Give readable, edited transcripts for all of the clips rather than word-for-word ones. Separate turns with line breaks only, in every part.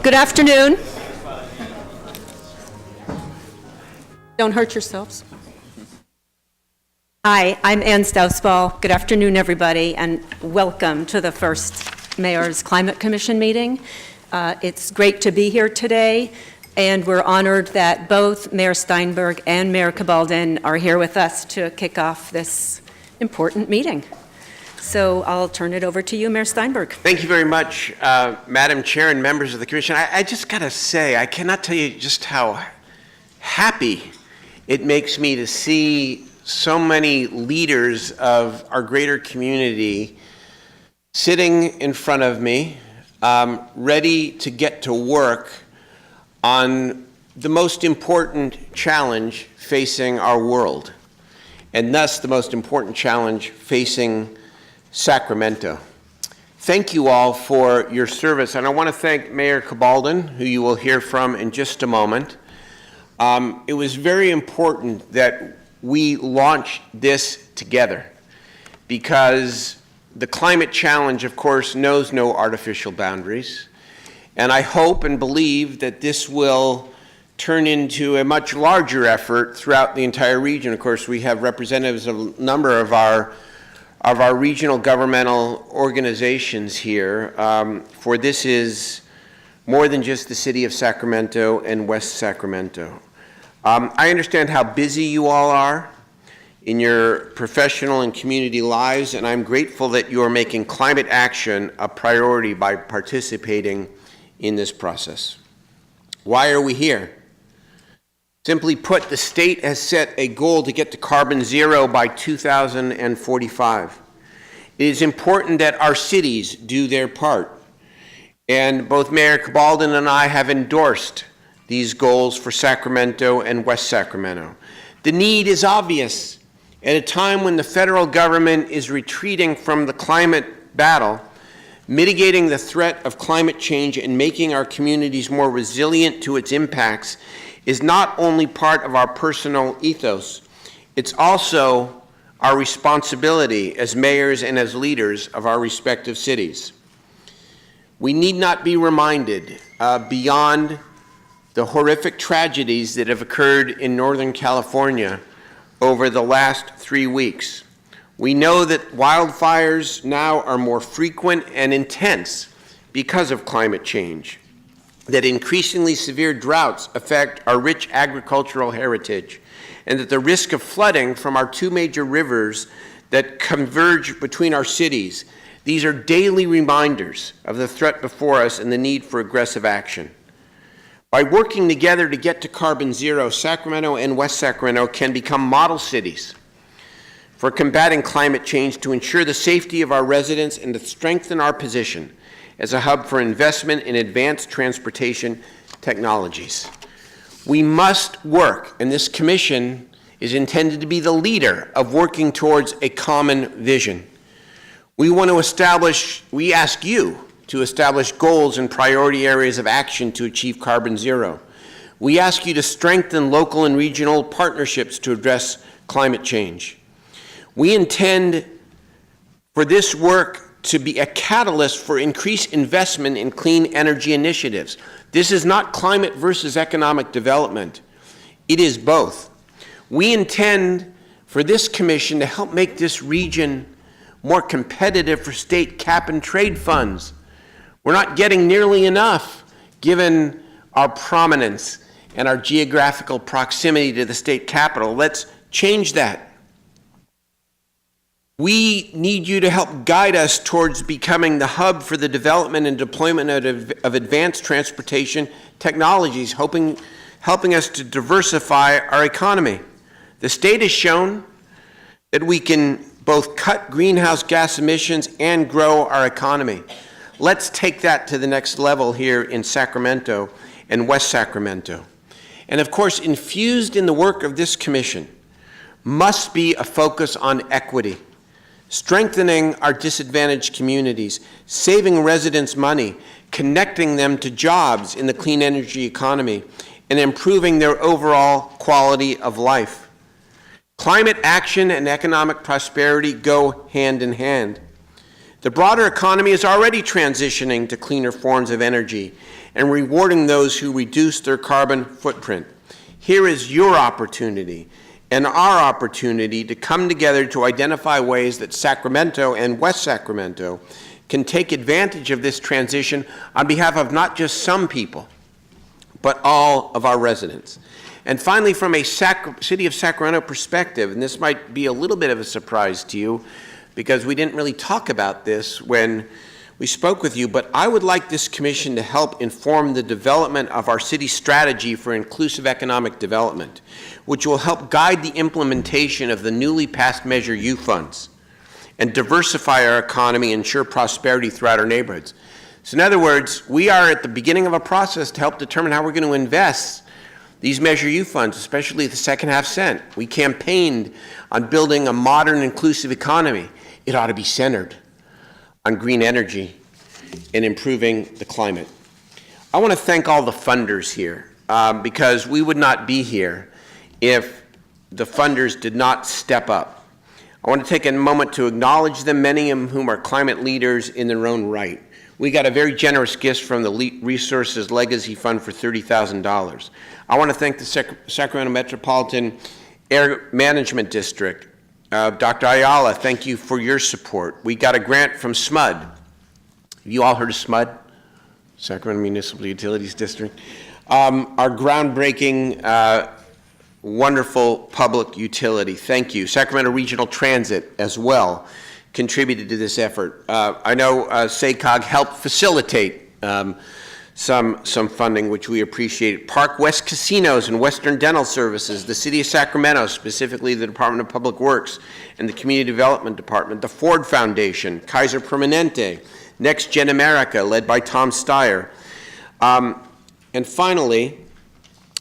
Good afternoon. Don't hurt yourselves. Hi, I'm Ann Stousball. Good afternoon, everybody, and welcome to the first Mayor's Climate Commission meeting. It's great to be here today, and we're honored that both Mayor Steinberg and Mayor Cabaldon are here with us to kick off this important meeting. So I'll turn it over to you, Mayor Steinberg.
Thank you very much, Madam Chair and members of the Commission. I just got to say, I cannot tell you just how happy it makes me to see so many leaders of our greater community sitting in front of me, ready to get to work on the most important challenge facing our world, and thus the most important challenge facing Sacramento. Thank you all for your service, and I want to thank Mayor Cabaldon, who you will hear from in just a moment. It was very important that we launch this together because the climate challenge, of course, knows no artificial boundaries, and I hope and believe that this will turn into a much larger effort throughout the entire region. Of course, we have representatives of a number of our regional governmental organizations here, for this is more than just the city of Sacramento and West Sacramento. I understand how busy you all are in your professional and community lives, and I'm grateful that you are making climate action a priority by participating in this process. Why are we here? Simply put, the state has set a goal to get to carbon zero by 2045. It is important that our cities do their part. And both Mayor Cabaldon and I have endorsed these goals for Sacramento and West Sacramento. The need is obvious. At a time when the federal government is retreating from the climate battle, mitigating the threat of climate change and making our communities more resilient to its impacts is not only part of our personal ethos, it's also our responsibility as mayors and as leaders of our respective cities. We need not be reminded beyond the horrific tragedies that have occurred in Northern California over the last 3 weeks. We know that wildfires now are more frequent and intense because of climate change, that increasingly severe droughts affect our rich agricultural heritage, and that the risk of flooding from our two major rivers that converge between our cities, these are daily reminders of the threat before us and the need for aggressive action. By working together to get to carbon zero, Sacramento and West Sacramento can become model cities for combating climate change to ensure the safety of our residents and to strengthen our position as a hub for investment in advanced transportation technologies. We must work, and this commission is intended to be the leader of working towards a common vision. We ask you to establish goals and priority areas of action to achieve carbon zero. We ask you to strengthen local and regional partnerships to address climate change. We intend for this work to be a catalyst for increased investment in clean energy initiatives. This is not climate versus economic development. It is both. We intend for this commission to help make this region more competitive for state cap and trade funds. We're not getting nearly enough given our prominence and our geographical proximity to the state capital. Let's change that. We need you to help guide us towards becoming the hub for the development and deployment of advanced transportation technologies, helping us to diversify our economy. The state has shown that we can both cut greenhouse gas emissions and grow our economy. Let's take that to the next level here in Sacramento and West Sacramento. And of course, infused in the work of this commission must be a focus on equity, strengthening our disadvantaged communities, saving residents money, connecting them to jobs in the clean energy economy, and improving their overall quality of life. Climate action and economic prosperity go hand in hand. The broader economy is already transitioning to cleaner forms of energy and rewarding those who reduce their carbon footprint. Here is your opportunity and our opportunity to come together to identify ways that Sacramento and West Sacramento can take advantage of this transition on behalf of not just some people, but all of our residents. And finally, from a City of Sacramento perspective, and this might be a little bit of a surprise to you because we didn't really talk about this when we spoke with you, but I would like this commission to help inform the development of our city strategy for inclusive economic development, which will help guide the implementation of the newly passed Measure U funds and diversify our economy and ensure prosperity throughout our neighborhoods. So in other words, we are at the beginning of a process to help determine how we're going to invest these Measure U funds, especially the second half cent. We campaigned on building a modern, inclusive economy. It ought to be centered on green energy and improving the climate. I want to thank all the funders here because we would not be here if the funders did not step up. I want to take a moment to acknowledge them, many of whom are climate leaders in their own right. We got a very generous gift from the Resources Legacy Fund for $30,000. I want to thank the Sacramento Metropolitan Air Management District. Dr. Ayala, thank you for your support. We got a grant from SMUD. Have you all heard of SMUD? Sacramento Municipal Utilities District. Our groundbreaking, wonderful public utility. Thank you. Sacramento Regional Transit as well contributed to this effort. I know SACOG helped facilitate some funding, which we appreciate. Park West Casinos and Western Dental Services, the City of Sacramento, specifically the Department of Public Works and the Community Development Department, the Ford Foundation, Kaiser Permanente, Next Gen America, led by Tom Steyer. And finally,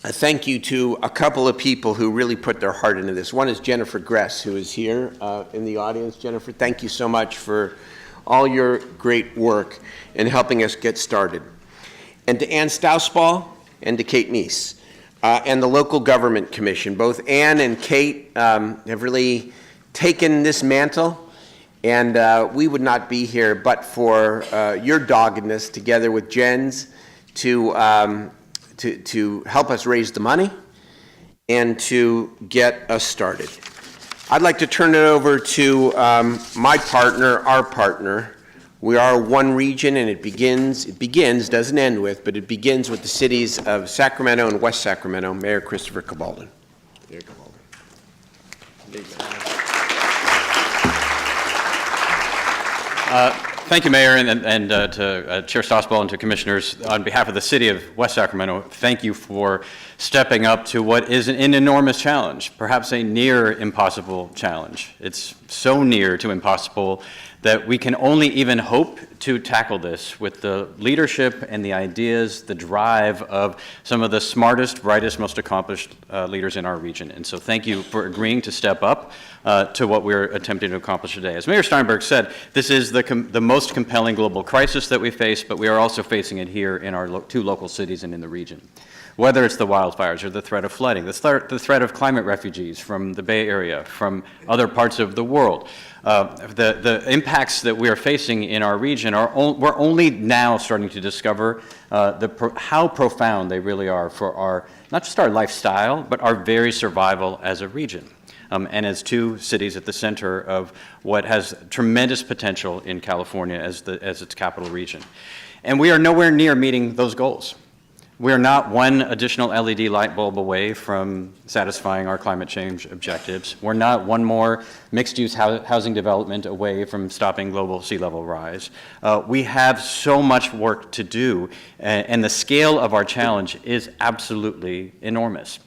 a thank you to a couple of people who really put their heart into this. One is Jennifer Gress, who is here in the audience. Jennifer, thank you so much for all your great work in helping us get started. And to Ann Stausball and to Kate Neese and the Local Government Commission. Both Ann and Kate have really taken this mantle, and we would not be here but for your doggedness together with Jen's to help us raise the money and to get us started. I'd like to turn it over to my partner, our partner. We are one region, and it begins, doesn't end with, but it begins with the cities of Sacramento and West Sacramento. Mayor Christopher Cabaldon. Mayor Cabaldon.
Thank you, Mayor, and to Chair Stausball and to Commissioners. On behalf of the City of West Sacramento, thank you for stepping up to what is an enormous challenge, perhaps a near impossible challenge. It's so near to impossible that we can only even hope to tackle this with the leadership and the ideas, the drive of some of the smartest, brightest, most accomplished leaders in our region. And so thank you for agreeing to step up to what we're attempting to accomplish today. As Mayor Steinberg said, this is the most compelling global crisis that we face, but we are also facing it here in our two local cities and in the region. Whether it's the wildfires or the threat of flooding, the threat of climate refugees from the Bay Area, from other parts of the world, the impacts that we are facing in our region we're only now starting to discover how profound they really are for our, not just our lifestyle, but our very survival as a region. And as two cities at the center of what has tremendous potential in California as its capital region. And we are nowhere near meeting those goals. We are not one additional LED light bulb away from satisfying our climate change objectives. We're not one more mixed-use housing development away from stopping global sea level rise. We have so much work to do, and the scale of our challenge is absolutely enormous.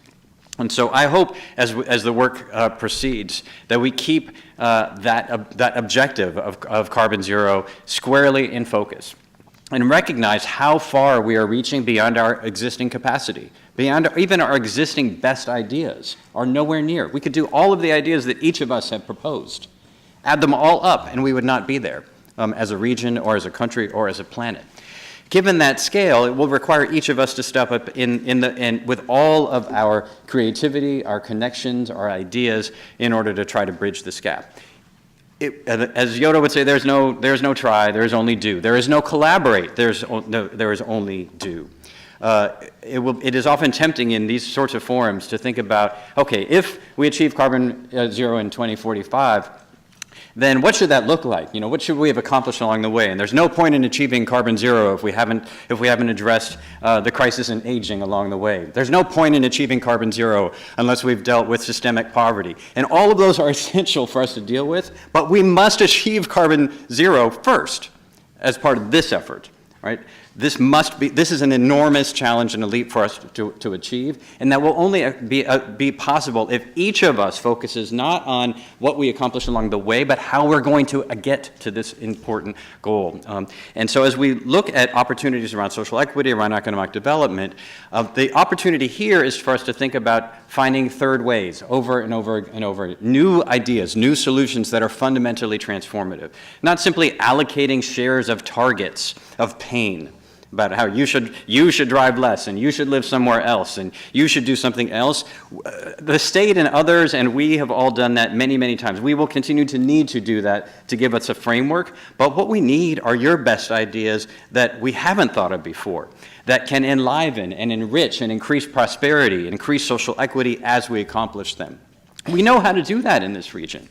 And so I hope, as the work proceeds, that we keep that objective of carbon zero squarely in focus, and recognize how far we are reaching beyond our existing capacity, beyond even our existing best ideas are nowhere near. We could do all of the ideas that each of us have proposed, add them all up, and we would not be there as a region or as a country or as a planet. Given that scale, it will require each of us to step up with all of our creativity, our connections, our ideas, in order to try to bridge this gap. As Yoda would say, there's no try, there's only do. There is no collaborate, there is only do. It is often tempting in these sorts of forums to think about, okay, if we achieve carbon zero in 2045, then what should that look like? You know, what should we have accomplished along the way? And there's no point in achieving carbon zero if we haven't addressed the crisis in aging along the way. There's no point in achieving carbon zero unless we've dealt with systemic poverty. And all of those are essential for us to deal with, but we must achieve carbon zero first as part of this effort, right? This is an enormous challenge and a leap for us to achieve, and that will only be possible if each of us focuses not on what we accomplish along the way, but how we're going to get to this important goal. And so as we look at opportunities around social equity, around economic development, the opportunity here is for us to think about finding third ways over and over and over, new ideas, new solutions that are fundamentally transformative, not simply allocating shares of targets of pain, about how you should drive less and you should live somewhere else and you should do something else. The state and others, and we have all done that many, many times. We will continue to need to do that to give us a framework, but what we need are your best ideas that we haven't thought of before, that can enliven and enrich and increase prosperity, increase social equity as we accomplish them. We know how to do that in this region.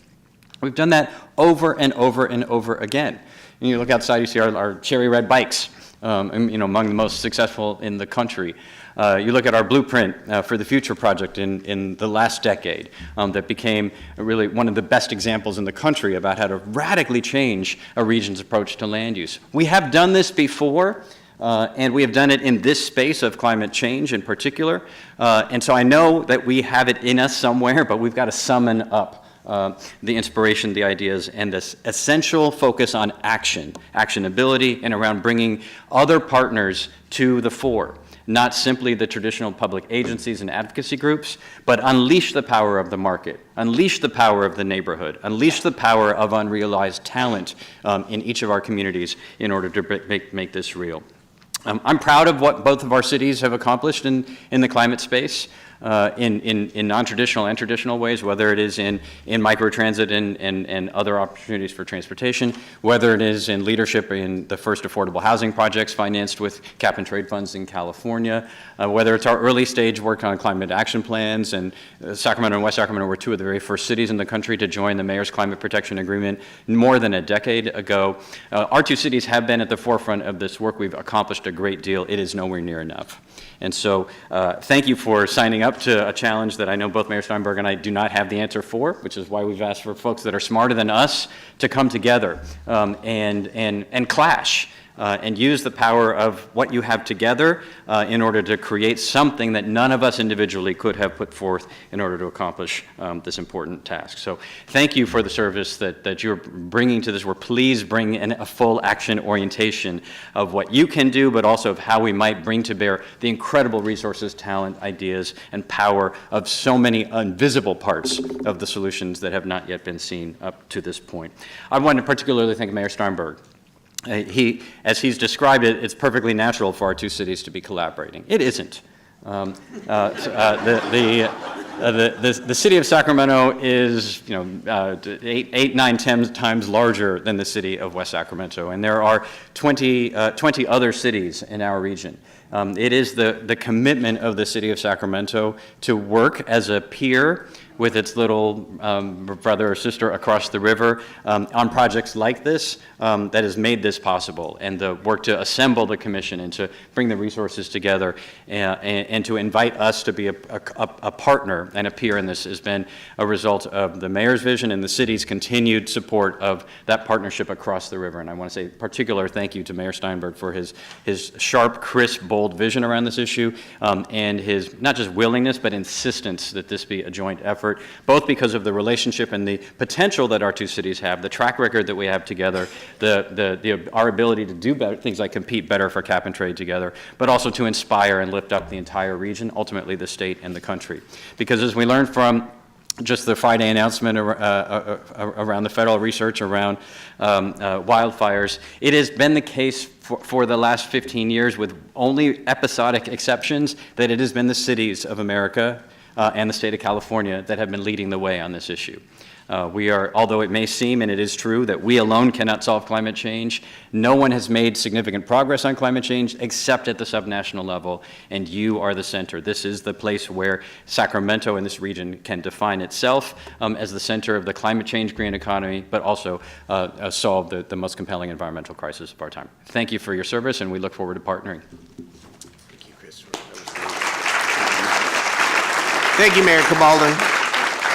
We've done that over and over and over again. And you look outside, you see our cherry red bikes. Among the most successful in the country. You look at our blueprint for the Future project in the last decade that became really one of the best examples in the country about how to radically change a region's approach to land use. We have done this before, and we have done it in this space of climate change in particular. And so I know that we have it in us somewhere, but we've got to summon up the inspiration, the ideas, and this essential focus on actionability, and around bringing other partners to the fore, not simply the traditional public agencies and advocacy groups, but unleash the power of the market, unleash the power of the neighborhood, unleash the power of unrealized talent in each of our communities in order to make this real. I'm proud of what both of our cities have accomplished in the climate space. In non-traditional and traditional ways, whether it is in microtransit and other opportunities for transportation, whether it is in leadership in the first affordable housing projects financed with cap and trade funds in California, whether it's our early stage work on climate action plans, and Sacramento and West Sacramento were two of the very first cities in the country to join the Mayor's Climate Protection Agreement more than a decade ago. Our two cities have been at the forefront of this work. We've accomplished a great deal. It is nowhere near enough. And so thank you for signing up to a challenge that I know both Mayor Steinberg and I do not have the answer for, which is why we've asked for folks that are smarter than us to come together and clash. And use the power of what you have together in order to create something that none of us individually could have put forth in order to accomplish this important task. So thank you for the service that you're bringing to this work. Please bring in a full action orientation of what you can do, but also of how we might bring to bear the incredible resources, talent, ideas, and power of so many invisible parts of the solutions that have not yet been seen up to this point. I want to particularly thank Mayor Steinberg. As he's described it, it's perfectly natural for our two cities to be collaborating. It isn't. The city of Sacramento is, 8, 9, 10 times larger than the city of West Sacramento, and there are 20 other cities in our region. It is the commitment of the city of Sacramento to work as a peer with its little brother or sister across the river on projects like this that has made this possible, and the work to assemble the commission and to bring the resources together and to invite us to be a partner and a peer in this has been a result of the mayor's vision and the city's continued support of that partnership across the river. And I want to say particular thank you to Mayor Steinberg for his sharp, crisp, bold vision around this issue and his not just willingness but insistence that this be a joint effort, both because of the relationship and the potential that our two cities have, the track record that we have together, our ability to do better, things like compete better for cap and trade together, but also to inspire and lift up the entire region, ultimately the state and the country. Because as we learned from just the Friday announcement around the federal research around wildfires, it has been the case for the last 15 years, with only episodic exceptions, that it has been the cities of America and the state of California that have been leading the way on this issue. Although it may seem, and it is true, that we alone cannot solve climate change, no one has made significant progress on climate change except at the subnational level, and you are the center. This is the place where Sacramento and this region can define itself as the center of the climate change green economy, but also solve the most compelling environmental crisis of our time. Thank you for your service, and we look forward to partnering.
Thank you, Chris. Thank you, Mayor Cabaldon.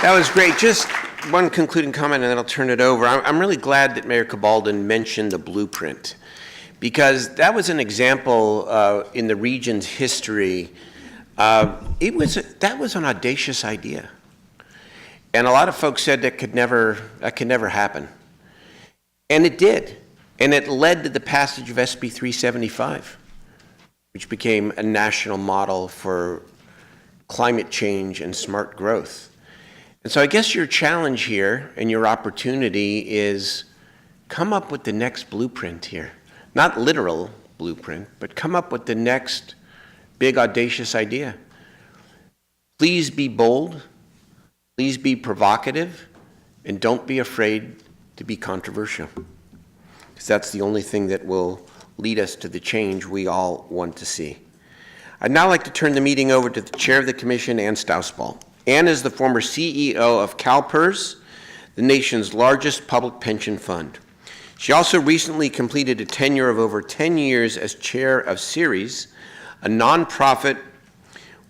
That was great. Just one concluding comment, and then I'll turn it over. I'm really glad that Mayor Cabaldon mentioned the blueprint, because that was an example in the region's history. That was an audacious idea, and a lot of folks said that could never happen, and it did, and it led to the passage of SB 375, which became a national model for climate change and smart growth. And so I guess your challenge here and your opportunity is come up with the next blueprint here. Not literal blueprint, but come up with the next big audacious idea. Please be bold, please be provocative, and don't be afraid to be controversial, because that's the only thing that will lead us to the change we all want to see. I'd now like to turn the meeting over to the Chair of the Commission, Ann Stausbaugh. Ann is the former CEO of CalPERS, the nation's largest public pension fund. She also recently completed a tenure of over 10 years as chair of Ceres, a nonprofit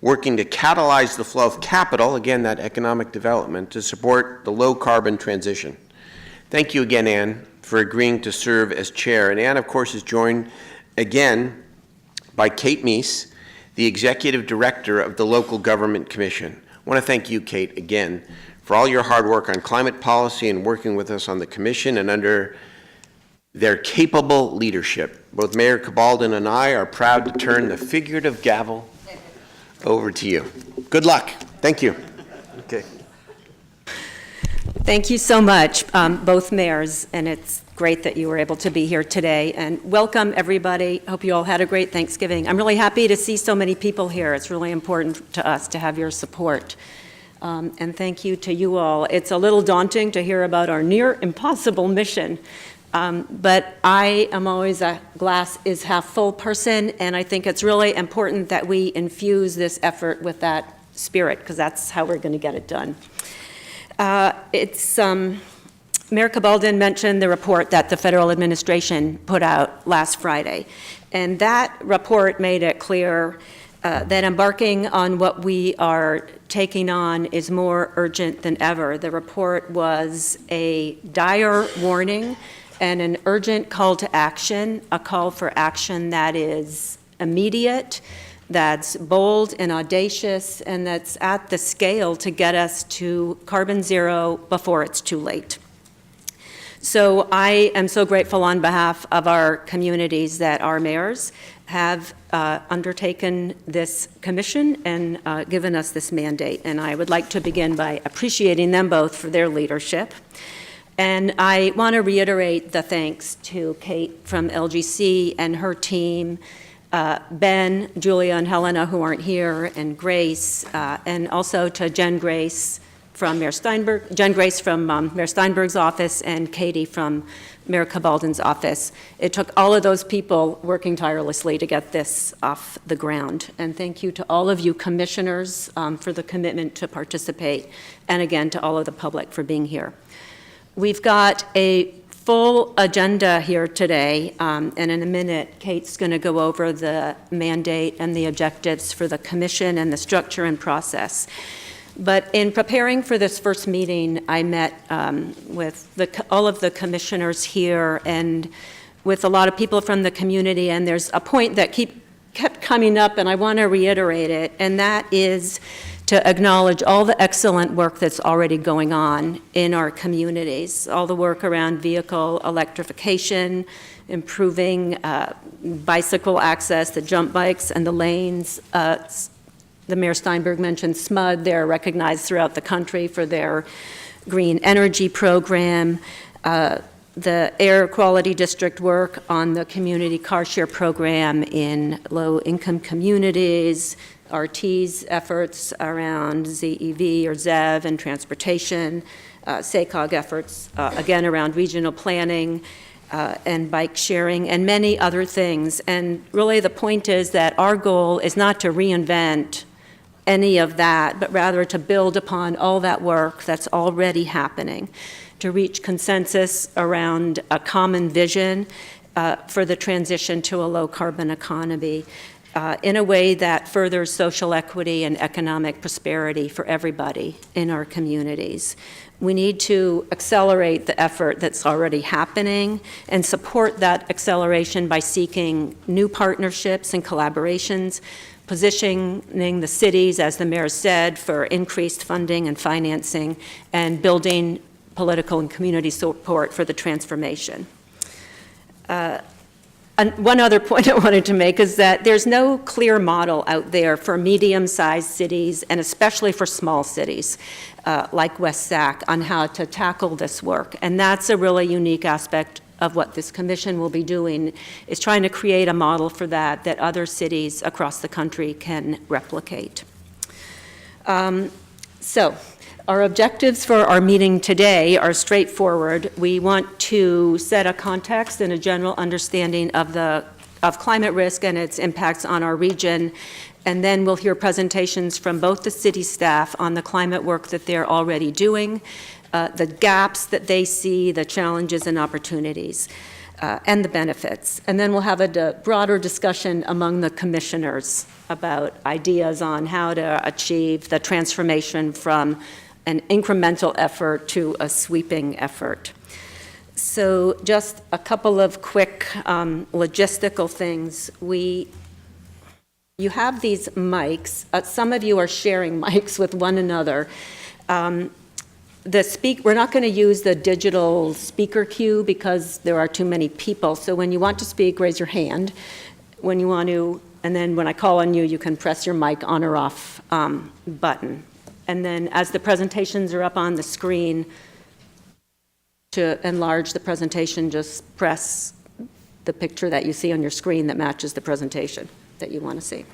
working to catalyze the flow of capital, again, that economic development, to support the low-carbon transition. Thank you again, Ann, for agreeing to serve as chair. And Ann, of course, is joined again by Kate Meese, the Executive Director of the Local Government Commission. I want to thank you, Kate, again, for all your hard work on climate policy and working with us on the Commission and under their capable leadership. Both Mayor Cabaldon and I are proud to turn the figurative gavel over to you. Good luck. Thank you. Okay.
Thank you so much, both mayors, and it's great that you were able to be here today. And welcome, everybody. Hope you all had a great Thanksgiving. I'm really happy to see so many people here. It's really important to us to have your support. And thank you to you all. It's a little daunting to hear about our near impossible mission, but I am always a glass is half full person, and I think it's really important that we infuse this effort with that spirit, because that's how we're going to get it done. Mayor Cabaldon mentioned the report that the federal administration put out last Friday, and that report made it clear that embarking on what we are taking on is more urgent than ever. The report was a dire warning and an urgent call to action, a call for action that is immediate, that's bold and audacious, and that's at the scale to get us to carbon zero before it's too late. So I am so grateful on behalf of our communities that our mayors have undertaken this commission and given us this mandate. And I would like to begin by appreciating them both for their leadership. And I want to reiterate the thanks to Kate from LGC and her team, Ben, Julia, and Helena, who aren't here, and Grace, and also to Jen Grace from Mayor Steinberg's office, and Katie from Mayor Cabaldon's office. It took all of those people working tirelessly to get this off the ground. And thank you to all of you commissioners for the commitment to participate, and again to all of the public for being here. We've got a full agenda here today, and in a minute, Kate's going to go over the mandate and the objectives for the commission and the structure and process. But in preparing for this first meeting, I met with all of the commissioners here and with a lot of people from the community, and there's a point that kept coming up, and I want to reiterate it, and that is to acknowledge all the excellent work that's already going on in our communities, all the work around vehicle electrification, improving bicycle access, the jump bikes and the lanes. The Mayor Steinberg mentioned SMUD. They're recognized throughout the country for their green energy program. The air quality district work on the community car share program in low-income communities, RT's efforts around ZEV or ZEV and transportation, SACOG efforts, again, around regional planning and bike sharing and many other things. And really the point is that our goal is not to reinvent any of that, but rather to build upon all that work that's already happening, to reach consensus around a common vision for the transition to a low-carbon economy in a way that furthers social equity and economic prosperity for everybody in our communities. We need to accelerate the effort that's already happening and support that acceleration by seeking new partnerships and collaborations, positioning the cities, as the mayor said, for increased funding and financing, and building political and community support for the transformation. And one other point I wanted to make is that there's no clear model out there for medium-sized cities, and especially for small cities like West Sac, on how to tackle this work. And that's a really unique aspect of what this commission will be doing, is trying to create a model for that other cities across the country can replicate. So our objectives for our meeting today are straightforward. We want to set a context and a general understanding of climate risk and its impacts on our region, and then we'll hear presentations from both the city staff on the climate work that they're already doing, the gaps that they see, the challenges and opportunities, and the benefits. And then we'll have a broader discussion among the commissioners about ideas on how to achieve the transformation from an incremental effort to a sweeping effort. So just a couple of quick logistical things. You have these mics. Some of you are sharing mics with one another. We're not going to use the digital speaker queue because there are too many people. So when you want to speak, raise your hand. When you want to, and then when I call on you, you can press your mic on or off button. And then as the presentations are up on the screen, to enlarge the presentation, just press the picture that you see on your screen that matches the presentation that you want to see.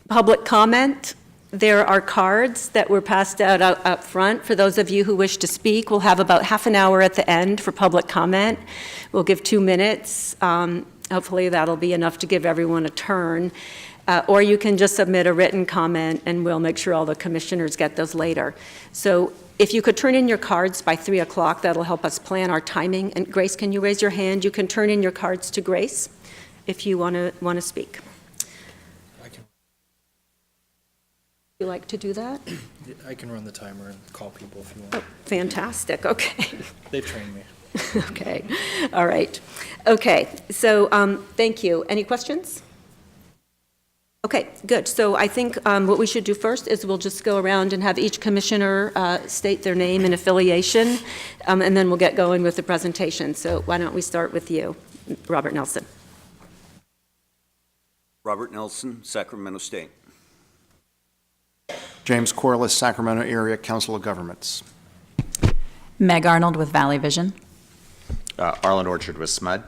Public comment. There are cards that were passed out up front. For those of you who wish to speak, we'll have about half an hour at the end for public comment. We'll give 2 minutes. Hopefully that'll be enough to give everyone a turn. Or you can just submit a written comment and we'll make sure all the commissioners get those later. So if you could turn in your cards by 3 o'clock, that'll help us plan our timing. And Grace, can you raise your hand? You can turn in your cards to Grace if you want to speak. You like to do that?
I can run the timer and call people if you want.
Oh, fantastic. Okay.
They've trained me.
Okay. All right. Okay. So thank you. Any questions? Okay, good. So I think what we should do first is we'll just go around and have each commissioner state their name and affiliation, and then we'll get going with the presentation. So why don't we start with you, Robert Nelson.
Robert Nelson, Sacramento State.
James Corliss, Sacramento Area Council of Governments.
Meg Arnold with Valley Vision.
Arlen Orchard with SMUD.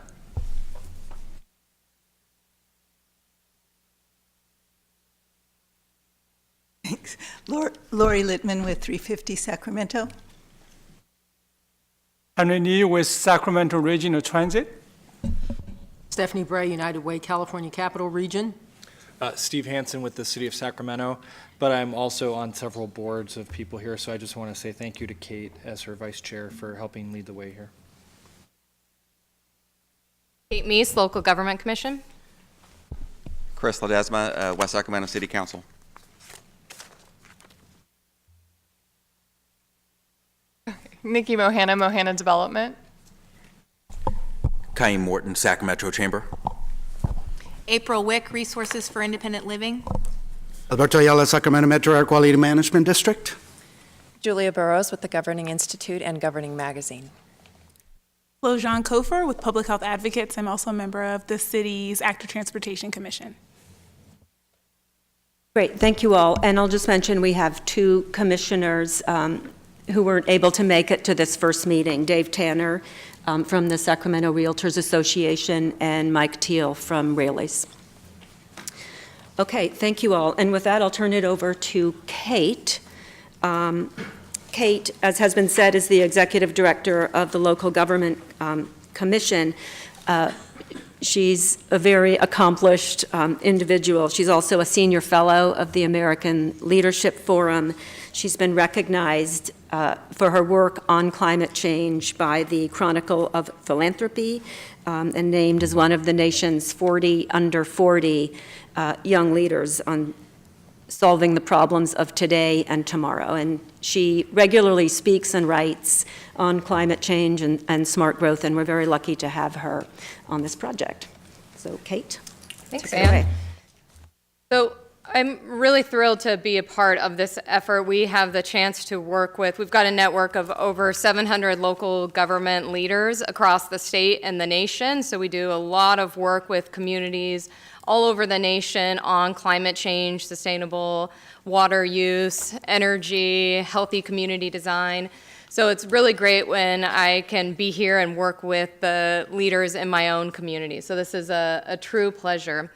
Thanks. Lori Littman with 350 Sacramento.
Henry Neal with Sacramento Regional Transit.
Stephanie Bray, United Way, California Capital Region.
Steve Hansen with the City of Sacramento, but I'm also on several boards of people here, so I just want to say thank you to Kate as her vice chair for helping lead the way here.
Kate Meese, Local Government Commission.
Chris Ledesma, West Sacramento City Council.
Nikki Mohana, Mohana Development.
Kaim Morton, Sacramento Chamber.
April Wick, Resources for Independent Living.
Alberto Ayala, Sacramento Metro Air Quality Management District.
Julia Burrows with the Governing Institute and Governing Magazine.
Lojan Kofer with Public Health Advocates. I'm also a member of the city's Active Transportation Commission.
Great, thank you all. And I'll just mention we have 2 commissioners who weren't able to make it to this first meeting, Dave Tanner from the Sacramento Realtors Association and Mike Teal from Raley's. Okay, thank you all. And with that, I'll turn it over to Kate. Kate, as has been said, is the executive director of the Local Government Commission. She's a very accomplished individual. She's also a senior fellow of the American Leadership Forum. She's been recognized for her work on climate change by the Chronicle of Philanthropy and named as one of the nation's 40 under 40 young leaders on solving the problems of today and tomorrow. And she regularly speaks and writes on climate change and smart growth, and we're very lucky to have her on this project. So, Kate?
Thanks,
take it away.
Ann. So I'm really thrilled to be a part of this effort. We have the chance to work with, we've got a network of over 700 local government leaders across the state and the nation. So we do a lot of work with communities all over the nation on climate change, sustainable water use, energy, healthy community design. So it's really great when I can be here and work with the leaders in my own community. So this is a true pleasure.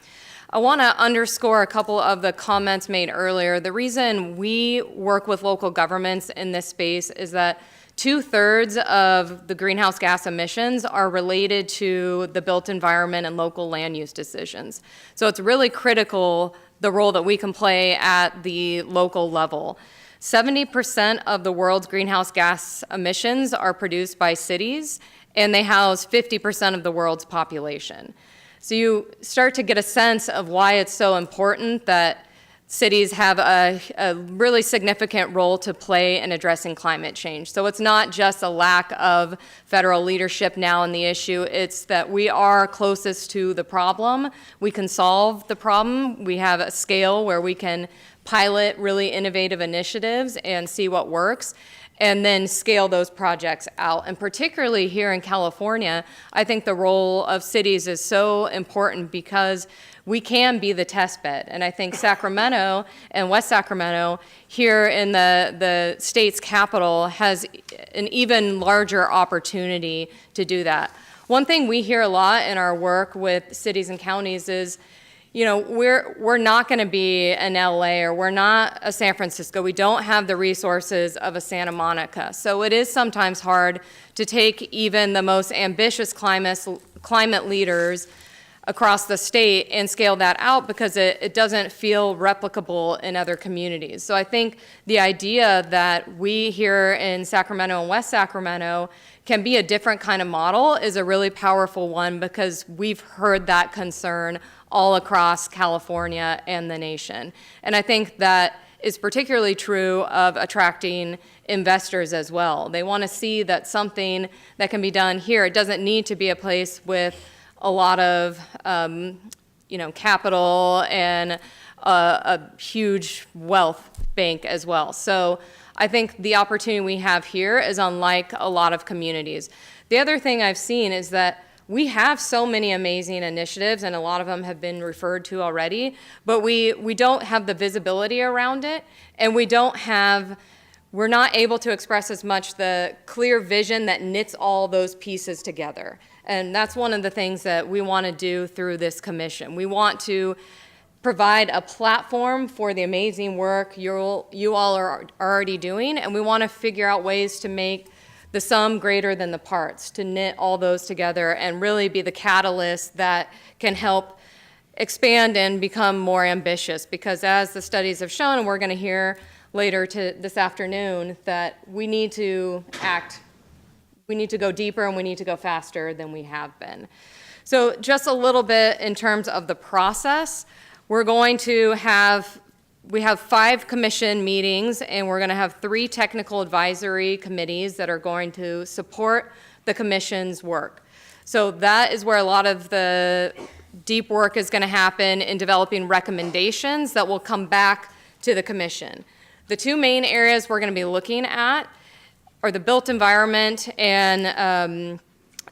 I want to underscore a couple of the comments made earlier. The reason we work with local governments in this space is that 2/3 of the greenhouse gas emissions are related to the built environment and local land use decisions. So it's really critical the role that we can play at the local level. 70% of the world's greenhouse gas emissions are produced by cities, and they house 50% of the world's population. So you start to get a sense of why it's so important that cities have a really significant role to play in addressing climate change. So it's not just a lack of federal leadership now in the issue, it's that we are closest to the problem. We can solve the problem. We have a scale where we can pilot really innovative initiatives and see what works, and then scale those projects out. And particularly here in California, I think the role of cities is so important because we can be the test bed. And I think Sacramento and West Sacramento here in the state's capital has an even larger opportunity to do that. One thing we hear a lot in our work with cities and counties is, you know, we're not going to be an LA or we're not a San Francisco. We don't have the resources of a Santa Monica. So it is sometimes hard to take even the most ambitious climate leaders across the state and scale that out because it doesn't feel replicable in other communities. So I think the idea that we here in Sacramento and West Sacramento can be a different kind of model is a really powerful one because we've heard that concern all across California and the nation. And I think that is particularly true of attracting investors as well. They want to see that something that can be done here, it doesn't need to be a place with a lot of capital and a huge wealth bank as well. So I think the opportunity we have here is unlike a lot of communities. The other thing I've seen is that we have so many amazing initiatives, and a lot of them have been referred to already, but we don't have the visibility around it, and we're not able to express as much the clear vision that knits all those pieces together. And that's one of the things that we want to do through this commission. We want to provide a platform for the amazing work you all are already doing, and we want to figure out ways to make the sum greater than the parts, to knit all those together and really be the catalyst that can help expand and become more ambitious. Because as the studies have shown, and we're going to hear later this afternoon, that we need to act. We need to go deeper and we need to go faster than we have been. So just a little bit in terms of the process, we have 5 commission meetings, and we're going to have 3 technical advisory committees that are going to support the commission's work. So that is where a lot of the deep work is going to happen in developing recommendations that will come back to the commission. The 2 main areas we're going to be looking at are the built environment and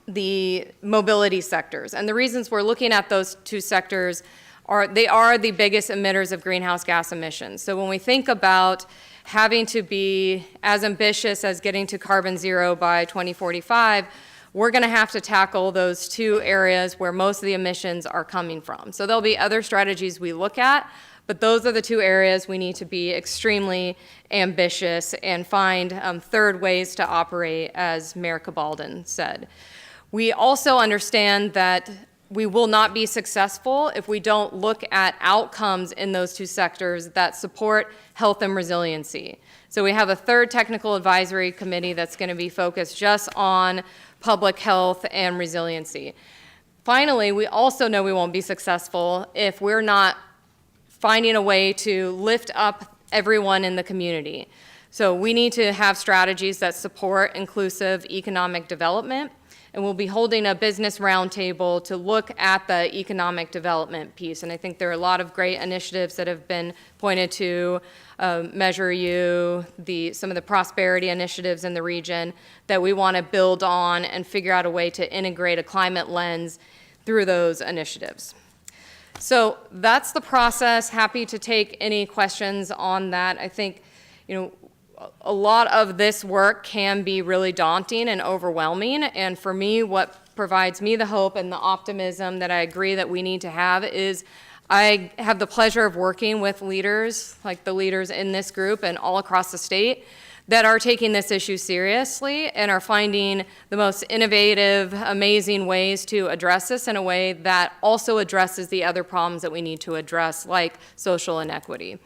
the mobility sectors. And the reasons we're looking at those 2 sectors are they are the biggest emitters of greenhouse gas emissions. So when we think about having to be as ambitious as getting to carbon zero by 2045, we're going to have to tackle those two areas where most of the emissions are coming from. So there'll be other strategies we look at, but those are the two areas we need to be extremely ambitious and find third ways to operate, as Mayor Cabalden said. We also understand that we will not be successful if we don't look at outcomes in those two sectors that support health and resiliency. So we have a third technical advisory committee that's going to be focused just on public health and resiliency. Finally, we also know we won't be successful if we're not finding a way to lift up everyone in the community. So we need to have strategies that support inclusive economic development, and we'll be holding a business roundtable to look at the economic development piece. And I think there are a lot of great initiatives that have been pointed to, Measure U, some of the prosperity initiatives in the region that we want to build on and figure out a way to integrate a climate lens through those initiatives. So that's the process. Happy to take any questions on that. I think, a lot of this work can be really daunting and overwhelming. And for me, what provides me the hope and the optimism that I agree that we need to have is I have the pleasure of working with leaders, like the leaders in this group and all across the state, that are taking this issue seriously and are finding the most innovative, amazing ways to address this in a way that also addresses the other problems that we need to address, like social inequity.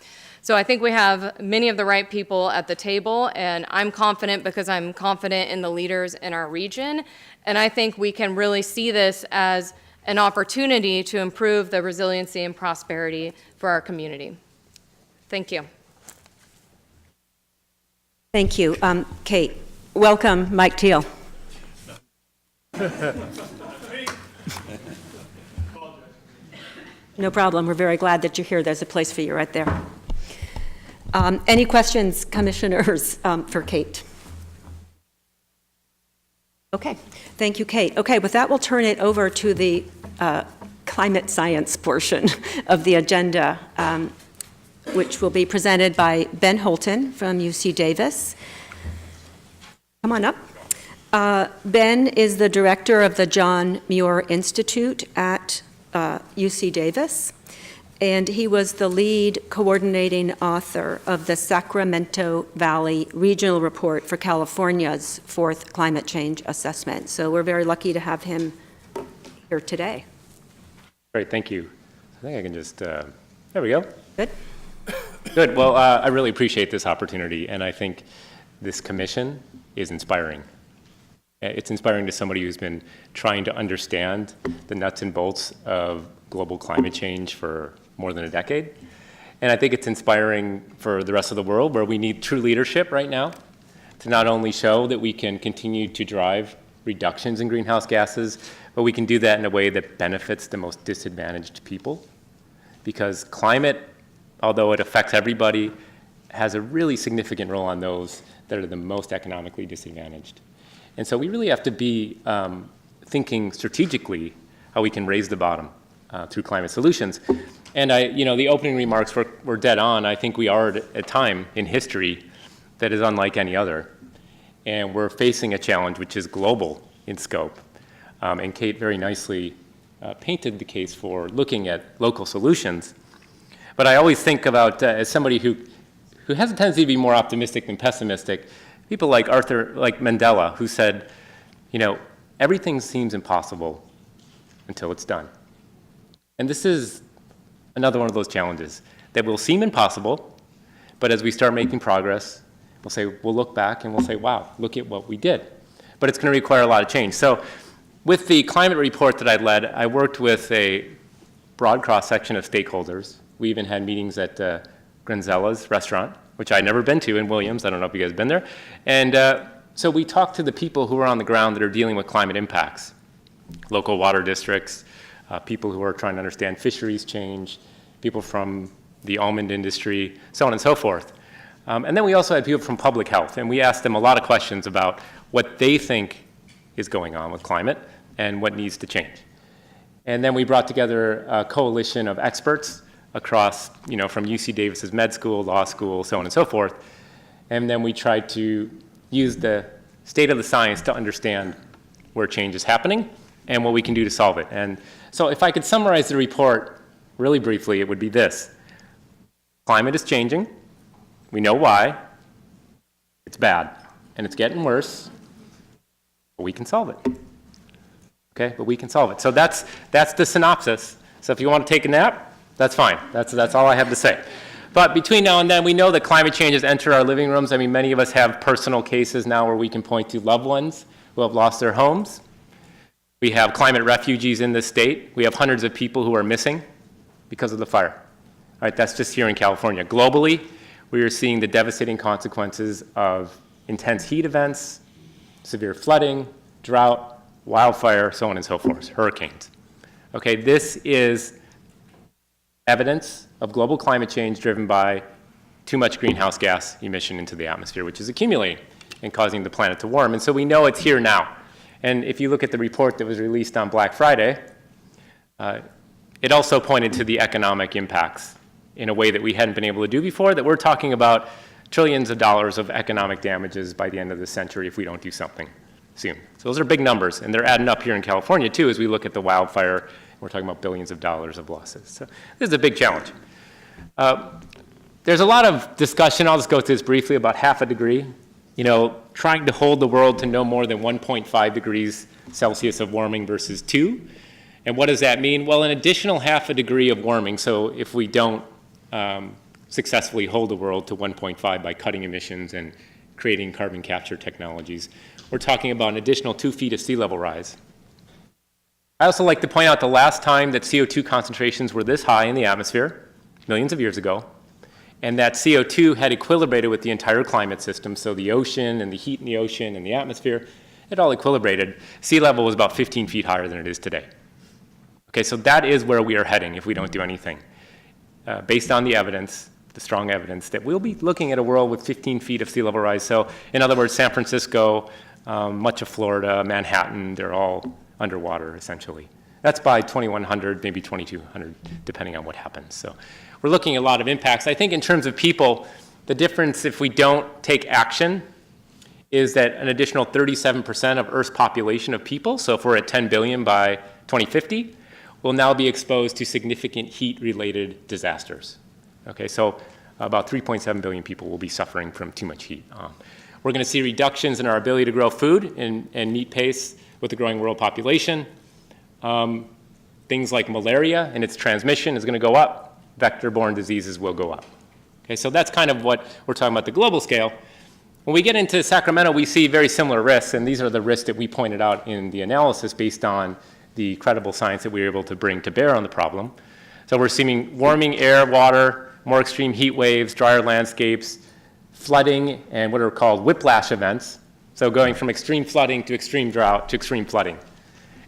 So I think we have many of the right people at the table, and I'm confident because I'm confident in the leaders in our region, and I think we can really see this as an opportunity to improve the resiliency and prosperity for our community. Thank you.
Thank you. Kate, welcome, Mike Teal. No problem. We're very glad that you're here. There's a place for you right there. Any questions, commissioners, for Kate? Okay. Thank you, Kate. Okay, with that, we'll turn it over to the climate science portion of the agenda, which will be presented by Ben Holton from UC Davis. Come on up. Ben is the director of the John Muir Institute at UC Davis, and he was the lead coordinating author of the Sacramento Valley Regional Report for California's fourth climate change assessment. So we're very lucky to have him here today.
Great, thank you. I think I can just, there we go.
Good.
Good, well, I really appreciate this opportunity, and I think this commission is inspiring. It's inspiring to somebody who's been trying to understand the nuts and bolts of global climate change for more than a decade. And I think it's inspiring for the rest of the world, where we need true leadership right now to not only show that we can continue to drive reductions in greenhouse gases, but we can do that in a way that benefits the most disadvantaged people. Because climate, although it affects everybody, has a really significant role on those that are the most economically disadvantaged. And so we really have to be thinking strategically how we can raise the bottom through climate solutions. And the opening remarks were dead on. I think we are at a time in history that is unlike any other. And we're facing a challenge which is global in scope. And Kate very nicely painted the case for looking at local solutions. But I always think about, as somebody who has a tendency to be more optimistic than pessimistic, people like Mandela, who said, everything seems impossible until it's done. And this is another one of those challenges that will seem impossible, but as we start making progress, we'll look back and we'll say, wow, look at what we did. But it's going to require a lot of change. So with the climate report that I led, I worked with a broad cross-section of stakeholders. We even had meetings at Granzella's restaurant, which I'd never been to in Williams. I don't know if you guys have been there. And so we talked to the people who are on the ground that are dealing with climate impacts, local water districts, people who are trying to understand fisheries change, people from the almond industry, so on and so forth. And then we also had people from public health, and we asked them a lot of questions about what they think is going on with climate and what needs to change. And then we brought together a coalition of experts across, from UC Davis's med school, law school, so on and so forth. And then we tried to use the state of the science to understand where change is happening and what we can do to solve it. And so if I could summarize the report really briefly, it would be this. Climate is changing. We know why. It's bad, and it's getting worse, but we can solve it. Okay, but we can solve it. So that's the synopsis. So if you want to take a nap, that's fine. That's all I have to say. But between now and then, we know that climate change has entered our living rooms. I mean, many of us have personal cases now where we can point to loved ones who have lost their homes. We have climate refugees in this state. We have hundreds of people who are missing because of the fire. All right, that's just here in California. Globally, we are seeing the devastating consequences of intense heat events, severe flooding, drought, wildfire, so on and so forth, hurricanes. Okay, this is evidence of global climate change driven by too much greenhouse gas emission into the atmosphere, which is accumulating and causing the planet to warm. And so we know it's here now. And if you look at the report that was released on Black Friday, it also pointed to the economic impacts in a way that we hadn't been able to do before, that we're talking about trillions of dollars of economic damages by the end of the century if we don't do something soon. So those are big numbers, and they're adding up here in California too as we look at the wildfire. We're talking about billions of dollars of losses. So this is a big challenge. There's a lot of discussion, I'll just go through this briefly, about half a degree. You know, trying to hold the world to no more than 1.5 degrees Celsius of warming versus 2. And what does that mean? Well, an additional half a degree of warming, so if we don't successfully hold the world to 1.5 by cutting emissions and creating carbon capture technologies, we're talking about an additional 2 feet of sea level rise. I also like to point out the last time that CO2 concentrations were this high in the atmosphere, millions of years ago, and that CO2 had equilibrated with the entire climate system, so the ocean and the heat in the ocean and the atmosphere, it all equilibrated. Sea level was about 15 feet higher than it is today. Okay, so that is where we are heading if we don't do anything. Based on the evidence, the strong evidence, that we'll be looking at a world with 15 feet of sea level rise. So in other words, San Francisco, much of Florida, Manhattan, they're all underwater essentially. That's by 2100, maybe 2200, depending on what happens. So we're looking at a lot of impacts. I think in terms of people, the difference if we don't take action is that an additional 37% of Earth's population of people, so if we're at 10 billion by 2050, will now be exposed to significant heat-related disasters. Okay, so about 3.7 billion people will be suffering from too much heat. We're going to see reductions in our ability to grow food and meet pace with the growing world population. Things like malaria and its transmission is going to go up. Vector-borne diseases will go up. Okay, so that's kind of what we're talking about the global scale. When we get into Sacramento, we see very similar risks, and these are the risks that we pointed out in the analysis based on the credible science that we were able to bring to bear on the problem. So we're seeing warming air, water, more extreme heat waves, drier landscapes, flooding, and what are called whiplash events. So going from extreme flooding to extreme drought to extreme flooding.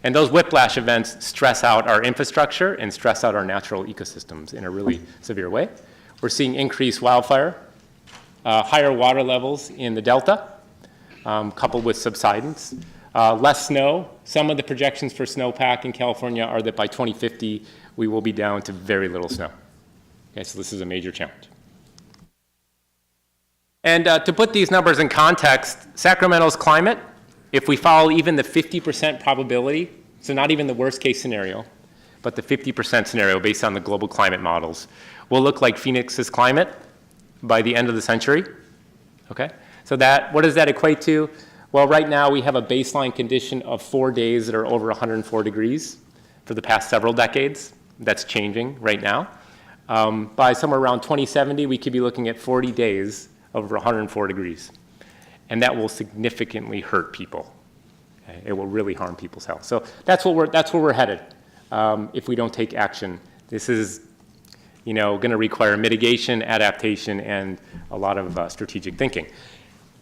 And those whiplash events stress out our infrastructure and stress out our natural ecosystems in a really severe way. We're seeing increased wildfire, higher water levels in the Delta, coupled with subsidence. Less snow. Some of the projections for snowpack in California are that by 2050, we will be down to very little snow. Okay, so this is a major challenge. And to put these numbers in context, Sacramento's climate, if we follow even the 50% probability, so not even the worst case scenario, but the 50% scenario based on the global climate models, will look like Phoenix's climate by the end of the century. Okay, so that, what does that equate to? Well, right now we have a baseline condition of 4 days that are over 104 degrees for the past several decades. That's changing right now. By somewhere around 2070, we could be looking at 40 days over 104 degrees. And that will significantly hurt people. Okay? It will really harm people's health. So that's where we're headed if we don't take action. This is, you know, going to require mitigation, adaptation, and a lot of strategic thinking.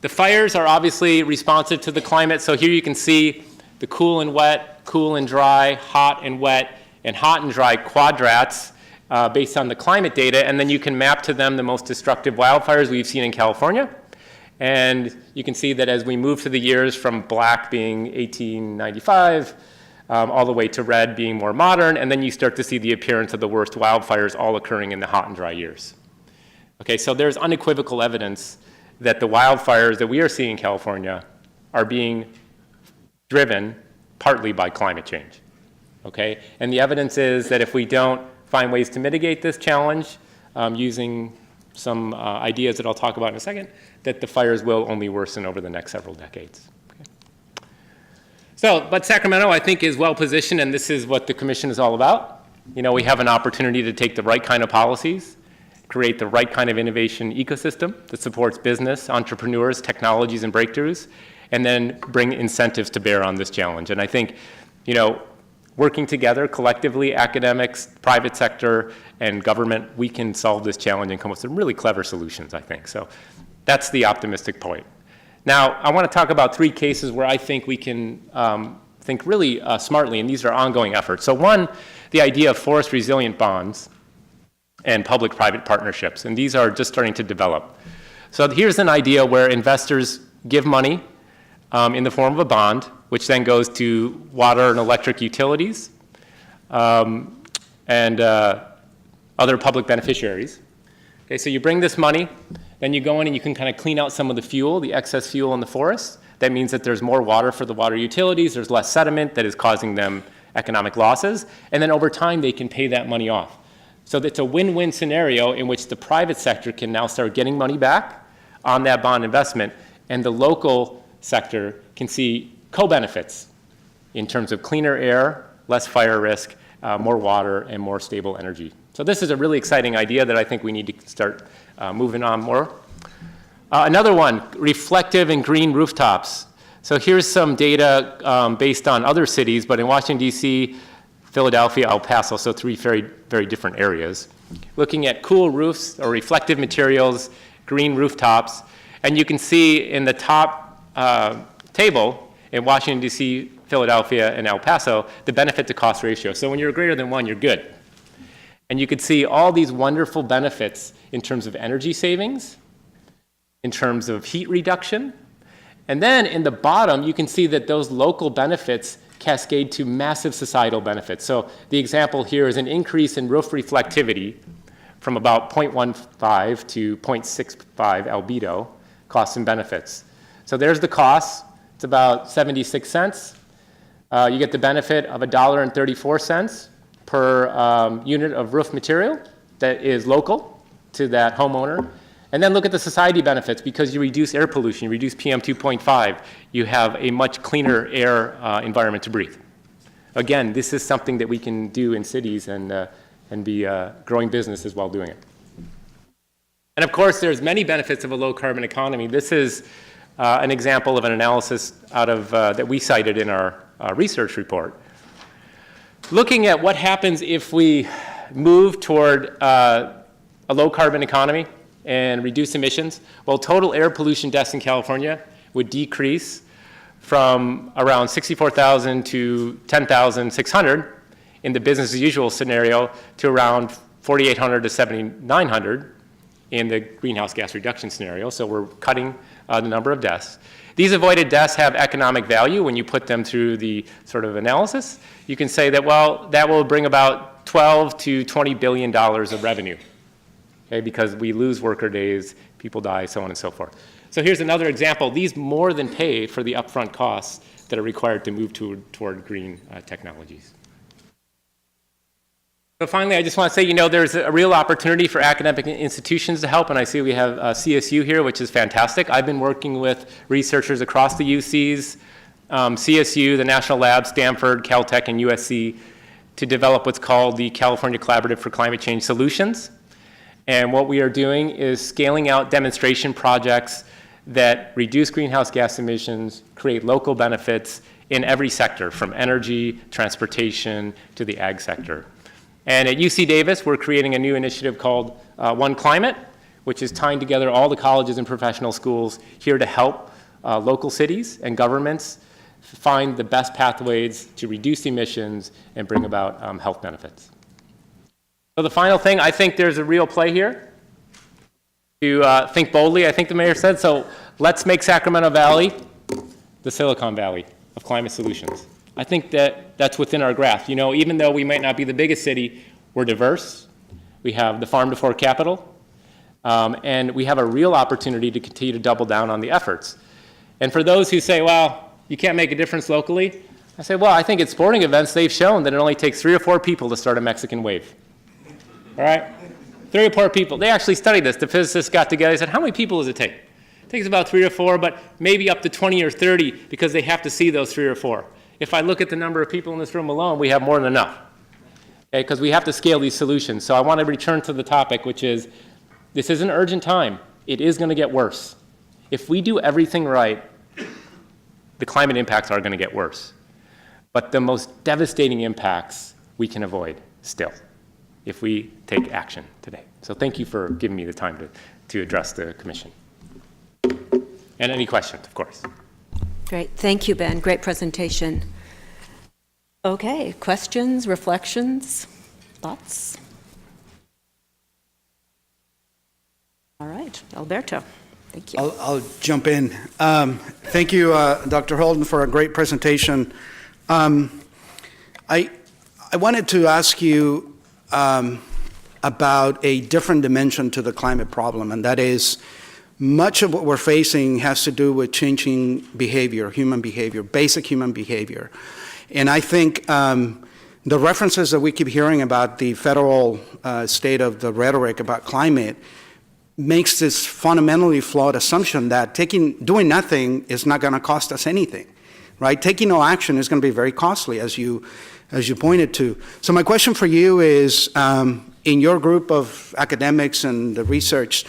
The fires are obviously responsive to the climate. So here you can see the cool and wet, cool and dry, hot and wet, and hot and dry quadrats based on the climate data. And then you can map to them the most destructive wildfires we've seen in California. And you can see that as we move through the years from black being 1895 all the way to red being more modern, and then you start to see the appearance of the worst wildfires all occurring in the hot and dry years. Okay, so there's unequivocal evidence that the wildfires that we are seeing in California are being driven partly by climate change, okay? And the evidence is that if we don't find ways to mitigate this challenge using some ideas that I'll talk about in a second, that the fires will only worsen over the next several decades. Okay. So, but Sacramento, I think, is well positioned, and this is what the commission is all about. You know, we have an opportunity to take the right kind of policies, create the right kind of innovation ecosystem that supports business, entrepreneurs, technologies, and breakthroughs, and then bring incentives to bear on this challenge. And I think, you know, working together collectively, academics, private sector, and government, we can solve this challenge and come up with some really clever solutions, I think. So that's the optimistic point. Now, I want to talk about 3 cases where I think we can think really smartly, and these are ongoing efforts. So one, the idea of forest resilient bonds and public-private partnerships, and these are just starting to develop. So here's an idea where investors give money in the form of a bond, which then goes to water and electric utilities and other public beneficiaries. Okay, so you bring this money, then you go in and you can kind of clean out some of the fuel, the excess fuel in the forest. That means that there's more water for the water utilities, there's less sediment that is causing them economic losses, and then over time they can pay that money off. So it's a win-win scenario in which the private sector can now start getting money back on that bond investment, and the local sector can see co-benefits in terms of cleaner air, less fire risk, more water, and more stable energy. So this is a really exciting idea that I think we need to start moving on more. Another one, reflective and green rooftops. So here's some data based on other cities, but in Washington, D.C., Philadelphia, El Paso, so 3 very, very different areas. Looking at cool roofs or reflective materials, green rooftops, and you can see in the top table in Washington, D.C., Philadelphia, and El Paso, the benefit to cost ratio. So when you're greater than 1, you're good. And you could see all these wonderful benefits in terms of energy savings, in terms of heat reduction, and then in the bottom, you can see that those local benefits cascade to massive societal benefits. So the example here is an increase in roof reflectivity from about 0.15 to 0.65 albedo, costs and benefits. So there's the cost. It's about 76 cents. You get the benefit of $1.34 per unit of roof material that is local to that homeowner. And then look at the society benefits. Because you reduce air pollution, you reduce PM 2.5, you have a much cleaner air environment to breathe. Again, this is something that we can do in cities and be growing businesses while doing it. And of course, there's many benefits of a low carbon economy. This is an example of an analysis out of that we cited in our research report. Looking at what happens if we move toward a low carbon economy and reduce emissions, well, total air pollution deaths in California would decrease from around 64,000 to 10,600 in the business as usual scenario to around 4,800 to 7,900 in the greenhouse gas reduction scenario. So we're cutting the number of deaths. These avoided deaths have economic value when you put them through the sort of analysis. You can say that, well, that will bring about $12 to $20 billion of revenue. Okay, because we lose worker days, people die, so on and so forth. So here's another example. These more than pay for the upfront costs that are required to move toward green technologies. So finally, I just want to say, you know, there's a real opportunity for academic institutions to help, and I see we have CSU here, which is fantastic. I've been working with researchers across the UCs, CSU, the National Lab, Stanford, Caltech, and USC to develop what's called the California Collaborative for Climate Change Solutions. And what we are doing is scaling out demonstration projects that reduce greenhouse gas emissions, create local benefits in every sector, from energy, transportation, to the ag sector. And at UC Davis, we're creating a new initiative called One Climate, which is tying together all the colleges and professional schools here to help local cities and governments find the best pathways to reduce emissions and bring about health benefits. So the final thing, I think there's a real play here to think boldly, I think the mayor said. So let's make Sacramento Valley the Silicon Valley of climate solutions. I think that that's within our grasp. You know, even though we might not be the biggest city, we're diverse. We have the farm to fork capital, and we have a real opportunity to continue to double down on the efforts. And for those who say, well, you can't make a difference locally, I say, well, I think at sporting events, they've shown that it only takes 3 or 4 people to start a Mexican wave. All right? 3 or 4 people. They actually studied this. The physicists got together. They said, how many people does it take? It takes about 3 or 4, but maybe up to 20 or 30 because they have to see those 3 or 4. If I look at the number of people in this room alone, we have more than enough. Okay? Because we have to scale these solutions. So I want to return to the topic, which is, this is an urgent time. It is going to get worse. If we do everything right, the climate impacts are going to get worse. But the most devastating impacts we can avoid still, if we take action today. So thank you for giving me the time to address the commission. And any questions, of course.
Great. Thank you, Ben. Great presentation. Okay, questions, reflections, thoughts? All right, Alberto, thank you.
I'll jump in. Thank you, Dr. Holden, for a great presentation. I wanted to ask you about a different dimension to the climate problem, and that is much of what we're facing has to do with changing behavior, human behavior, basic human behavior. And I think the references that we keep hearing about the federal state of the rhetoric about climate makes this fundamentally flawed assumption that doing nothing is not going to cost us anything, right? Taking no action is going to be very costly, as you pointed to. So my question for you is, in your group of academics and the research,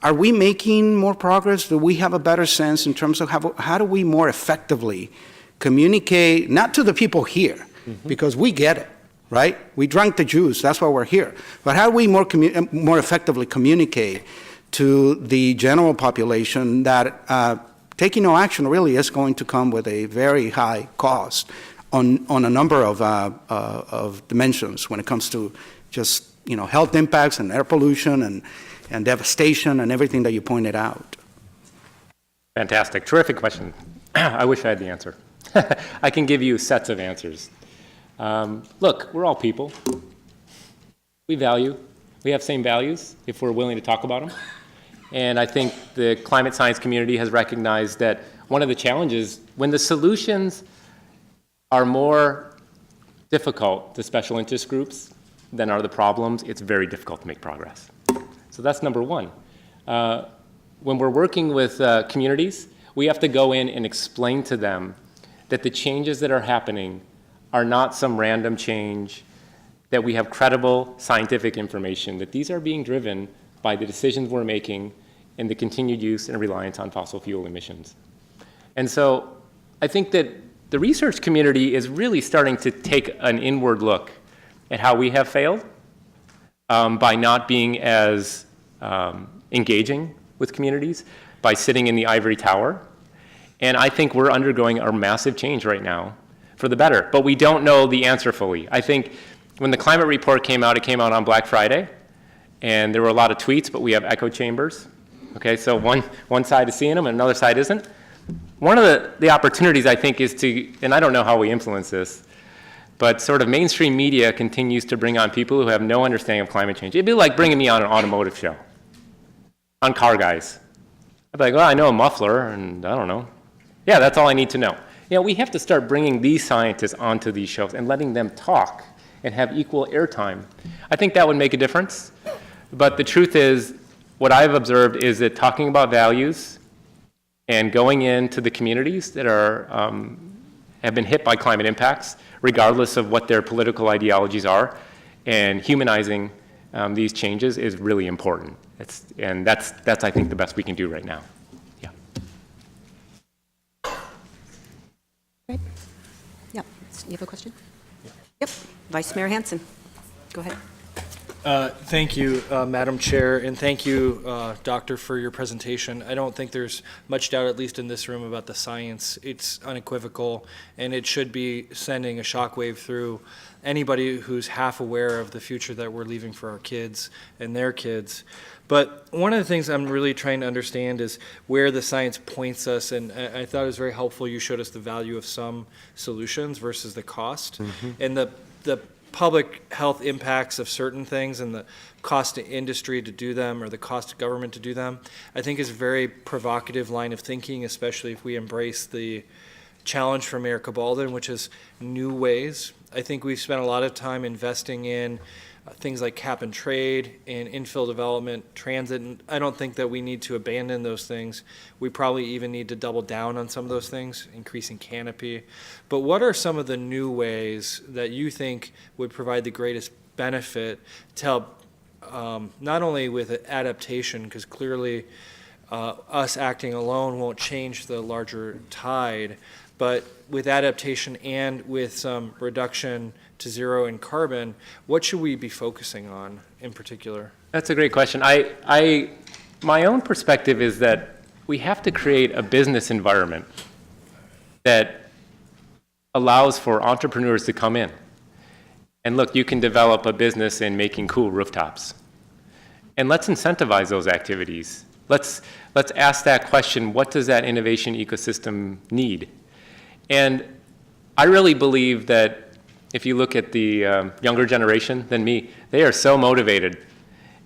are we making more progress? Do we have a better sense in terms of how do we more effectively communicate, not to the people here, because we get it, right? We drank the juice, that's why we're here. But how do we more effectively communicate to the general population that taking no action really is going to come with a very high cost on a number of dimensions when it comes to just health impacts and air pollution and devastation and everything that you pointed out?
Fantastic. Terrific question. I wish I had the answer. I can give you sets of answers. Look, we're all people. We have same values if we're willing to talk about them. And I think the climate science community has recognized that one of the challenges, when the solutions are more difficult to special interest groups than are the problems, it's very difficult to make progress. So that's number one. When we're working with communities, we have to go in and explain to them that the changes that are happening are not some random change, that we have credible scientific information, that these are being driven by the decisions we're making and the continued use and reliance on fossil fuel emissions. And so I think that the research community is really starting to take an inward look at how we have failed by not being as engaging with communities, by sitting in the ivory tower. And I think we're undergoing a massive change right now for the better, but we don't know the answer fully. I think when the climate report came out, it came out on Black Friday, and there were a lot of tweets, but we have echo chambers. Okay, so one side is seeing them and another side isn't. One of the opportunities, I think, is to, and I don't know how we influence this, but sort of mainstream media continues to bring on people who have no understanding of climate change. It'd be like bringing me on an automotive show, on Car Guys. I'd be like, well, I know a muffler, and I don't know. Yeah, that's all I need to know. We have to start bringing these scientists onto these shows and letting them talk and have equal airtime. I think that would make a difference. But the truth is, what I've observed is that talking about values and going into the communities that have been hit by climate impacts, regardless of what their political ideologies are, and humanizing these changes is really important. And that's I think, the best we can do right now. Yeah.
Great. Yep. You have a question? Yep. Vice Mayor Hansen, go ahead.
Thank you, Madam Chair, and thank you, Doctor, for your presentation. I don't think there's much doubt, at least in this room, about the science. It's unequivocal, and it should be sending a shockwave through anybody who's half aware of the future that we're leaving for our kids and their kids. But one of the things I'm really trying to understand is where the science points us, and I thought it was very helpful you showed us the value of some solutions versus the cost, and the public health impacts of certain things and the cost to industry to do them or the cost to government to do them, I think is a very provocative line of thinking, especially if we embrace the challenge for Mayor Cabaldon, which is new ways. I think we've spent a lot of time investing in things like cap and trade and infill development, transit, and I don't think that we need to abandon those things. We probably even need to double down on some of those things, increasing canopy. But what are some of the new ways that you think would provide the greatest benefit to help not only with adaptation, because clearly us acting alone won't change the larger tide, but with adaptation and with some reduction to zero in carbon, what should we be focusing on in particular?
That's a great question. My own perspective is that we have to create a business environment that allows for entrepreneurs to come in. And look, you can develop a business in making cool rooftops. And let's incentivize those activities. Let's ask that question, what does that innovation ecosystem need? And I really believe that if you look at the younger generation than me, they are so motivated.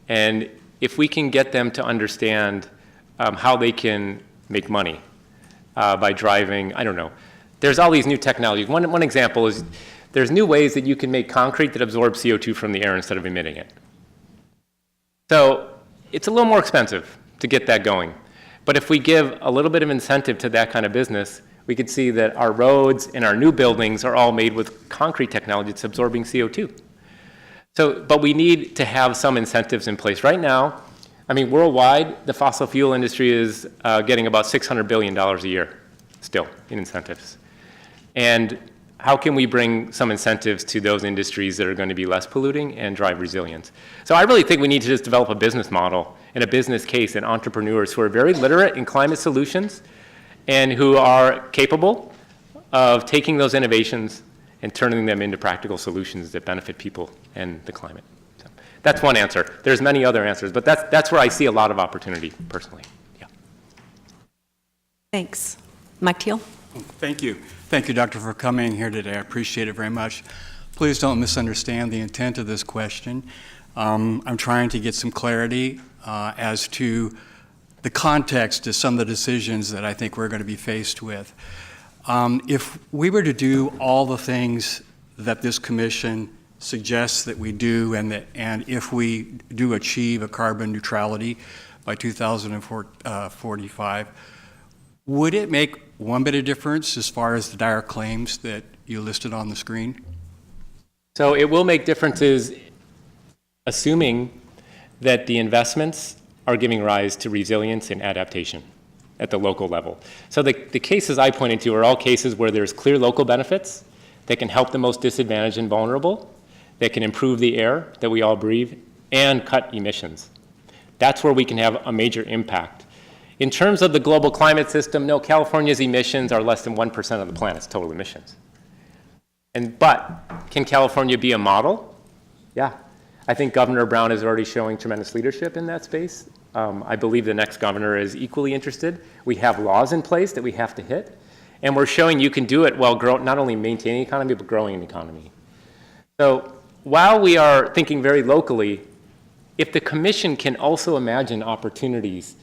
And if we can get them to understand how they can make money by driving, I don't know, there's all these new technologies. One example is there's new ways that you can make concrete that absorbs CO2 from the air instead of emitting it. So it's a little more expensive to get that going. But if we give a little bit of incentive to that kind of business, we could see that our roads and our new buildings are all made with concrete technology that's absorbing CO2. But we need to have some incentives in place. Right now, I mean, worldwide, the fossil fuel industry is getting about $600 billion a year still in incentives. And how can we bring some incentives to those industries that are going to be less polluting and drive resilience? So I really think we need to just develop a business model and a business case and entrepreneurs who are very literate in climate solutions and who are capable of taking those innovations and turning them into practical solutions that benefit people and the climate. So that's one answer. There's many other answers, but that's where I see a lot of opportunity personally. Yeah.
Thanks. Mike Teal.
Thank you. Thank you, Doctor, for coming here today. I appreciate it very much. Please don't misunderstand the intent of this question. I'm trying to get some clarity as to the context to some of the decisions that I think we're going to be faced with. If we were to do all the things that this commission suggests that we do, and if we do achieve a carbon neutrality by 2045, would it make one bit of difference as far as the dire claims that you listed on the screen?
So it will make differences, assuming that the investments are giving rise to resilience and adaptation at the local level. So the cases I pointed to are all cases where there's clear local benefits that can help the most disadvantaged and vulnerable, that can improve the air that we all breathe, and cut emissions. That's where we can have a major impact. In terms of the global climate system, no, California's emissions are less than 1% of the planet's total emissions. But can California be a model? Yeah. I think Governor Brown is already showing tremendous leadership in that space. I believe the next governor is equally interested. We have laws in place that we have to hit, and we're showing you can do it while not only maintaining the economy, but growing an economy. So while we are thinking very locally, if the commission can also imagine opportunities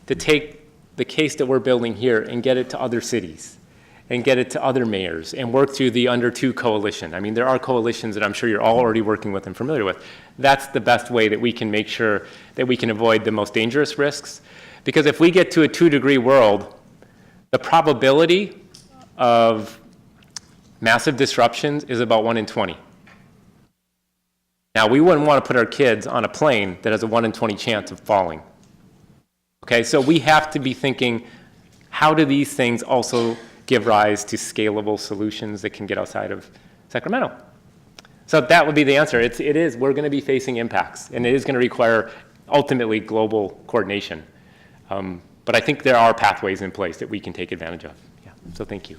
to take the case that we're building here and get it to other cities and get it to other mayors and work through the Under 2 coalition. I mean, there are coalitions that I'm sure you're all already working with and familiar with. That's the best way that we can make sure that we can avoid the most dangerous risks. Because if we get to a 2-degree world, the probability of massive disruptions is about 1 in 20. Now, we wouldn't want to put our kids on a plane that has a 1 in 20 chance of falling. Okay, so we have to be thinking, how do these things also give rise to scalable solutions that can get outside of Sacramento? So that would be the answer. We're going to be facing impacts, and it is going to require ultimately global coordination. But I think there are pathways in place that we can take advantage of. Yeah, so thank you.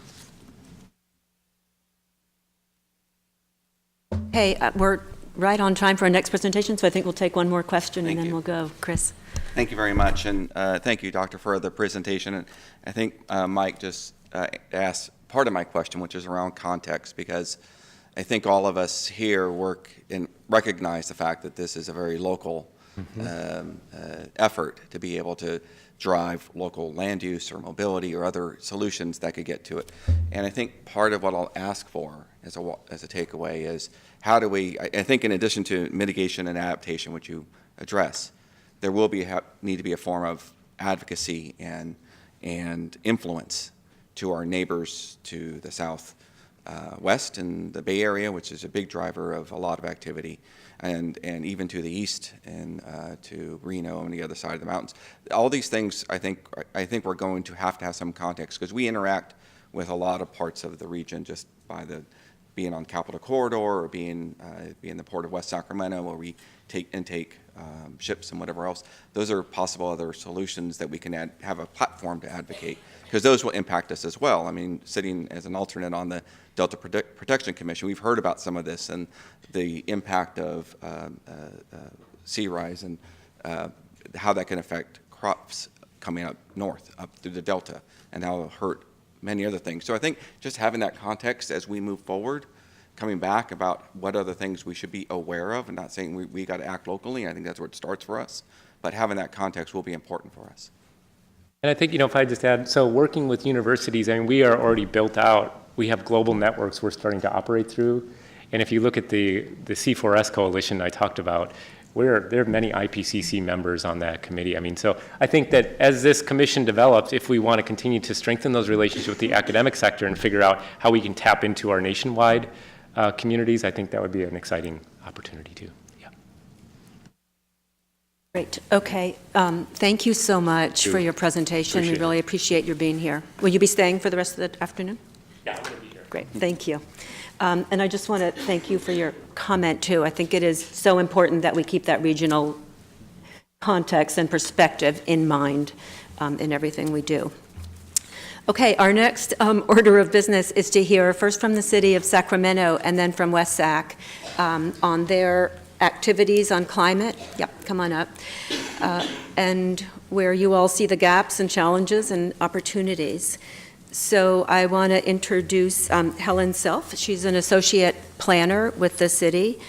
Hey, we're right on time for our next presentation, so I think we'll take one more question and then we'll go. Chris.
Thank you very much, and thank you, Doctor, for the presentation. And I think Mike just asked part of my question, which is around context, because I think all of us here work and recognize the fact that this is a very local effort to be able to drive local land use or mobility or other solutions that could get to it. And I think part of what I'll ask for as a takeaway is how do we, I think in addition to mitigation and adaptation, which you address, there will need to be a form of advocacy and influence to our neighbors to the south west and the Bay Area, which is a big driver of a lot of activity, and even to the east and to Reno and the other side of the mountains. All these things, I think we're going to have some context, because we interact with a lot of parts of the region just by being on Capitol Corridor or being the Port of West Sacramento, where we take ships and whatever else. Those are possible other solutions that we can have a platform to advocate, because those will impact us as well. I mean, sitting as an alternate on the Delta Protection Commission, we've heard about some of this and the impact of sea rise and how that can affect crops coming up north, up through the Delta, and how it'll hurt many other things. So I think just having that context as we move forward, coming back about what other things we should be aware of, and not saying we got to act locally, I think that's where it starts for us, but having that context will be important for us.
And I think, if I just add, so working with universities, I mean, we are already built out. We have global networks we're starting to operate through. And if you look at the C4S coalition I talked about, there are many IPCC members on that committee. I mean, so I think that as this commission develops, if we want to continue to strengthen those relationships with the academic sector and figure out how we can tap into our nationwide communities, I think that would be an exciting opportunity too. Yeah.
Great. Okay. Thank you so much for your presentation. We really appreciate your being here. Will you be staying for the rest of the afternoon?
Yeah, I'm going to be here.
Great. Thank you. And I just want to thank you for your comment, too. I think it is so important that we keep that regional context and perspective in mind in everything we do. Okay, our next order of business is to hear first from the city of Sacramento and then from West Sac on their activities on climate. Yep, come on up. And where you all see the gaps and challenges and opportunities. So I want to introduce Helen Self. She's an associate planner with the city.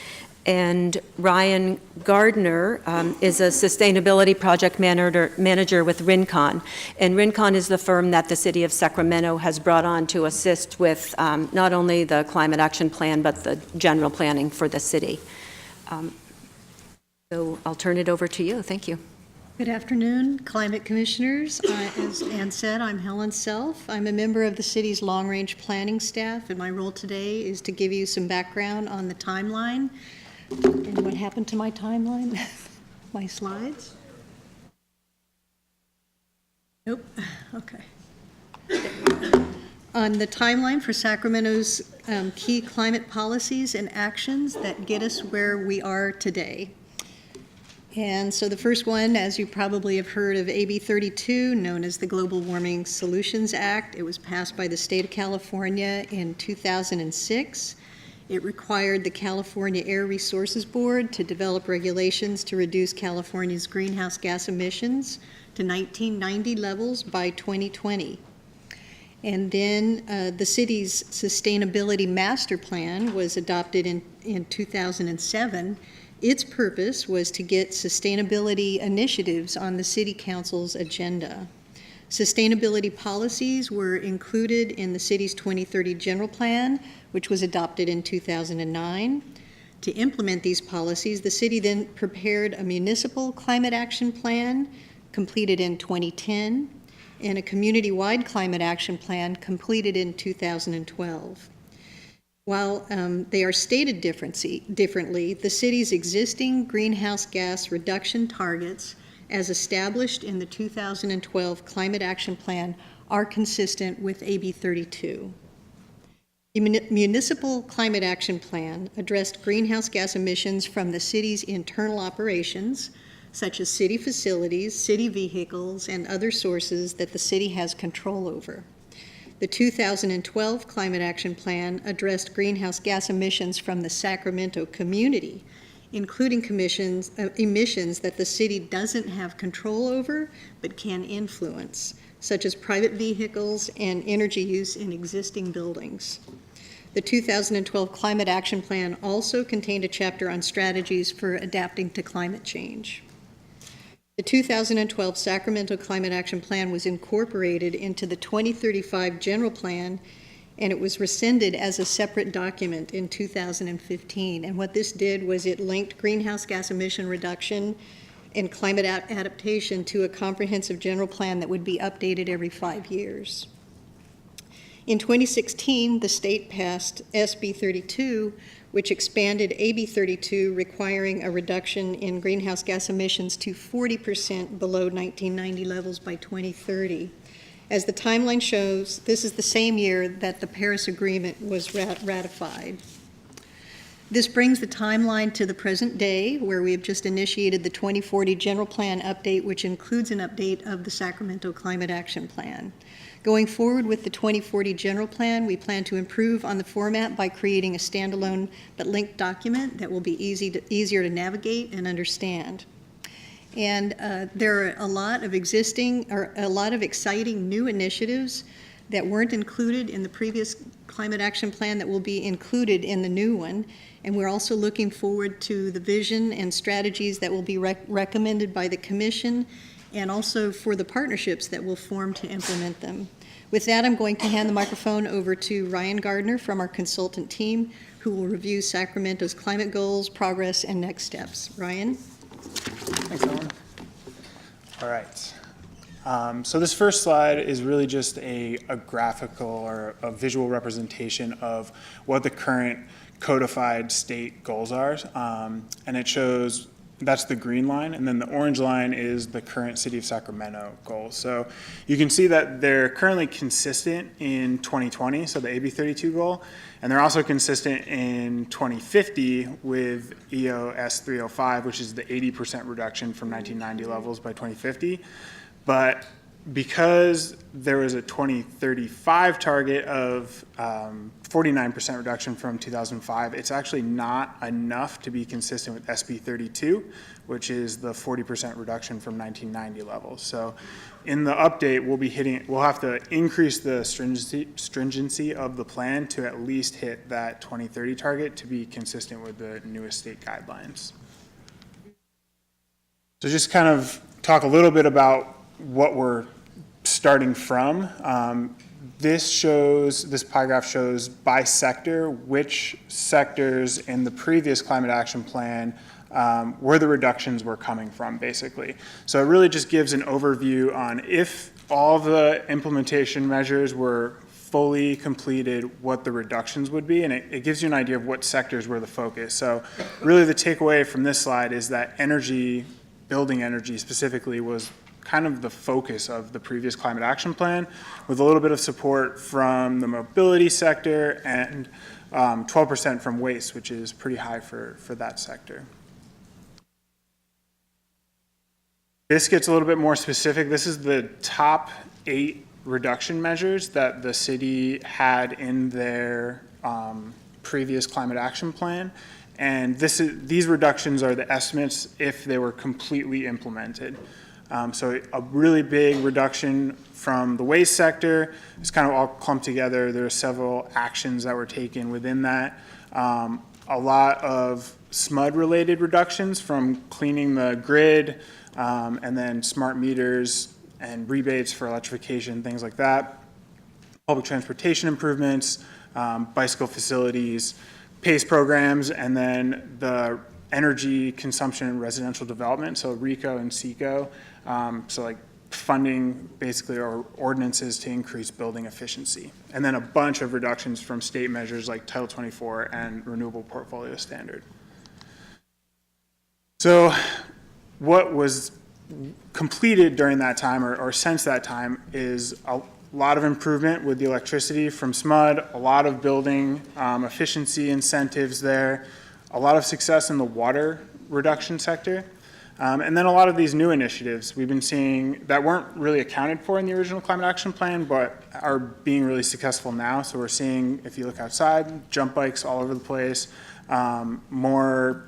And Ryan Gardner is a sustainability project manager with Rincon. And Rincon is the firm that the city of Sacramento has brought on to assist with not only the climate action plan, but the general planning for the city. So I'll turn it over to you. Thank you.
Good afternoon, Climate Commissioners. As Ann said, I'm Helen Self. I'm a member of the city's long-range planning staff, and my role today is to give you some background on the timeline. And what happened to my timeline? My slides? Nope. Okay. On the timeline for Sacramento's key climate policies and actions that get us where we are today. And so the first one, as you probably have heard of, AB 32, known as the Global Warming Solutions Act. It was passed by the state of California in 2006. It required the California Air Resources Board to develop regulations to reduce California's greenhouse gas emissions to 1990 levels by 2020. And then the city's Sustainability Master Plan was adopted in 2007. Its purpose was to get sustainability initiatives on the City Council's agenda. Sustainability policies were included in the city's 2030 General Plan, which was adopted in 2009. To implement these policies, the city then prepared a municipal climate action plan, completed in 2010, and a community-wide climate action plan, completed in 2012. While they are stated differently, the city's existing greenhouse gas reduction targets, as established in the 2012 Climate Action Plan, are consistent with AB 32. The Municipal Climate Action Plan addressed greenhouse gas emissions from the city's internal operations, such as city facilities, city vehicles, and other sources that the city has control over. The 2012 Climate Action Plan addressed greenhouse gas emissions from the Sacramento community, including emissions that the city doesn't have control over but can influence, such as private vehicles and energy use in existing buildings. The 2012 Climate Action Plan also contained a chapter on strategies for adapting to climate change. The 2012 Sacramento Climate Action Plan was incorporated into the 2035 General Plan, and it was rescinded as a separate document in 2015. And what this did was it linked greenhouse gas emission reduction and climate adaptation to a comprehensive general plan that would be updated every 5 years. In 2016, the state passed SB 32, which expanded AB 32, requiring a reduction in greenhouse gas emissions to 40% below 1990 levels by 2030. As the timeline shows, this is the same year that the Paris Agreement was ratified. This brings the timeline to the present day, where we have just initiated the 2040 General Plan update, which includes an update of the Sacramento Climate Action Plan. Going forward with the 2040 General Plan, we plan to improve on the format by creating a standalone but linked document that will be easier to navigate and understand. And there are a lot of exciting new initiatives that weren't included in the previous Climate Action Plan that will be included in the new one. And we're also looking forward to the vision and strategies that will be recommended by the Commission, and also for the partnerships that will form to implement them. With that, I'm going to hand the microphone over to Ryan Gardner from our consultant team, who will review Sacramento's climate goals, progress, and next steps. Ryan?
Thanks, Ellen. All right. So this first slide is really just a graphical or a visual representation of what the current codified state goals are. And it shows, that's the green line, and then the orange line is the current City of Sacramento goals. So you can see that they're currently consistent in 2020, so the AB 32 goal, and they're also consistent in 2050 with EOS 305, which is the 80% reduction from 1990 levels by 2050. But because there was a 2035 target of 49% reduction from 2005, it's actually not enough to be consistent with SB 32, which is the 40% reduction from 1990 levels. So in the update, we'll have to increase the stringency of the plan to at least hit that 2030 target to be consistent with the newest state guidelines. So just kind of talk a little bit about what we're starting from. This pie graph shows by sector which sectors in the previous climate action plan where the reductions were coming from, basically. So it really just gives an overview on if all the implementation measures were fully completed, what the reductions would be, and it gives you an idea of what sectors were the focus. So really the takeaway from this slide is that energy, building energy specifically, was kind of the focus of the previous climate action plan, with a little bit of support from the mobility sector and 12% from waste, which is pretty high for that sector. This gets a little bit more specific. This is the top 8 reduction measures that the city had in their previous climate action plan. And these reductions are the estimates if they were completely implemented. So a really big reduction from the waste sector. It's kind of all clumped together. There are several actions that were taken within that. A lot of SMUD-related reductions from cleaning the grid, and then smart meters and rebates for electrification, things like that. Public transportation improvements, bicycle facilities, PACE programs, and then the energy consumption and residential development, so RECO and SECO. So like funding basically or ordinances to increase building efficiency. And then a bunch of reductions from state measures like Title 24 and Renewable Portfolio Standard. So what was completed during that time or since that time is a lot of improvement with the electricity from SMUD, a lot of building efficiency incentives there, a lot of success in the water reduction sector. And then a lot of these new initiatives we've been seeing that weren't really accounted for in the original climate action plan, but are being really successful now. So we're seeing, if you look outside, jump bikes all over the place, more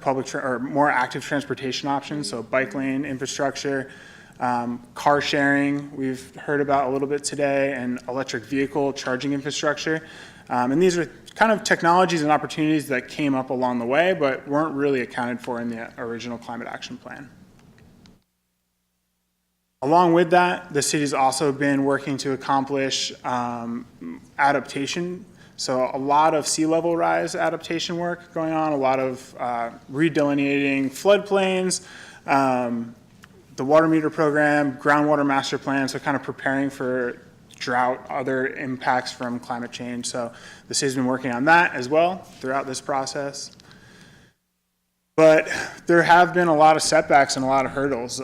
more active transportation options, so bike lane infrastructure, car sharing we've heard about a little bit today, and electric vehicle charging infrastructure. And these are kind of technologies and opportunities that came up along the way, but weren't really accounted for in the original climate action plan. Along with that, the city's also been working to accomplish adaptation. So a lot of sea level rise adaptation work going on, a lot of redelineating floodplains, the water meter program, groundwater master plan, so kind of preparing for drought, other impacts from climate change. So the city's been working on that as well throughout this process. But there have been a lot of setbacks and a lot of hurdles.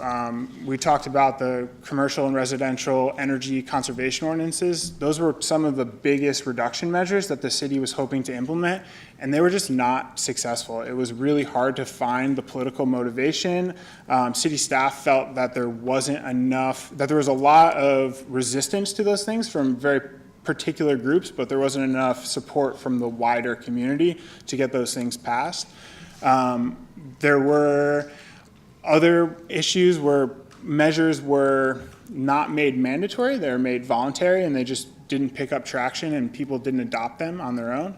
We talked about the commercial and residential energy conservation ordinances. Those were some of the biggest reduction measures that the city was hoping to implement, and they were just not successful. It was really hard to find the political motivation. City staff felt that there wasn't enough, that there was a lot of resistance to those things from very particular groups, but there wasn't enough support from the wider community to get those things passed. There were other issues where measures were not made mandatory, they were made voluntary, and they just didn't pick up traction and people didn't adopt them on their own.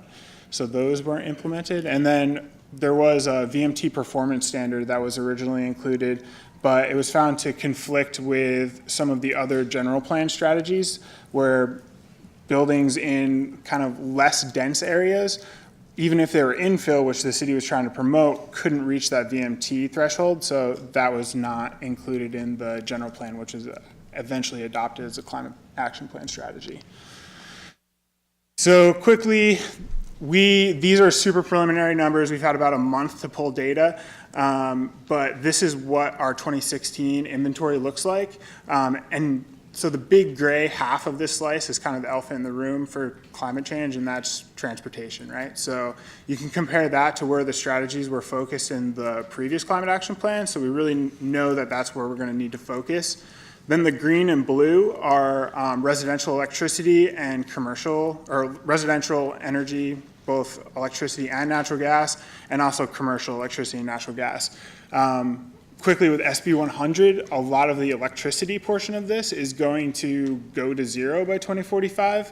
So those weren't implemented. And then there was a VMT performance standard that was originally included, but it was found to conflict with some of the other general plan strategies where buildings in kind of less dense areas, even if they were infill, which the city was trying to promote, couldn't reach that VMT threshold. So that was not included in the general plan, which was eventually adopted as a climate action plan strategy. So quickly, these are super preliminary numbers. We've had about a month to pull data, but this is what our 2016 inventory looks like. And so the big gray half of this slice is kind of the elephant in the room for climate change, and that's transportation, right? So you can compare that to where the strategies were focused in the previous climate action plan. So we really know that that's where we're going to need to focus. Then the green and blue are residential electricity and commercial, or residential energy, both electricity and natural gas, and also commercial electricity and natural gas. Quickly with SB 100, a lot of the electricity portion of this is going to go to zero by 2045.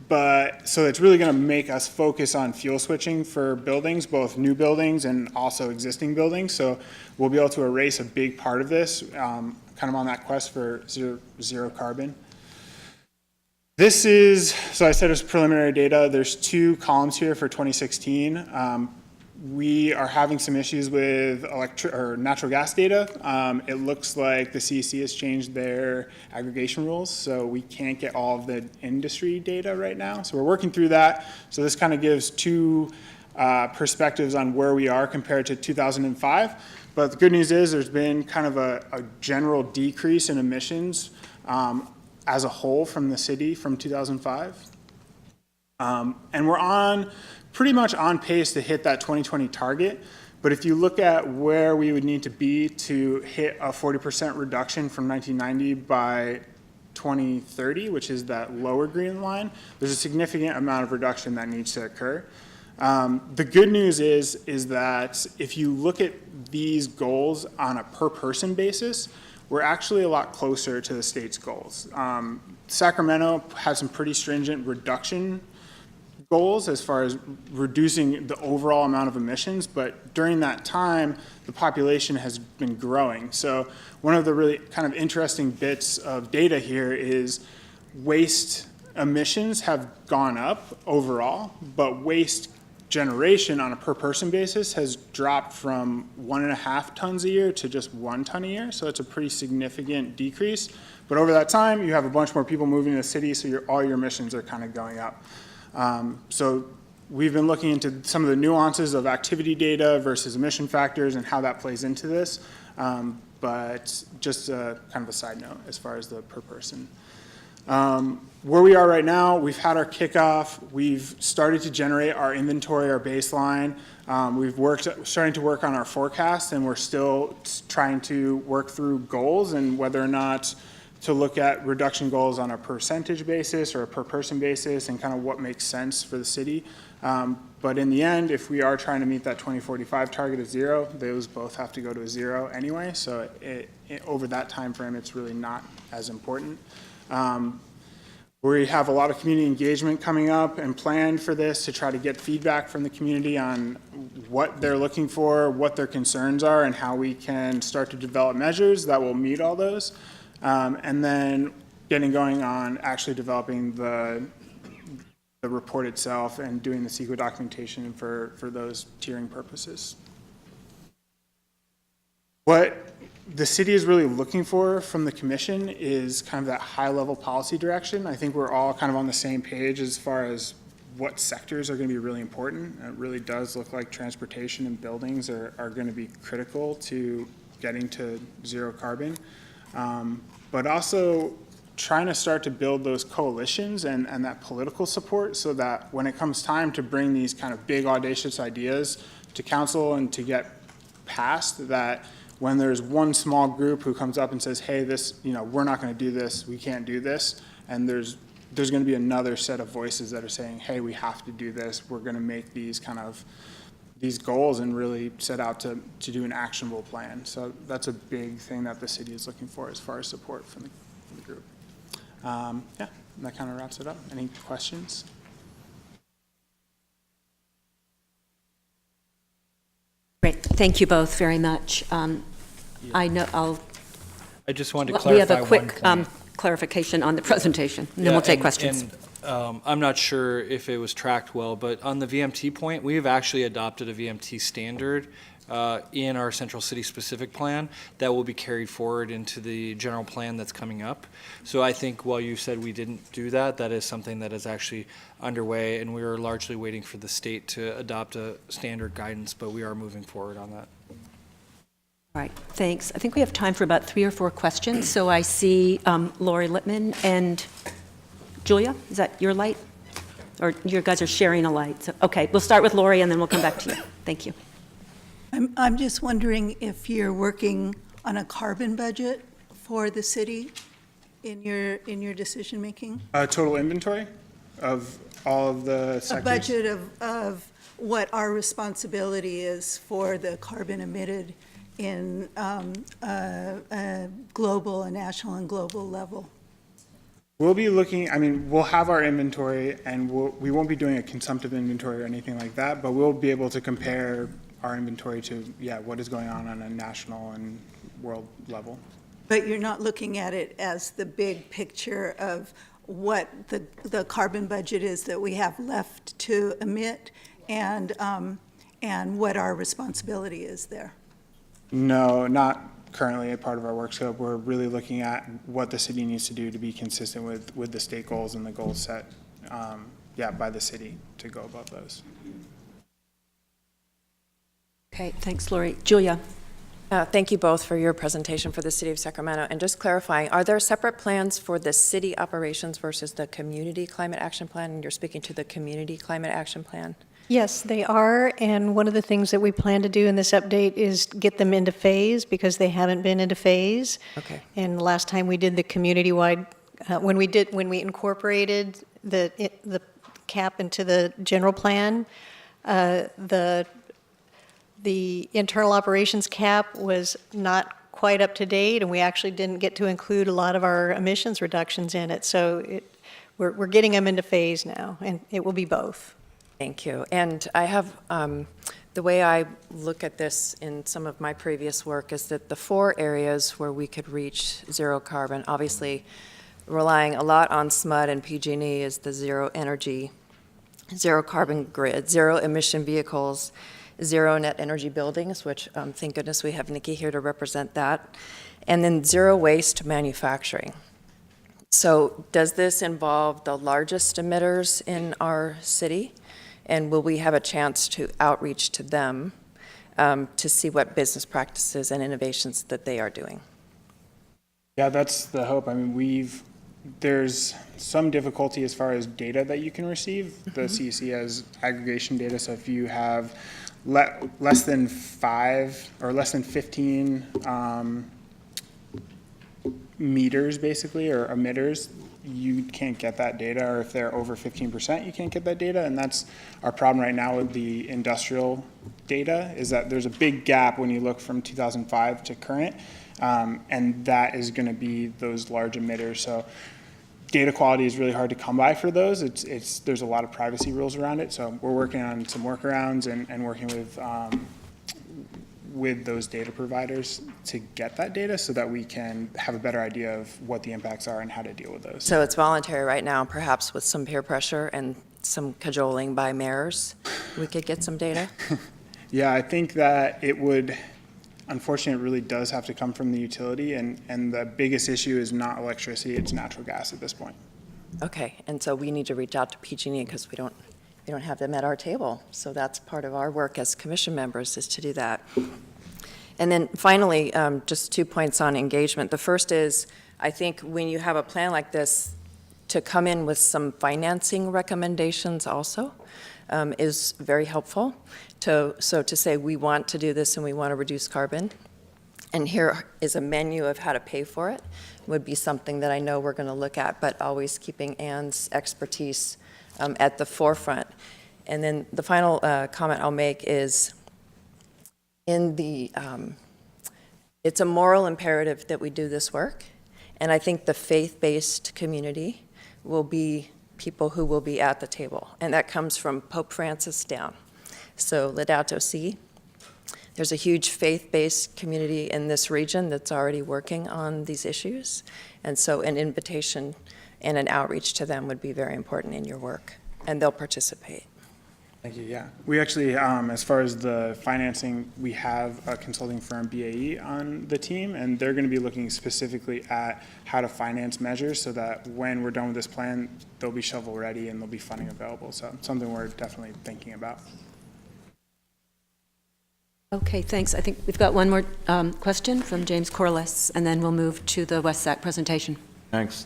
But so it's really going to make us focus on fuel switching for buildings, both new buildings and also existing buildings. So we'll be able to erase a big part of this, kind of on that quest for zero carbon. This is, so I said it's preliminary data. There's 2 columns here for 2016. We are having some issues with natural gas data. It looks like the CEC has changed their aggregation rules, so we can't get all of the industry data right now. So we're working through that. So this kind of gives 2 perspectives on where we are compared to 2005. But the good news is there's been kind of a general decrease in emissions as a whole from the city from 2005. And we're pretty much on pace to hit that 2020 target. But if you look at where we would need to be to hit a 40% reduction from 1990 by 2030, which is that lower green line, there's a significant amount of reduction that needs to occur. The good news is that if you look at these goals on a per person basis, we're actually a lot closer to the state's goals. Sacramento has some pretty stringent reduction goals as far as reducing the overall amount of emissions, but during that time, the population has been growing. So one of the really kind of interesting bits of data here is waste emissions have gone up overall, but waste generation on a per person basis has dropped from 1.5 tons a year to just 1 ton a year. So it's a pretty significant decrease. But over that time, you have a bunch more people moving to the city, so all your emissions are kind of going up. So we've been looking into some of the nuances of activity data versus emission factors and how that plays into this. But just kind of a side note as far as the per person. Where we are right now, we've had our kickoff. We've started to generate our inventory, our baseline. Starting to work on our forecast, and we're still trying to work through goals and whether or not to look at reduction goals on a percentage basis or a per person basis and kind of what makes sense for the city. But in the end, if we are trying to meet that 2045 target of zero, those both have to go to a zero anyway. So over that time frame, it's really not as important. We have a lot of community engagement coming up and planned for this to try to get feedback from the community on what they're looking for, what their concerns are, and how we can start to develop measures that will meet all those. And then getting going on actually developing the report itself and doing the CEQA documentation for those tiering purposes. What the city is really looking for from the commission is kind of that high-level policy direction. I think we're all kind of on the same page as far as what sectors are going to be really important. It really does look like transportation and buildings are going to be critical to getting to zero carbon. But also trying to start to build those coalitions and that political support so that when it comes time to bring these kind of big audacious ideas to council and to get passed, that when there's one small group who comes up and says, hey, this, we're not going to do this, we can't do this, and there's going to be another set of voices that are saying, hey, we have to do this, we're going to make these these goals and really set out to do an actionable plan. So that's a big thing that the city is looking for as far as support from the group. Yeah, that kind of wraps it up. Any questions?
Great, thank you both very much. I
just wanted to
we
clarify
have a quick
one point.
clarification on the presentation, and then we'll take questions.
I'm not sure if it was tracked well, but on the VMT point, we have actually adopted a VMT standard in our Central City specific plan that will be carried forward into the general plan that's coming up. So I think while you said we didn't do that, that is something that is actually underway, and we are largely waiting for the state to adopt a standard guidance, but we are moving forward on that.
All right, thanks. I think we have time for about 3 or 4 questions. So I see Lori Littman and Julia, is that your light? Or you guys are sharing a light? So, okay, we'll start with Lori and then we'll come back to you. Thank you.
I'm just wondering if you're working on a carbon budget for the city in your decision making?
Total inventory of all of the sectors?
A budget of what our responsibility is for the carbon emitted in a global, a national and global level.
We'll be looking, we'll have our inventory and we won't be doing a consumptive inventory or anything like that, but we'll be able to compare our inventory to, what is going on a national and world level.
But you're not looking at it as the big picture of what the carbon budget is that we have left to emit and what our responsibility is there?
No, not currently a part of our work scope. We're really looking at what the city needs to do to be consistent with the state goals and the goals set by the city to go above those.
Okay, thanks, Lori. Julia.
Thank you both for your presentation for the City of Sacramento. And just clarifying, are there separate plans for the city operations versus the community climate action plan? And you're speaking to the community climate action plan?
Yes, they are, and one of the things that we plan to do in this update is get them into phase because they haven't been into phase.
Okay.
And the last time we did the community-wide, when we incorporated the cap into the general plan, the internal operations cap was not quite up to date, and we actually didn't get to include a lot of our emissions reductions in it. So we're getting them into phase now, and it will be both.
Thank you. And I have, the way I look at this in some of my previous work is that the 4 areas where we could reach zero carbon, obviously relying a lot on SMUD and PG&E, is the zero energy, zero carbon grid, zero emission vehicles, zero net energy buildings, which thank goodness we have Nikki here to represent that, and then zero waste manufacturing. So does this involve the largest emitters in our city? And will we have a chance to outreach to them to see what business practices and innovations that they are doing?
Yeah, that's the hope. There's some difficulty as far as data that you can receive. The CEC has aggregation data, so if you have less than 5 or less than 15 meters, basically, or emitters, you can't get that data, or if they're over 15%, you can't get that data, and that's our problem right now with the industrial data, is that there's a big gap when you look from 2005 to current, and that is going to be those large emitters. So data quality is really hard to come by for those. There's a lot of privacy rules around it, so we're working on some workarounds and working with those data providers to get that data so that we can have a better idea of what the impacts are and how to deal with those.
So it's voluntary right now, perhaps with some peer pressure and some cajoling by mayors, we could get some data?
Yeah, I think that it would, unfortunately, it really does have to come from the utility, and the biggest issue is not electricity, it's natural gas at this point.
Okay, and so we need to reach out to PG&E because we don't have them at our table. So that's part of our work as commission members, is to do that. And then finally, just 2 points on engagement. The first is, I think when you have a plan like this, to come in with some financing recommendations also is very helpful. So to say we want to do this and we want to reduce carbon, and here is a menu of how to pay for it, would be something that I know we're going to look at, but always keeping Ann's expertise at the forefront. And then the final comment I'll make is, it's a moral imperative that we do this work, and I think the faith-based community will be people who will be at the table, and that comes from Pope Francis down. So Laudato Si. There's a huge faith-based community in this region that's already working on these issues, and so an invitation and an outreach to them would be very important in your work, and they'll participate.
Thank you, yeah. We actually, as far as the financing, we have a consulting firm, BAE, on the team, and they're going to be looking specifically at how to finance measures so that when we're done with this plan, they'll be shovel-ready and there'll be funding available. So something we're definitely thinking about.
Okay, thanks. I think we've got one more question from James Corliss, and then we'll move to the West Sac presentation.
Thanks.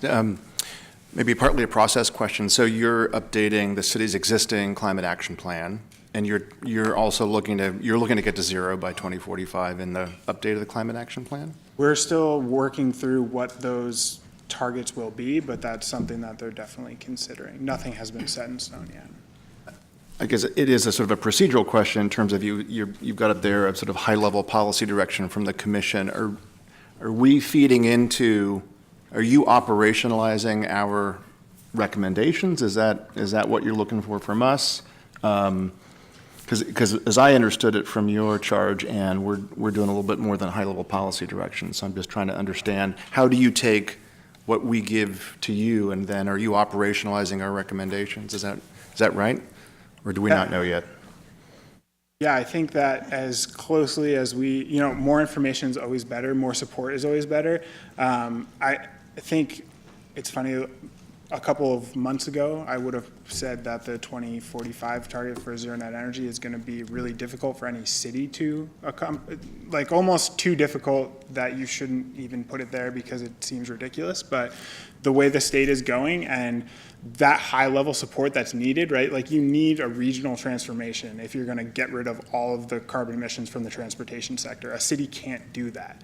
Maybe partly a process question. So you're updating the city's existing climate action plan, and you're also looking to get to zero by 2045 in the update of the climate action plan?
We're still working through what those targets will be, but that's something that they're definitely considering. Nothing has been set in stone yet.
I guess it is a sort of a procedural question in terms of you've got up there a sort of high-level policy direction from the commission. Are we feeding into? Are you operationalizing our recommendations? Is that what you're looking for from us? Because as I understood it from your charge, Ann, we're doing a little bit more than high-level policy direction. So I'm just trying to understand, how do you take what we give to you, and then are you operationalizing our recommendations? Is that right? Or do we not know yet?
Yeah, I think that as closely as more information is always better, more support is always better. I think it's funny, a couple of months ago, I would have said that the 2045 target for zero net energy is going to be really difficult for any city to like almost too difficult that you shouldn't even put it there because it seems ridiculous. But the way the state is going and that high level support that's needed, right? Like you need a regional transformation if you're going to get rid of all of the carbon emissions from the transportation sector. A city can't do that.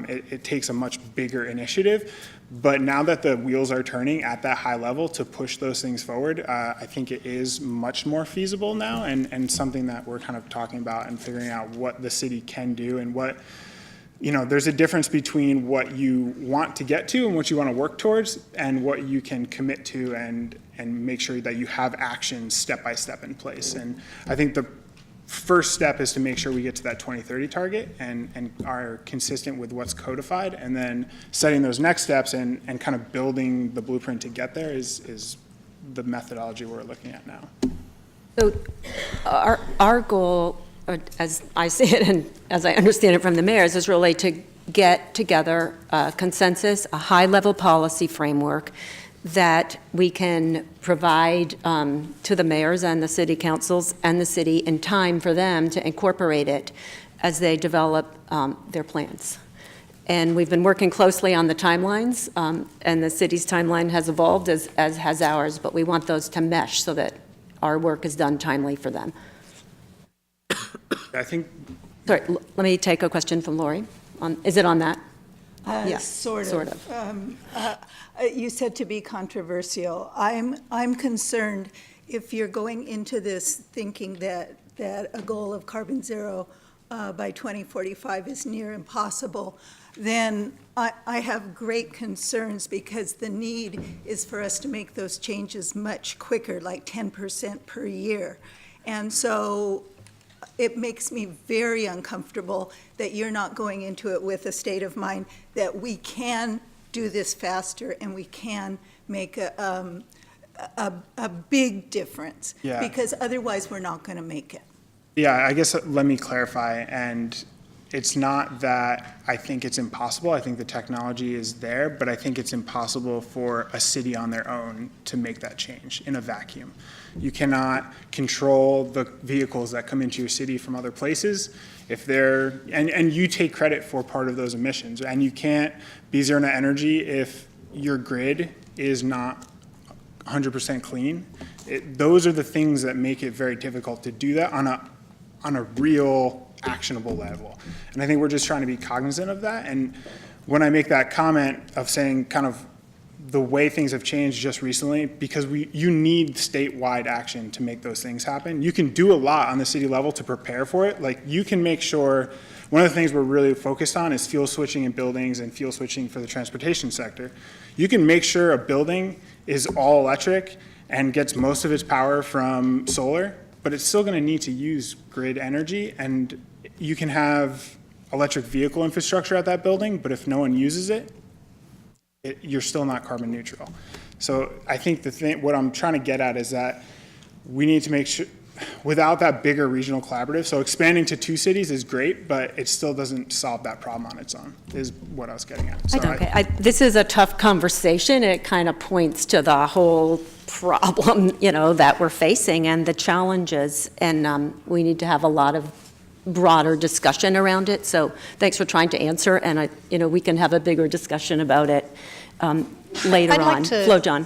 It takes a much bigger initiative, but now that the wheels are turning at that high level to push those things forward, I think it is much more feasible now and something that we're kind of talking about and figuring out what the city can do and what, there's a difference between what you want to get to and what you want to work towards and what you can commit to and make sure that you have actions step by step in place. And I think the first step is to make sure we get to that 2030 target and are consistent with what's codified, and then setting those next steps and kind of building the blueprint to get there is the methodology we're looking at now.
So our goal, as I see it and as I understand it from the mayors, is really to get together a consensus, a high-level policy framework that we can provide to the mayors and the city councils and the city in time for them to incorporate it as they develop their plans. And we've been working closely on the timelines, and the city's timeline has evolved as has ours, but we want those to mesh so that our work is done timely for them.
I think.
Sorry, let me take a question from Lori. Is it on that? Yeah,
sort of. You said to be controversial. I'm concerned if you're going into this thinking that a goal of carbon zero by 2045 is near impossible, then I have great concerns because the need is for us to make those changes much quicker, like 10% per year. And so it makes me very uncomfortable that you're not going into it with a state of mind that we can do this faster and we can make a big difference.
Yeah.
Because otherwise, we're not going to make it.
Yeah, I guess let me clarify, and it's not that I think it's impossible. I think the technology is there, but I think it's impossible for a city on their own to make that change in a vacuum. You cannot control the vehicles that come into your city from other places if they're, and you take credit for part of those emissions, and you can't be zero net energy if your grid is not 100% clean. Those are the things that make it very difficult to do that on a real actionable level. And I think we're just trying to be cognizant of that. And when I make that comment of saying kind of the way things have changed just recently, because you need statewide action to make those things happen. You can do a lot on the city level to prepare for it. Like you can make sure, one of the things we're really focused on is fuel switching in buildings and fuel switching for the transportation sector. You can make sure a building is all electric and gets most of its power from solar, but it's still going to need to use grid energy, and you can have electric vehicle infrastructure at that building, but if no one uses it, you're still not carbon neutral. So I think what I'm trying to get at is that we need to make sure, without that bigger regional collaborative, so expanding to 2 cities is great, but it still doesn't solve that problem on its own, is what I was getting at. So
this is a tough conversation. It kind of points to the whole problem, that we're facing and the challenges, and we need to have a lot of broader discussion around it. So thanks for trying to answer, and we can have a bigger discussion about it later
I'd like
on.
to-
Flo John.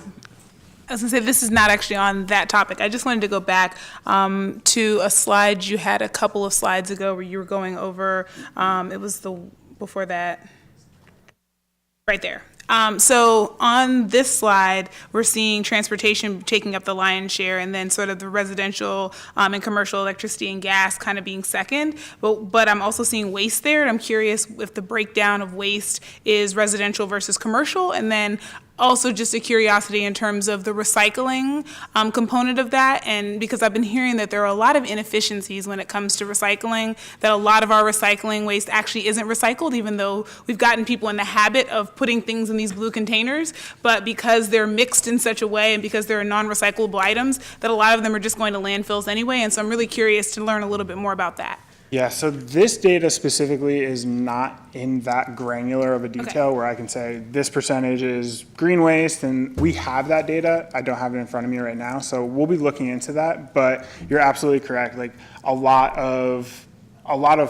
I was going to say, this is not actually on that topic. I just wanted to go back to a slide you had a couple of slides ago where you were going over, it was before that, right there. So on this slide, we're seeing transportation taking up the lion's share, and then sort of the residential and commercial electricity and gas kind of being second. But I'm also seeing waste there, and I'm curious if the breakdown of waste is residential versus commercial, and then also just a curiosity in terms of the recycling component of that, and because I've been hearing that there are a lot of inefficiencies when it comes to recycling, that a lot of our recycling waste actually isn't recycled, even though we've gotten people in the habit of putting things in these blue containers, but because they're mixed in such a way and because they're non-recyclable items, that a lot of them are just going to landfills anyway, and so I'm really curious to learn a little bit more about that.
Yeah, so this data specifically is not in that granular of a detail where I can say this percentage is green waste, and we have that data. I don't have it in front of me right now, so we'll be looking into that. But you're absolutely correct. Like a lot of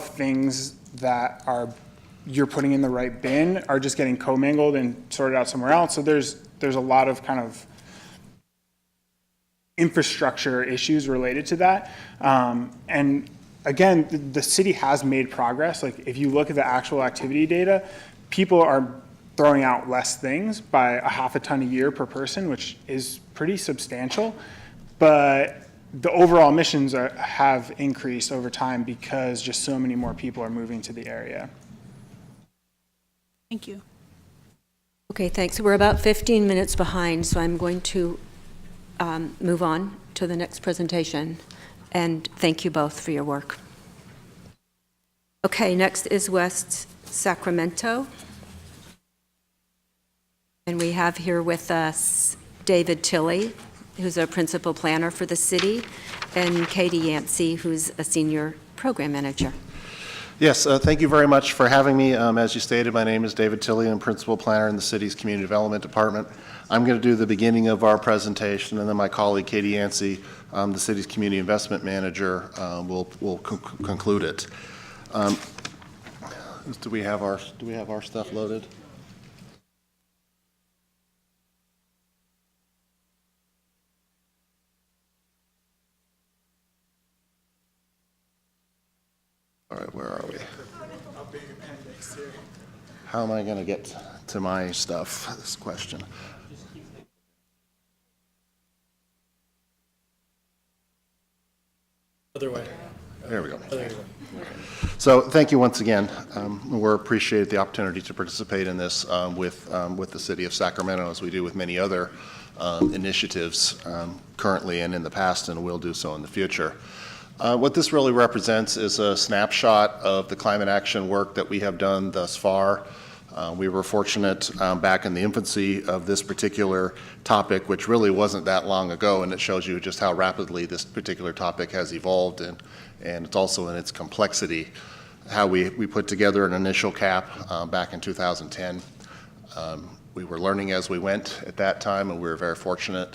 things that you're putting in the right bin are just getting commingled and sorted out somewhere else. So there's a lot of kind of infrastructure issues related to that, and again, the city has made progress. Like if you look at the actual activity data, people are throwing out less things by a half a ton a year per person, which is pretty substantial. But the overall emissions have increased over time because just so many more people are moving to the area.
Thank you.
Okay, thanks. We're about 15 minutes behind, so I'm going to move on to the next presentation. And thank you both for your work. Okay, next is West Sacramento. And we have here with us David Tilley, who's a principal planner for the city, and Katie Yancey, who's a senior program manager.
Yes, thank you very much for having me. As you stated, my name is David Tilley. I'm principal planner in the city's community development department. I'm going to do the beginning of our presentation, and then my colleague Katie Yancey, the city's community investment manager, will conclude it. Do we have our stuff loaded? All right, where are we? How am I going to get to my stuff? This question.
Other way.
There we go. So thank you once again. We're appreciated the opportunity to participate in this with the city of Sacramento, as we do with many other initiatives currently and in the past, and will do so in the future. What this really represents is a snapshot of the climate action work that we have done thus far. We were fortunate back in the infancy of this particular topic, which really wasn't that long ago, and it shows you just how rapidly this particular topic has evolved, and it's also in its complexity. How we put together an initial cap back in 2010. We were learning as we went at that time, and we were very fortunate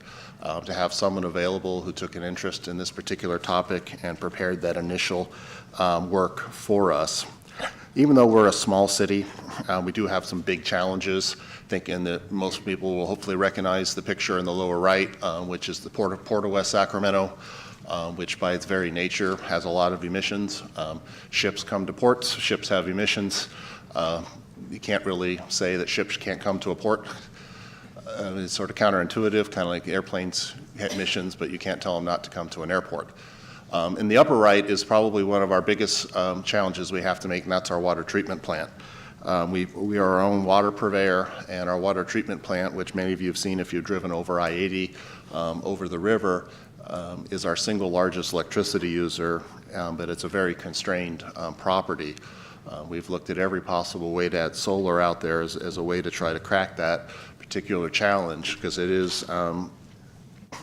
to have someone available who took an interest in this particular topic and prepared that initial work for us. Even though we're a small city, we do have some big challenges. Thinking that most people will hopefully recognize the picture in the lower right, which is the Port of West Sacramento, which by its very nature has a lot of emissions. Ships come to ports, ships have emissions. You can't really say that ships can't come to a port. It's sort of counterintuitive, kind of like airplanes have emissions, but you can't tell them not to come to an airport. In the upper right is probably one of our biggest challenges we have to make, and that's our water treatment plant. We are our own water purveyor, and our water treatment plant, which many of you have seen if you've driven over I-80 over the river, is our single largest electricity user, but it's a very constrained property. We've looked at every possible way to add solar out there as a way to try to crack that particular challenge, because it is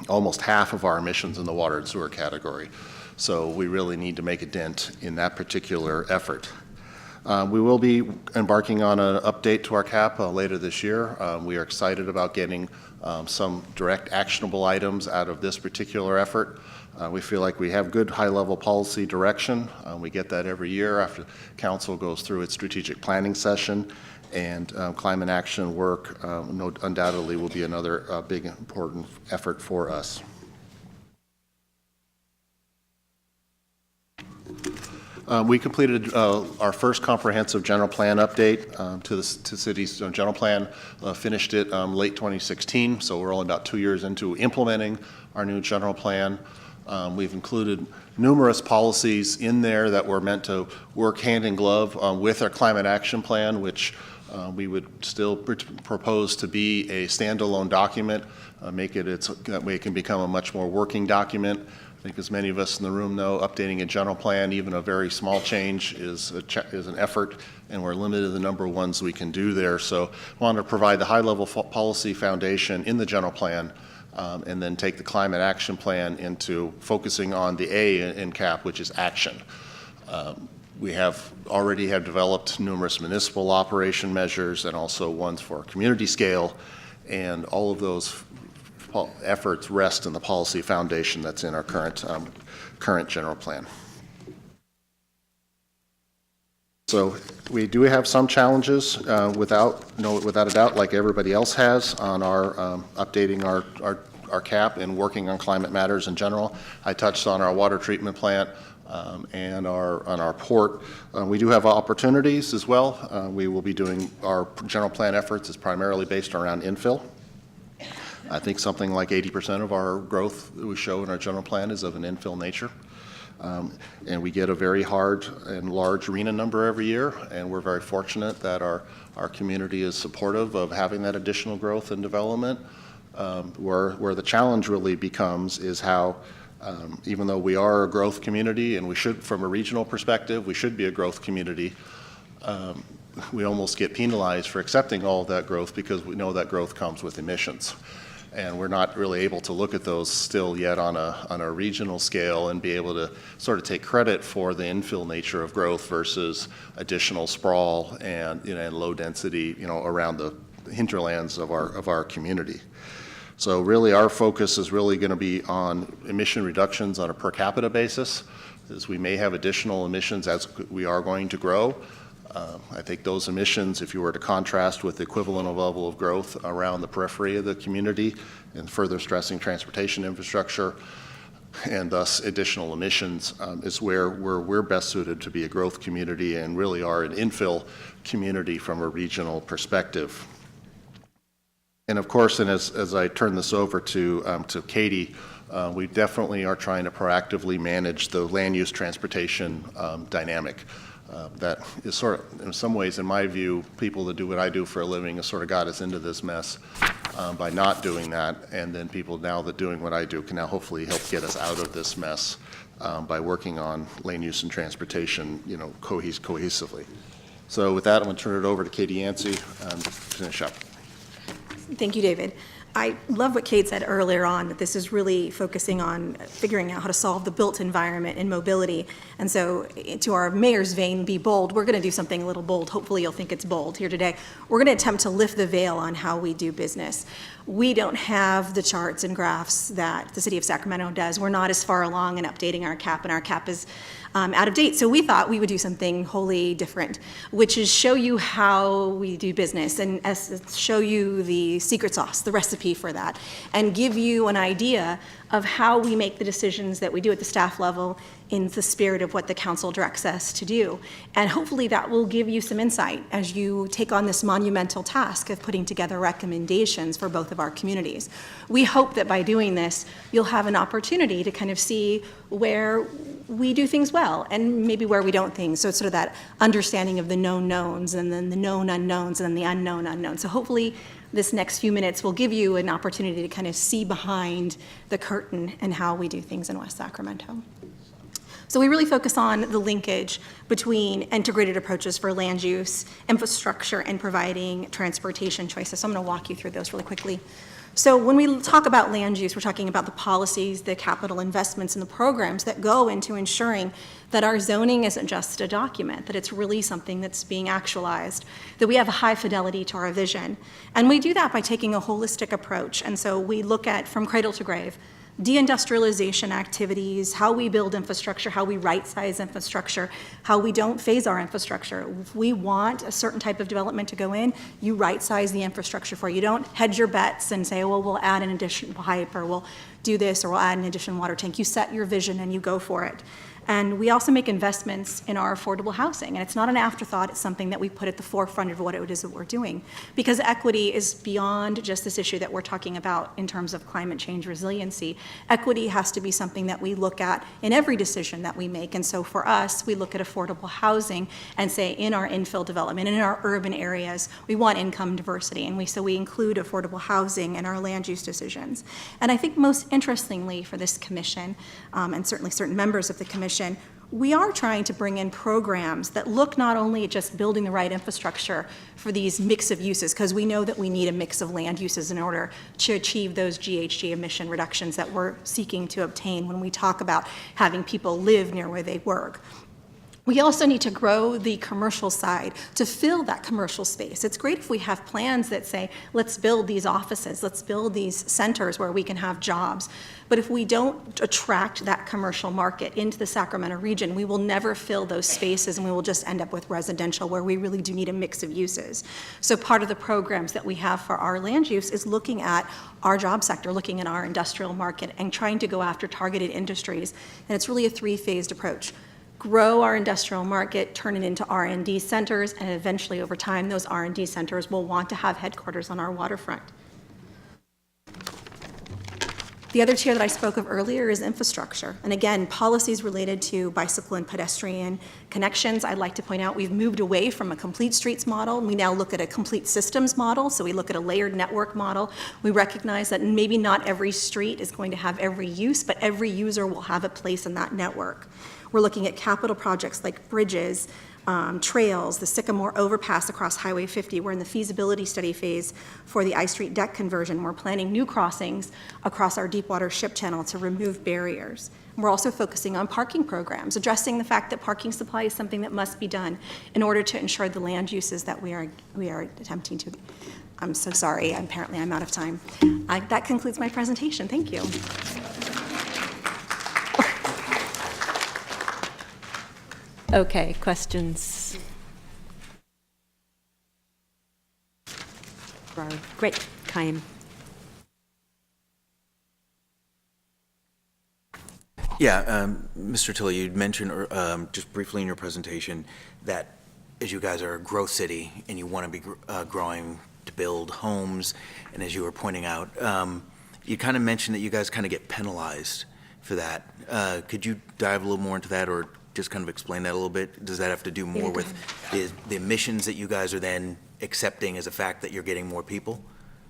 almost half of our emissions in the water and sewer category. So we really need to make a dent in that particular effort. We will be embarking on an update to our cap later this year. We are excited about getting some direct actionable items out of this particular effort. We feel like we have good high-level policy direction. We get that every year after Council goes through its strategic planning session, and climate action work undoubtedly will be another big important effort for us. We completed our first comprehensive general plan update to the city's general plan, finished it late 2016, so we're only about 2 years into implementing our new general plan. We've included numerous policies in there that were meant to work hand in glove with our climate action plan, which we would still propose to be a standalone document, that way it can become a much more working document. I think as many of us in the room know, updating a general plan, even a very small change, is an effort, and we're limited to the number of ones we can do there. So I wanted to provide the high-level policy foundation in the general plan, and then take the climate action plan into focusing on the A in CAP, which is action. We already have developed numerous municipal operation measures and also ones for community scale, and all of those efforts rest in the policy foundation that's in our current general plan. So we do have some challenges, without a doubt, like everybody else has, on our updating our cap and working on climate matters in general. I touched on our water treatment plant and on our port. We do have opportunities as well. We will be doing our general plan efforts is primarily based around infill. I think something like 80% of our growth that we show in our general plan is of an infill nature. And we get a very hard and large RHNA number every year, and we're very fortunate that our community is supportive of having that additional growth and development. Where the challenge really becomes is how, even though we are a growth community, and we should, from a regional perspective, we should be a growth community, we almost get penalized for accepting all of that growth because we know that growth comes with emissions. And we're not really able to look at those still yet on a regional scale and be able to sort of take credit for the infill nature of growth versus additional sprawl and low density around the hinterlands of our community. So really our focus is really going to be on emission reductions on a per capita basis, as we may have additional emissions as we are going to grow. I think those emissions, if you were to contrast with the equivalent level of growth around the periphery of the community and further stressing transportation infrastructure and thus additional emissions, is where we're best suited to be a growth community and really are an infill community from a regional perspective. And of course, and as I turn this over to Katie, we definitely are trying to proactively manage the land use transportation dynamic. That is sort of, in some ways, in my view, people that do what I do for a living has sort of got us into this mess by not doing that, and then people now that doing what I do can now hopefully help get us out of this mess by working on land use and transportation, cohesively. So with that, I'm going to turn it over to Katie Yancey to finish up.
Thank you, David. I love what Kate said earlier on, that this is really focusing on figuring out how to solve the built environment and mobility. And so to our mayor's vein, be bold, we're going to do something a little bold. Hopefully you'll think it's bold here today. We're going to attempt to lift the veil on how we do business. We don't have the charts and graphs that the city of Sacramento does. We're not as far along in updating our CAP, and our CAP is out of date. So we thought we would do something wholly different, which is show you how we do business and show you the secret sauce, the recipe for that, and give you an idea of how we make the decisions that we do at the staff level in the spirit of what the council directs us to do. And hopefully that will give you some insight as you take on this monumental task of putting together recommendations for both of our communities. We hope that by doing this, you'll have an opportunity to kind of see where we do things well and maybe where we don't things. So it's sort of that understanding of the known knowns and then the known unknowns and then the unknown unknowns. So hopefully this next few minutes will give you an opportunity to kind of see behind the curtain and how we do things in West Sacramento. So we really focus on the linkage between integrated approaches for land use, infrastructure, and providing transportation choices. So I'm going to walk you through those really quickly. So when we talk about land use, we're talking about the policies, the capital investments, and the programs that go into ensuring that our zoning isn't just a document, that it's really something that's being actualized, that we have a high fidelity to our vision. And we do that by taking a holistic approach. And so we look at from cradle to grave, deindustrialization activities, how we build infrastructure, how we right-size infrastructure, how we don't phase our infrastructure. If we want a certain type of development to go in, you right-size the infrastructure for it. You don't hedge your bets and say, well, we'll add an additional pipe, or we'll do this, or we'll add an additional water tank. You set your vision and you go for it. And we also make investments in our affordable housing. And it's not an afterthought, it's something that we put at the forefront of what it is that we're doing. Because equity is beyond just this issue that we're talking about in terms of climate change resiliency. Equity has to be something that we look at in every decision that we make. And so for us, we look at affordable housing and say in our infill development, in our urban areas, we want income diversity. And so we include affordable housing in our land use decisions. And I think most interestingly for this commission, and certainly certain members of the commission, we are trying to bring in programs that look not only at just building the right infrastructure for these mix of uses, because we know that we need a mix of land uses in order to achieve those GHG emission reductions that we're seeking to obtain when we talk about having people live near where they work. We also need to grow the commercial side to fill that commercial space. It's great if we have plans that say, let's build these offices, let's build these centers where we can have jobs. But if we don't attract that commercial market into the Sacramento region, we will never fill those spaces, and we will just end up with residential where we really do need a mix of uses. So part of the programs that we have for our land use is looking at our job sector, looking at our industrial market, and trying to go after targeted industries. And it's really a three-phased approach. Grow our industrial market, turn it into R&D centers, and eventually over time, those R&D centers will want to have headquarters on our waterfront. The other tier that I spoke of earlier is infrastructure. And again, policies related to bicycle and pedestrian connections. I'd like to point out we've moved away from a complete streets model. We now look at a complete systems model. So we look at a layered network model. We recognize that maybe not every street is going to have every use, but every user will have a place in that network. We're looking at capital projects like bridges, trails, the Sycamore overpass across Highway 50. We're in the feasibility study phase for the I Street deck conversion. We're planning new crossings across our Deepwater Ship Channel to remove barriers. We're also focusing on parking programs, addressing the fact that parking supply is something that must be done in order to ensure the land uses that we are attempting to. I'm so sorry, apparently I'm out of time. That concludes my presentation, thank you.
Okay, questions? Great, Chaim.
Yeah, Mr. Tilley, you'd mentioned just briefly in your presentation that as you guys are a growth city and you want to be growing to build homes, and as you were pointing out, you kind of mentioned that you guys kind of get penalized for that. Could you dive a little more into that, or just kind of explain that a little bit? Does that have to do more with the emissions that you guys are then accepting as a fact that you're getting more people?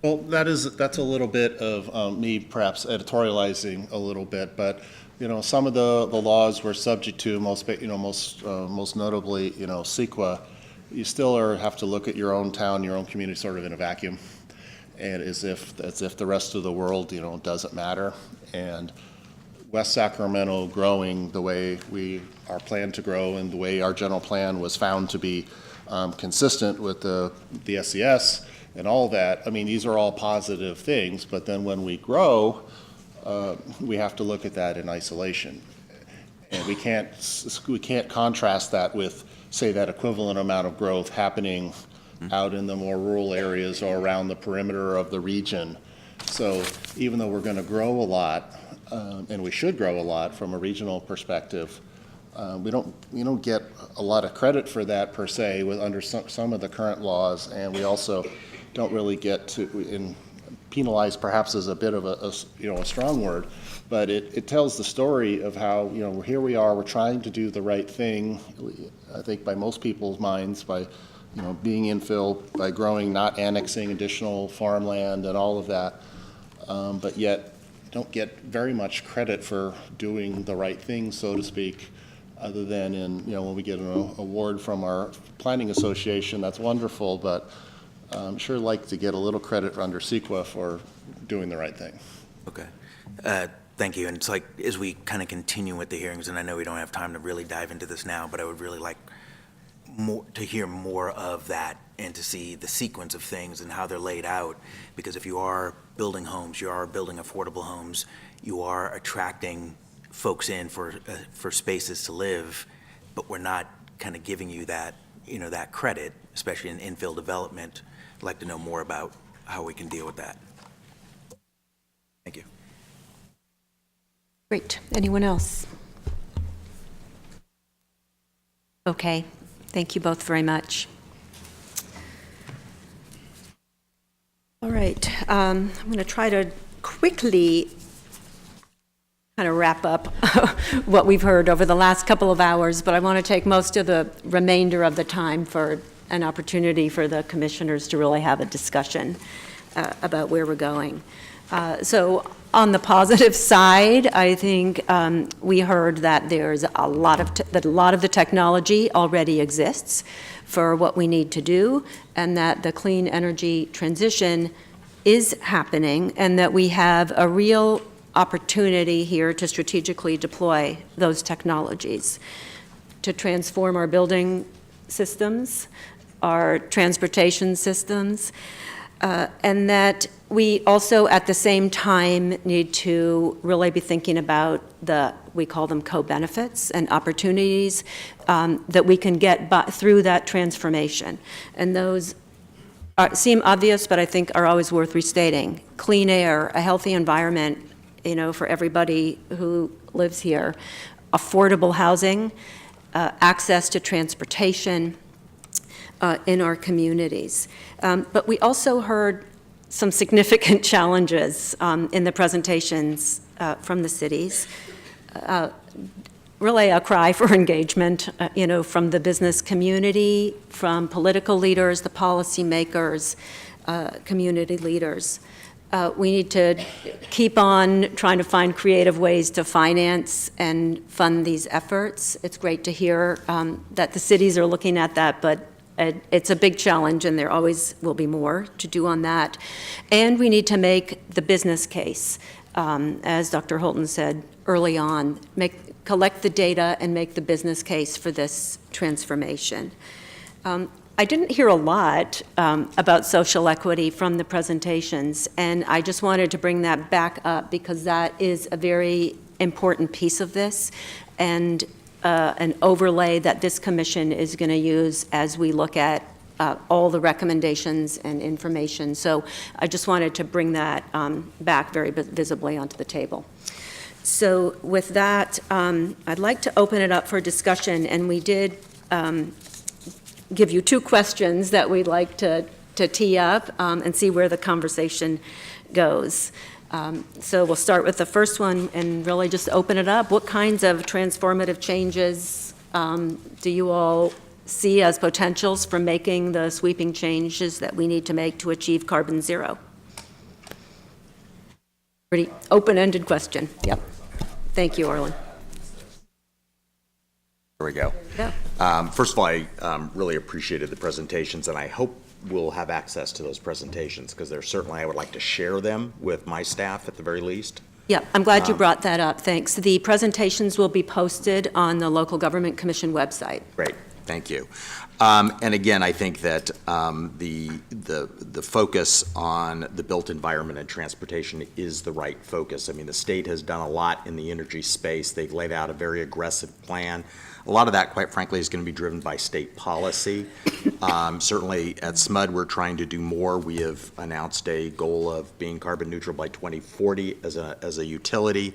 Well, that's a little bit of me perhaps editorializing a little bit, but some of the laws we're subject to, most notably, CEQA, you still have to look at your own town, your own community sort of in a vacuum, and as if the rest of the world, doesn't matter. And West Sacramento growing the way we are planned to grow and the way our general plan was found to be consistent with the SES and all that, I mean, these are all positive things, but then when we grow, we have to look at that in isolation. And we can't contrast that with, say, that equivalent amount of growth happening out in the more rural areas or around the perimeter of the region. So even though we're going to grow a lot, and we should grow a lot from a regional perspective, we don't get a lot of credit for that per se under some of the current laws, and we also don't really get to penalize. Perhaps is a bit of a strong word, but it tells the story of how here we are, we're trying to do the right thing. I think by most people's minds, by being infill, by growing, not annexing additional farmland and all of that, but yet don't get very much credit for doing the right thing, so to speak, other than when we get an award from our planning association. That's wonderful, but sure like to get a little credit under CEQA for doing the right thing.
Okay. Thank you. And it's like, as we kind of continue with the hearings, and I know we don't have time to really dive into this now, but I would really like to hear more of that and to see the sequence of things and how they're laid out. Because if you are building homes, you are building affordable homes, you are attracting folks in for spaces to live, but we're not kind of giving you that, that credit, especially in infill development. I'd like to know more about how we can deal with that. Thank you.
Great. Anyone else? Okay. Thank you both very much. All right. I'm going to try to quickly kind of wrap up what we've heard over the last couple of hours, but I want to take most of the remainder of the time for an opportunity for the commissioners to really have a discussion about where we're going. So on the positive side, I think we heard that there's a lot of the technology already exists for what we need to do, and that the clean energy transition is happening, and that we have a real opportunity here to strategically deploy those technologies to transform our building systems, our transportation systems, and that we also at the same time need to really be thinking about we call them co-benefits and opportunities that we can get through that transformation. And those seem obvious, but I think are always worth restating. Clean air, a healthy environment, for everybody who lives here, affordable housing, access to transportation in our communities. But we also heard some significant challenges in the presentations from the cities. Really a cry for engagement, from the business community, from political leaders, the policymakers, community leaders. We need to keep on trying to find creative ways to finance and fund these efforts. It's great to hear that the cities are looking at that, but it's a big challenge, and there always will be more to do on that. And we need to make the business case, as Dr. Holton said early on, collect the data and make the business case for this transformation. I didn't hear a lot about social equity from the presentations, and I just wanted to bring that back up because that is a very important piece of this, and an overlay that this commission is going to use as we look at all the recommendations and information. So I just wanted to bring that back very visibly onto the table. So with that, I'd like to open it up for discussion, and we did give you two questions that we'd like to tee up and see where the conversation goes. So we'll start with the first one and really just open it up. What kinds of transformative changes do you all see as potentials for making the sweeping changes that we need to make to achieve carbon zero? Pretty open-ended question. Yep. Thank you, Orlin.
There we go.
Yeah.
First of all, I really appreciated the presentations, and I hope we'll have access to those presentations, because they're certainly, I would like to share them with my staff at the very least.
Yeah, I'm glad you brought that up. Thanks. The presentations will be posted on the Local Government Commission website.
Great. Thank you. And again, I think that the focus on the built environment and transportation is the right focus. I mean, the state has done a lot in the energy space. They've laid out a very aggressive plan. A lot of that, quite frankly, is going to be driven by state policy. Certainly at SMUD, we're trying to do more. We have announced a goal of being carbon neutral by 2040 as a utility.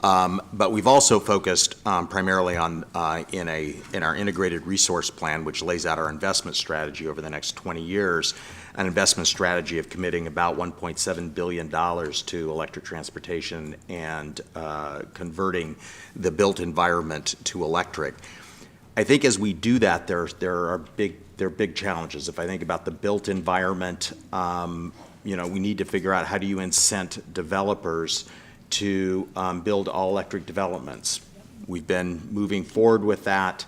But we've also focused primarily on in our integrated resource plan, which lays out our investment strategy over the next 20 years, an investment strategy of committing about $1.7 billion to electric transportation and converting the built environment to electric. I think as we do that, there are big challenges. If I think about the built environment, we need to figure out how do you incent developers to build all-electric developments. We've been moving forward with that.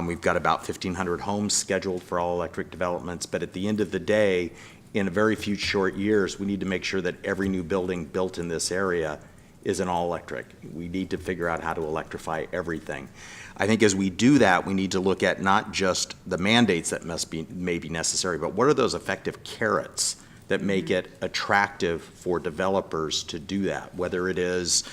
We've got about 1,500 homes scheduled for all-electric developments, but at the end of the day, in a very few short years, we need to make sure that every new building built in this area is an all-electric. We need to figure out how to electrify everything. I think as we do that, we need to look at not just the mandates that may be necessary, but what are those effective carrots that make it attractive for developers to do that, whether it is,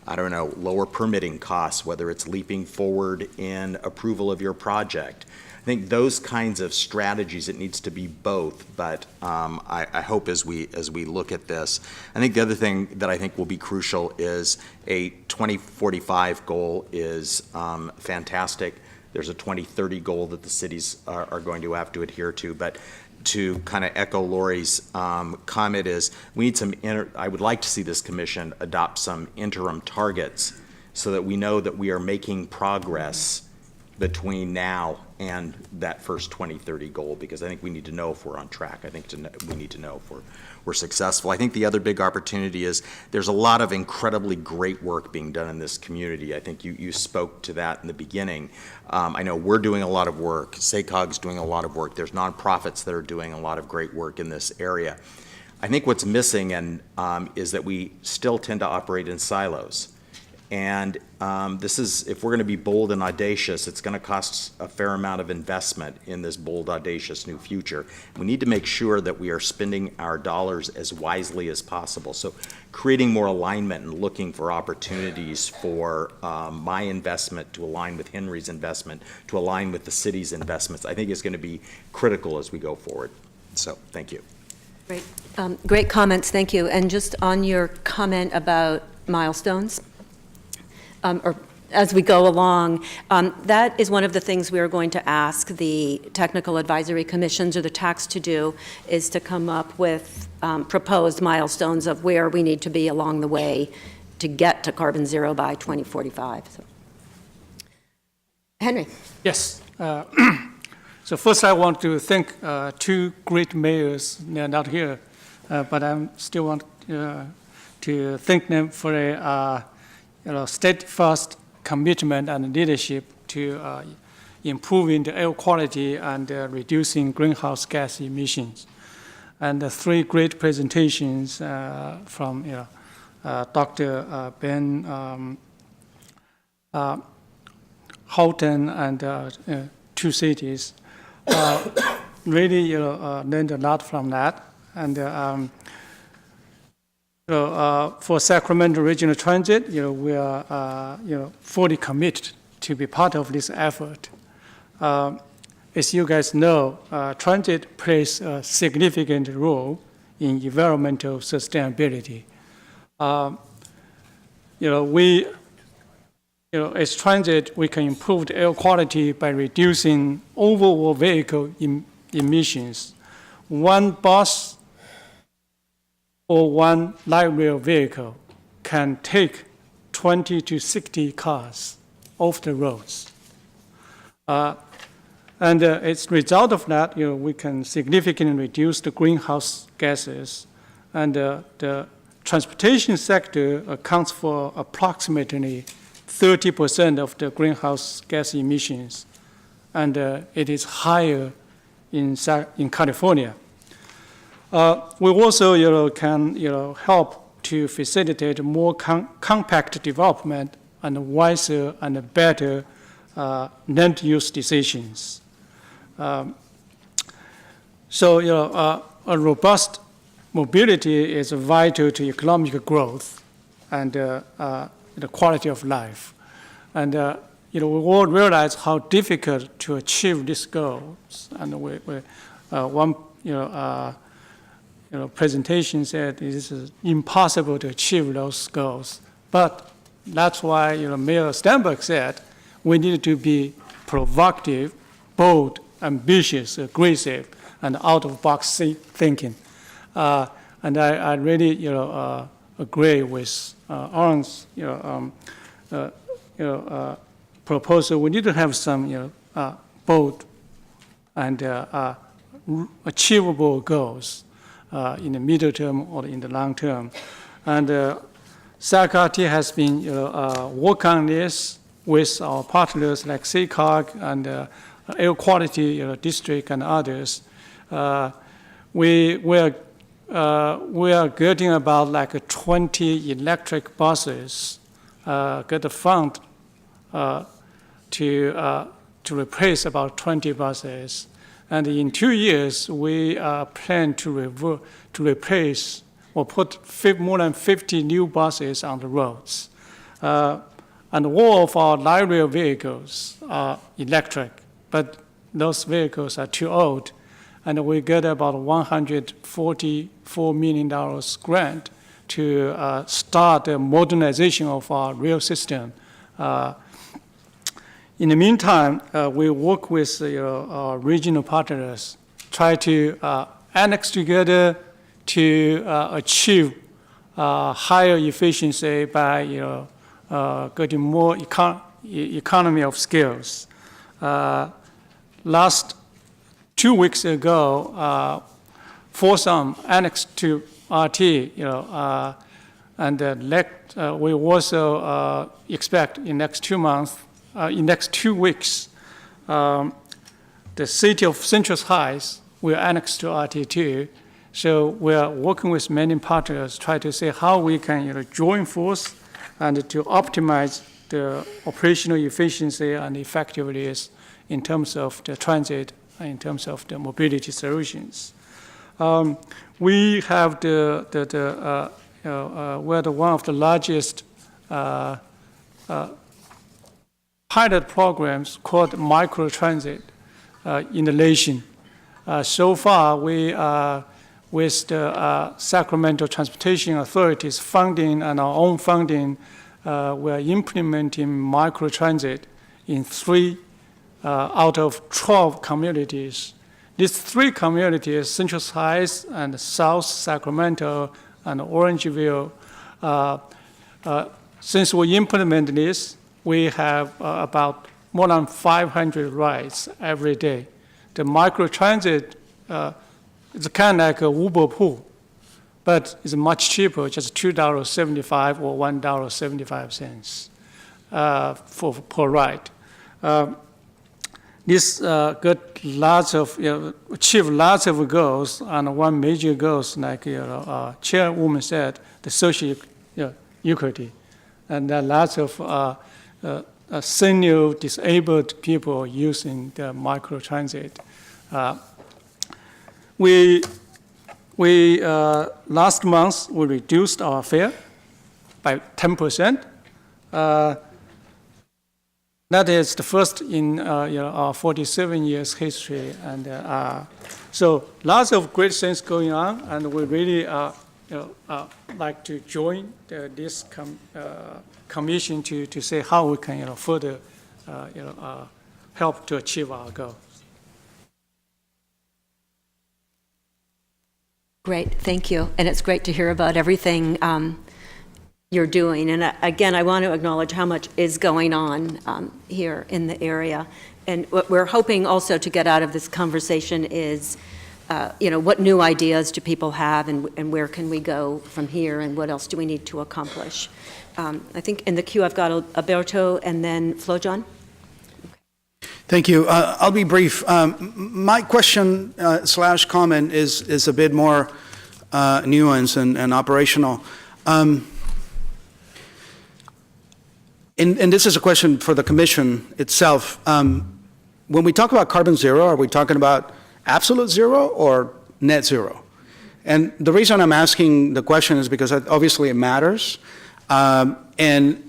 I don't know, lower permitting costs, whether it's leaping forward in approval of your project. I think those kinds of strategies, it needs to be both, but I hope as we look at this, I think the other thing that I think will be crucial is a 2045 goal is fantastic. There's a 2030 goal that the cities are going to have to adhere to, but to kind of echo Lori's comment is we need I would like to see this commission adopt some interim targets so that we know that we are making progress between now and that first 2030 goal, because I think we need to know if we're on track. I think we need to know if we're successful. I think the other big opportunity is there's a lot of incredibly great work being done in this community. I think you spoke to that in the beginning. I know we're doing a lot of work. SACOG's doing a lot of work. There's nonprofits that are doing a lot of great work in this area. I think what's missing is that we still tend to operate in silos. And if we're going to be bold and audacious, it's going to cost a fair amount of investment in this bold, audacious new future. We need to make sure that we are spending our dollars as wisely as possible. So creating more alignment and looking for opportunities for my investment to align with Henry's investment, to align with the city's investments, I think is going to be critical as we go forward. So thank you.
Great. Great comments. Thank you. And just on your comment about milestones, or as we go along, that is one of the things we are going to ask the technical advisory commissions or the tax to do, is to come up with proposed milestones of where we need to be along the way to get to carbon zero by 2045. So. Henry.
Yes. So first I want to thank two great mayors. They're not here, but I still want to thank them for a steadfast commitment and leadership to improving the air quality and reducing greenhouse gas emissions. And the three great presentations from Dr. Ben Houghton and Two Cities really learned a lot from that. And for Sacramento Regional Transit, we are fully committed to be part of this effort. As you guys know, transit plays a significant role in environmental sustainability. As transit, we can improve the air quality by reducing overall vehicle emissions. One bus or one light rail vehicle can take 20 to 60 cars off the roads. And as a result of that, we can significantly reduce the greenhouse gases. And the transportation sector accounts for approximately 30% of the greenhouse gas emissions. And it is higher in California. We also can help to facilitate more compact development and wiser and better land use decisions. So a robust mobility is vital to economic growth and the quality of life. And we all realize how difficult to achieve these goals. And one presentation said it is impossible to achieve those goals. But that's why Mayor Stenberg said we need to be provocative, bold, ambitious, aggressive, and out-of-box thinking. And I really agree with Aaron's proposal. We need to have some bold and achievable goals in the middle term or in the long term. And SAC-RT has been working on this with our partners like CCOG and Air Quality District and others. We are getting about like 20 electric buses, get a fund to replace about 20 buses. And in 2 years, we plan to replace or put more than 50 new buses on the roads. And all of our light rail vehicles are electric, but those vehicles are too old. And we get about $144 million grant to start the modernization of our rail system. In the meantime, we work with our regional partners, try to annex together to achieve higher efficiency by getting more economy of scales. Last 2 weeks ago, Folsom annexed to RT, and we also expect in next 2 months, in next 2 weeks, the city of Central Heights will annex to RT2. So we are working with many partners, try to see how we can join force and to optimize the operational efficiency and effectiveness in terms of the transit, in terms of the mobility solutions. We have we're one of the largest pilot programs called microtransit in the nation. So far, we with the Sacramento Transportation Authority's funding and our own funding, we are implementing microtransit in 3 out of 12 communities. These 3 communities, Central Heights and South Sacramento and Orangeville, since we implemented this, we have about more than 500 rides every day. The microtransit is kind of like a Uber pool, but it's much cheaper, just $2.75 or $1.75 per ride. This got lots of, achieve lots of goals, and one major goal, like Chairwoman said, the social equity, and there are lots of senior disabled people using the microtransit. Last month we reduced our fare by 10%. That is the first in our 47 years history, and so lots of great things going on, and we really like to join this commission to say how we can further help to achieve our goals.
Great, thank you. And it's great to hear about everything you're doing. And again, I want to acknowledge how much is going on here in the area. And what we're hoping also to get out of this conversation is, what new ideas do people have, and where can we go from here, and what else do we need to accomplish? I think in the queue I've got Alberto and then Flojan.
Thank you. I'll be brief. My question / comment is a bit more nuanced and operational. And this is a question for the commission itself. When we talk about carbon zero, are we talking about absolute zero or net zero? And the reason I'm asking the question is because obviously it matters. And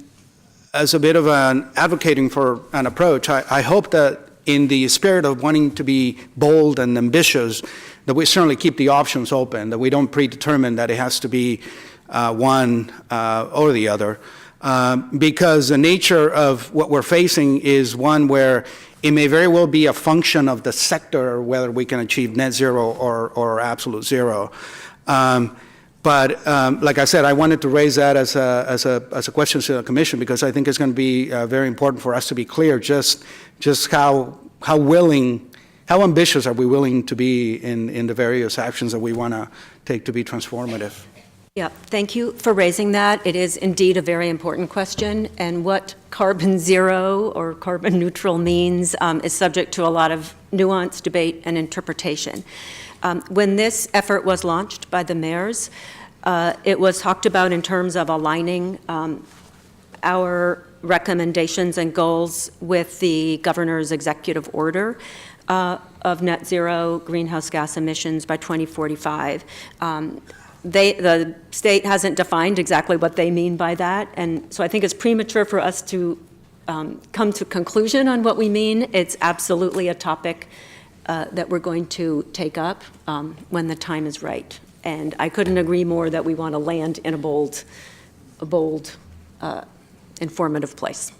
as a bit of an advocating for an approach, I hope that in the spirit of wanting to be bold and ambitious, that we certainly keep the options open, that we don't predetermine that it has to be one or the other. Because the nature of what we're facing is one where it may very well be a function of the sector whether we can achieve net zero or absolute zero. But like I said, I wanted to raise that as a question to the commission because I think it's going to be very important for us to be clear just how ambitious are we willing to be in the various actions that we want to take to be transformative.
Yeah, thank you for raising that. It is indeed a very important question, and what carbon zero or carbon neutral means is subject to a lot of nuance, debate, and interpretation. When this effort was launched by the mayors, it was talked about in terms of aligning our recommendations and goals with the governor's executive order of net zero greenhouse gas emissions by 2045. The state hasn't defined exactly what they mean by that, and so I think it's premature for us to come to conclusion on what we mean. It's absolutely a topic that we're going to take up when the time is right. And I couldn't agree more that we want to land in a bold, informative place.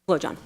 Hello, John.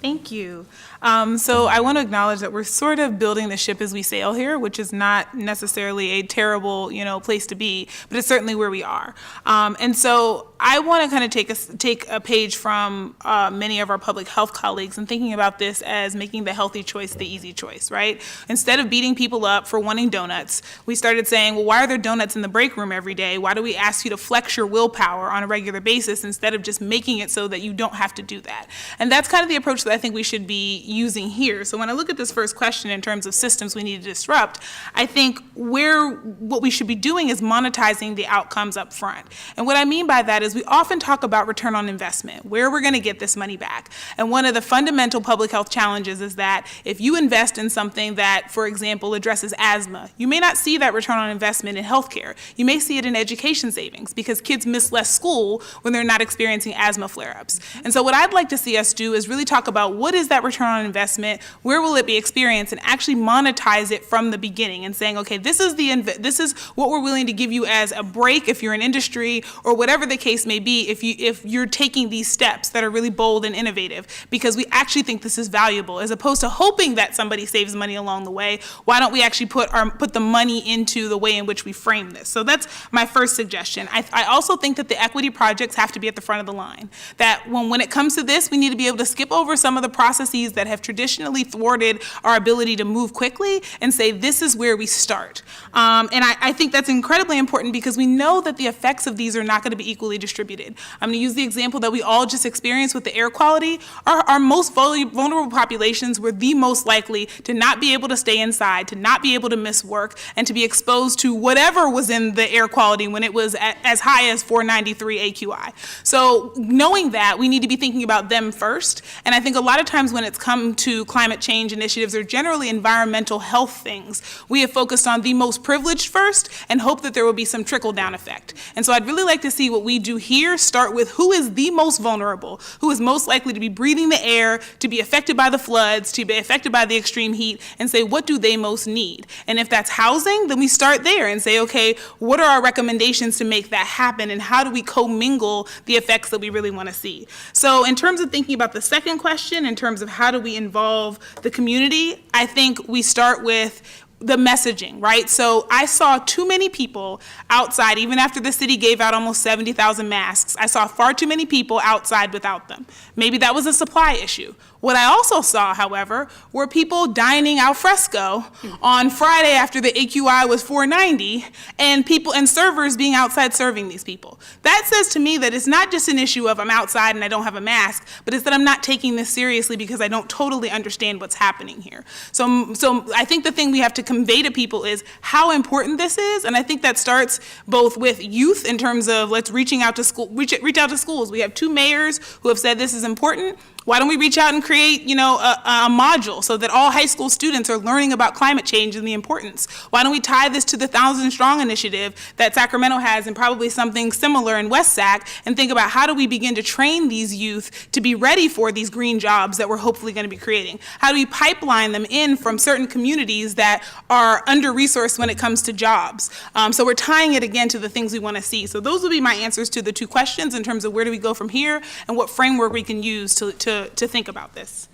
Thank you. So I want to acknowledge that we're sort of building the ship as we sail here, which is not necessarily a terrible, place to be, but it's certainly where we are. And so I want to kind of take a page from many of our public health colleagues and thinking about this as making the healthy choice the easy choice, right? Instead of beating people up for wanting donuts, we started saying, well, why are there donuts in the break room every day? Why do we ask you to flex your willpower on a regular basis instead of just making it so that you don't have to do that? And that's kind of the approach that I think we should be using here. So when I look at this first question in terms of systems we need to disrupt, I think what we should be doing is monetizing the outcomes up front. And what I mean by that is we often talk about return on investment, where we're going to get this money back. And one of the fundamental public health challenges is that if you invest in something that, for example, addresses asthma, you may not see that return on investment in healthcare. You may see it in education savings because kids miss less school when they're not experiencing asthma flare-ups. And so what I'd like to see us do is really talk about what is that return on investment, where will it be experienced, and actually monetize it from the beginning and saying, okay, this is what we're willing to give you as a break if you're in industry or whatever the case may be if you're taking these steps that are really bold and innovative because we actually think this is valuable as opposed to hoping that somebody saves money along the way. Why don't we actually put the money into the way in which we frame this? So that's my first suggestion. I also think that the equity projects have to be at the front of the line, that when it comes to this, we need to be able to skip over some of the processes that have traditionally thwarted our ability to move quickly and say this is where we start. And I think that's incredibly important because we know that the effects of these are not going to be equally distributed. I'm going to use the example that we all just experienced with the air quality. Our most vulnerable populations were the most likely to not be able to stay inside, to not be able to miss work, and to be exposed to whatever was in the air quality when it was as high as 493 AQI. So knowing that, we need to be thinking about them first. And I think a lot of times when it's come to climate change initiatives or generally environmental health things, we have focused on the most privileged first and hope that there will be some trickle-down effect. And so I'd really like to see what we do here start with who is the most vulnerable, who is most likely to be breathing the air, to be affected by the floods, to be affected by the extreme heat, and say, what do they most need? And if that's housing, then we start there and say, okay, what are our recommendations to make that happen, and how do we commingle the effects that we really want to see? So in terms of thinking about the second question, in terms of how do we involve the community, I think we start with the messaging, right? So I saw too many people outside, even after the city gave out almost 70,000 masks, I saw far too many people outside without them. Maybe that was a supply issue. What I also saw, however, were people dining al fresco on Friday after the AQI was 490, and people and servers being outside serving these people. That says to me that it's not just an issue of I'm outside and I don't have a mask, but it's that I'm not taking this seriously because I don't totally understand what's happening here. So I think the thing we have to convey to people is how important this is, and I think that starts both with youth in terms of let's reach out to schools. We have 2 mayors who have said this is important. Why don't we reach out and create, a module so that all high school students are learning about climate change and the importance? Why don't we tie this to the 1,000 Strong initiative that Sacramento has and probably something similar in West Sac and think about how do we begin to train these youth to be ready for these green jobs that we're hopefully going to be creating? How do we pipeline them in from certain communities that are under-resourced when it comes to jobs? So we're tying it again to the things we want to see. So those will be my answers to the 2 questions in terms of where do we go from here and what framework we can use to think about this.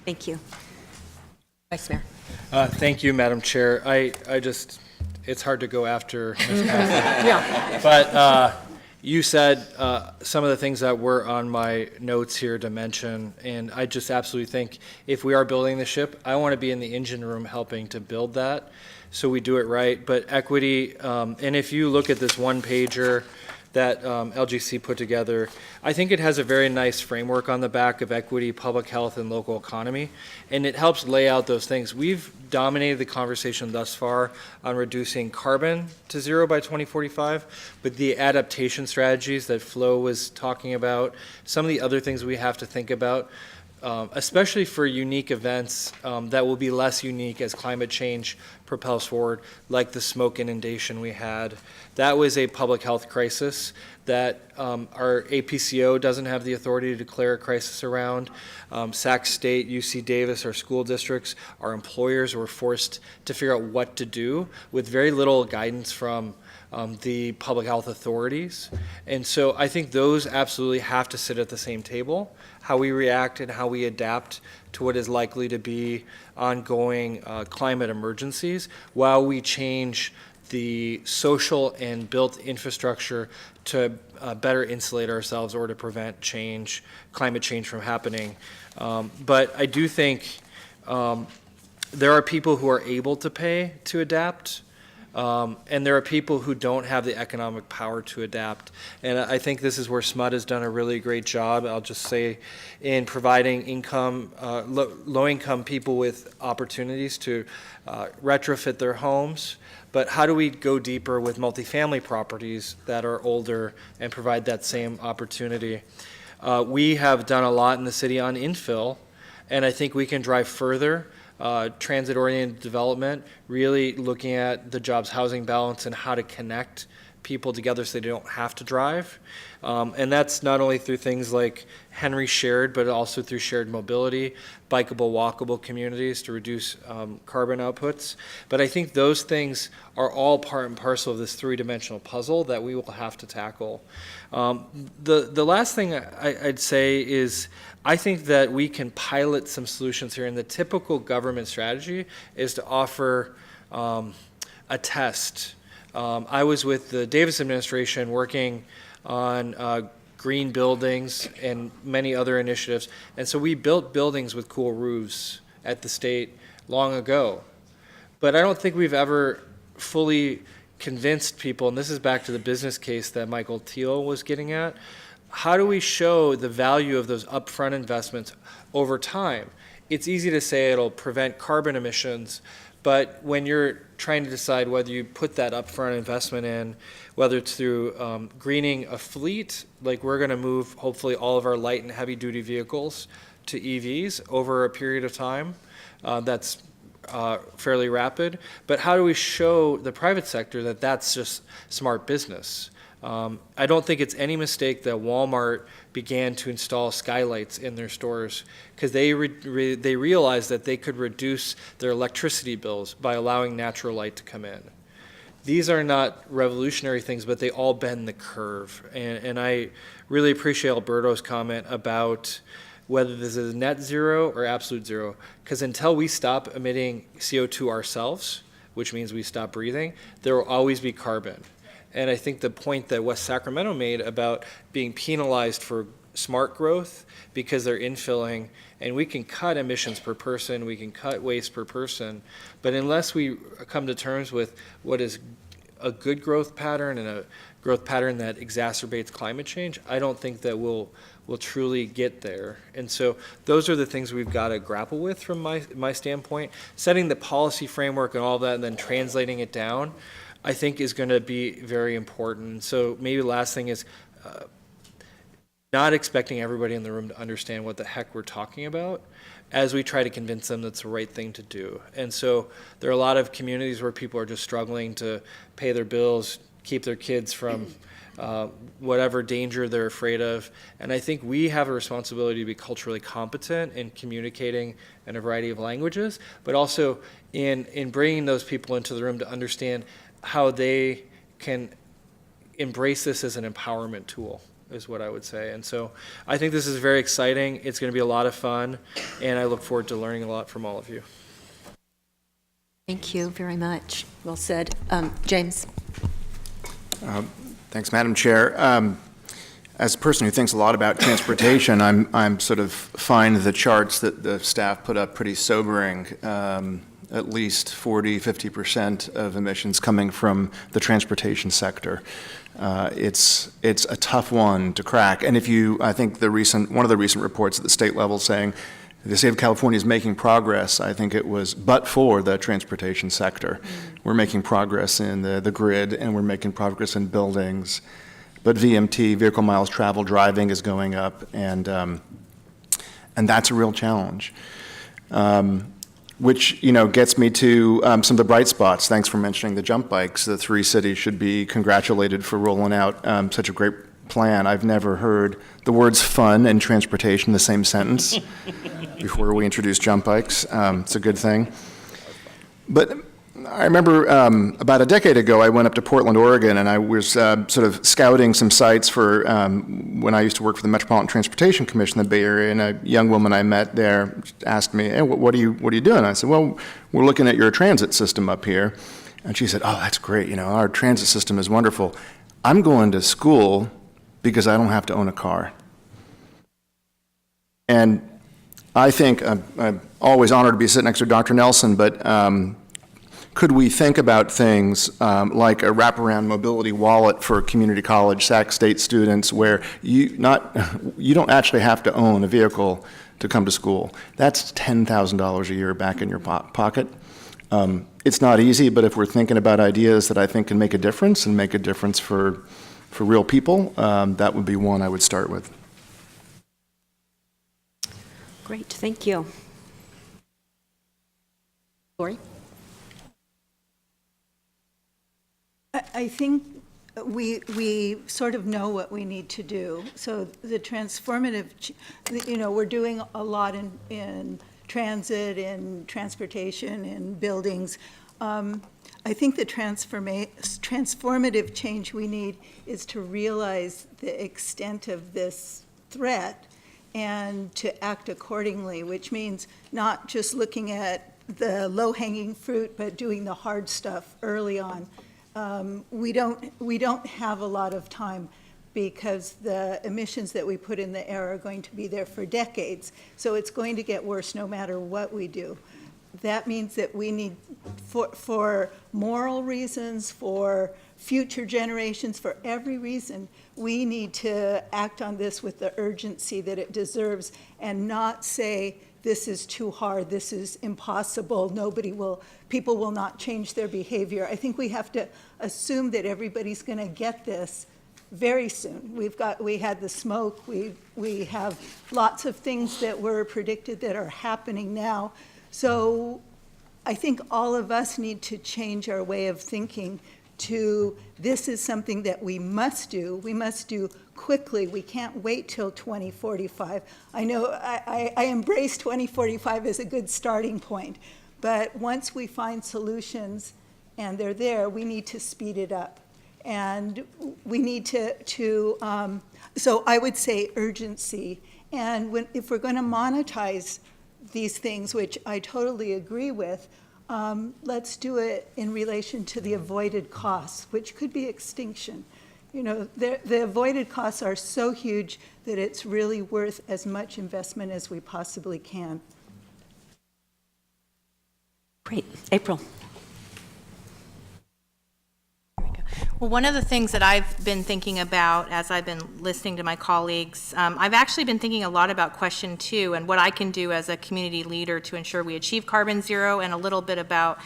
Thank you. Vice Mayor.
Thank you, Madam Chair. It's hard to go after Ms.
Yeah.
But you said some of the things that were on my notes here to mention, and I just absolutely think if we are building the ship, I want to be in the engine room helping to build that so we do it right. But equity, and if you look at this one-pager that LGC put together, I think it has a very nice framework on the back of equity, public health, and local economy, and it helps lay out those things. We've dominated the conversation thus far on reducing carbon to 0 by 2045, but the adaptation strategies that Flo was talking about, some of the other things we have to think about, especially for unique events that will be less unique as climate change propels forward, like the smoke inundation we had. That was a public health crisis that our APCO doesn't have the authority to declare a crisis around. Sac State, UC Davis, our school districts, our employers were forced to figure out what to do with very little guidance from the public health authorities. And so I think those absolutely have to sit at the same table, how we react and how we adapt to what is likely to be ongoing climate emergencies while we change the social and built infrastructure to better insulate ourselves or to prevent climate change from happening. But I do think there are people who are able to pay to adapt. And there are people who don't have the economic power to adapt. And I think this is where SMUD has done a really great job, I'll just say, in providing low-income people with opportunities to retrofit their homes. But how do we go deeper with multifamily properties that are older and provide that same opportunity? We have done a lot in the city on infill, and I think we can drive further. Transit-oriented development, really looking at the jobs housing balance and how to connect people together so they don't have to drive. And that's not only through things like Henry Shared, but also through shared mobility, bikeable, walkable communities to reduce carbon outputs. But I think those things are all part and parcel of this 3-dimensional puzzle that we will have to tackle. The last thing I'd say is I think that we can pilot some solutions here, and the typical government strategy is to offer a test. I was with the Davis administration working on green buildings and many other initiatives, and so we built buildings with cool roofs at the state long ago. But I don't think we've ever fully convinced people, and this is back to the business case that Michael Thiel was getting at, how do we show the value of those upfront investments over time? It's easy to say it'll prevent carbon emissions, but when you're trying to decide whether you put that upfront investment in, whether it's through greening a fleet, like we're going to move hopefully all of our light and heavy duty vehicles to EVs over a period of time, that's fairly rapid. But how do we show the private sector that that's just smart business? I don't think it's any mistake that Walmart began to install skylights in their stores because they realized that they could reduce their electricity bills by allowing natural light to come in. These are not revolutionary things, but they all bend the curve. And I really appreciate Alberto's comment about whether this is net zero or absolute zero, because until we stop emitting CO2 ourselves, which means we stop breathing, there will always be carbon. And I think the point that West Sacramento made about being penalized for smart growth because they're infilling, and we can cut emissions per person, we can cut waste per person, but unless we come to terms with what is a good growth pattern and a growth pattern that exacerbates climate change, I don't think that we'll truly get there. And so those are the things we've got to grapple with from my standpoint. Setting the policy framework and all that and then translating it down, I think is going to be very important. So maybe the last thing is not expecting everybody in the room to understand what the heck we're talking about as we try to convince them that's the right thing to do. And so there are a lot of communities where people are just struggling to pay their bills, keep their kids from whatever danger they're afraid of. And I think we have a responsibility to be culturally competent in communicating in a variety of languages, but also in bringing those people into the room to understand how they can embrace this as an empowerment tool, is what I would say. And so I think this is very exciting. It's going to be a lot of fun, and I look forward to learning a lot from all of you.
Thank you very much. Well said. James.
Thanks, Madam Chair. As a person who thinks a lot about transportation, I'm sort of find the charts that the staff put up pretty sobering. At least 40–50% of emissions coming from the transportation sector. It's a tough one to crack. And I think one of the recent reports at the state level saying the state of California is making progress. I think it was but for the transportation sector. We're making progress in the grid, and we're making progress in buildings. But VMT, vehicle miles traveled, driving is going up, and that's a real challenge. Which, gets me to some of the bright spots. Thanks for mentioning the jump bikes. The 3 cities should be congratulated for rolling out such a great plan. I've never heard the words fun and transportation in the same sentence before we introduced jump bikes. It's a good thing. But I remember about a decade ago, I went up to Portland, Oregon, and I was sort of scouting some sites for when I used to work for the Metropolitan Transportation Commission in the Bay Area, and a young woman I met there asked me, hey, what are you doing? I said, well, we're looking at your transit system up here. And she said, oh, that's great. Our transit system is wonderful. I'm going to school because I don't have to own a car. And I think I'm always honored to be sitting next to Dr. Nelson, but could we think about things like a wraparound mobility wallet for community college, Sac State students, where you don't actually have to own a vehicle to come to school? That's $10,000 a year back in your pocket. It's not easy, but if we're thinking about ideas that I think can make a difference and make a difference for real people, that would be one I would start with.
Great, thank you. Lori?
I think we sort of know what we need to do. So the transformative, we're doing a lot in transit, in transportation, in buildings. I think the transformative change we need is to realize the extent of this threat and to act accordingly, which means not just looking at the low-hanging fruit, but doing the hard stuff early on. We don't have a lot of time because the emissions that we put in the air are going to be there for decades. So it's going to get worse no matter what we do. That means that we need, for moral reasons, for future generations, for every reason, we need to act on this with the urgency that it deserves and not say, this is too hard, this is impossible, people will not change their behavior. I think we have to assume that everybody's going to get this very soon. We had the smoke, we have lots of things that were predicted that are happening now. So I think all of us need to change our way of thinking to this is something that we must do. We must do quickly. We can't wait till 2045. I know I embrace 2045 as a good starting point, but once we find solutions and they're there, we need to speed it up. And we need to so I would say urgency And if we're going to monetize these things, which I totally agree with, let's do it in relation to the avoided costs, which could be extinction. You know, the avoided costs are so huge that it's really worth as much investment as we possibly can.
Great. April.
Well, one of the things that I've been thinking about as I've been listening to my colleagues, I've actually been thinking a lot about question 2 and what I can do as a community leader to ensure we achieve carbon zero, and a little bit about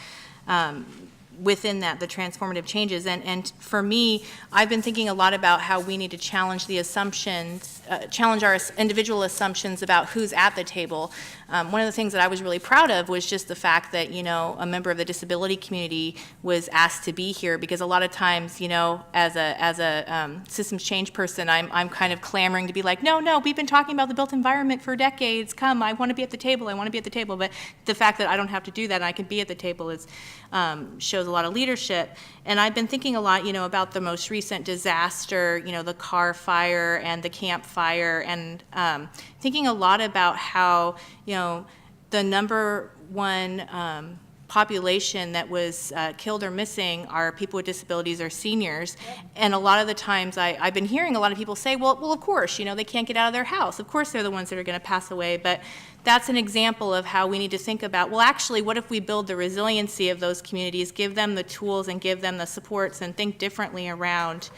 within that, the transformative changes. And for me, I've been thinking a lot about how we need to challenge the assumptions, challenge our individual assumptions about who's at the table. One of the things that I was really proud of was just the fact that, you know, a member of the disability community was asked to be here, because a lot of times, you know, as a systems change person, I'm kind of clamoring to be like, no, we've been talking about the built environment for decades. Come, I want to be at the table. I want to be at the table. But the fact that I don't have to do that and I can be at the table is shows a lot of leadership. And I've been thinking a lot, you know, about the most recent disaster, you know, the Carr fire and the Camp Fire, and thinking a lot about how, you know, the number one population that was killed or missing are people with disabilities or seniors. And a lot of the times I've been hearing a lot of people say, well, of course, you know, they can't get out of their house. Of course they're the ones that are going to pass away. But that's an example of how we need to think about, well, actually, what if we build the resiliency of those communities, give them the tools and give them the supports, and think differently around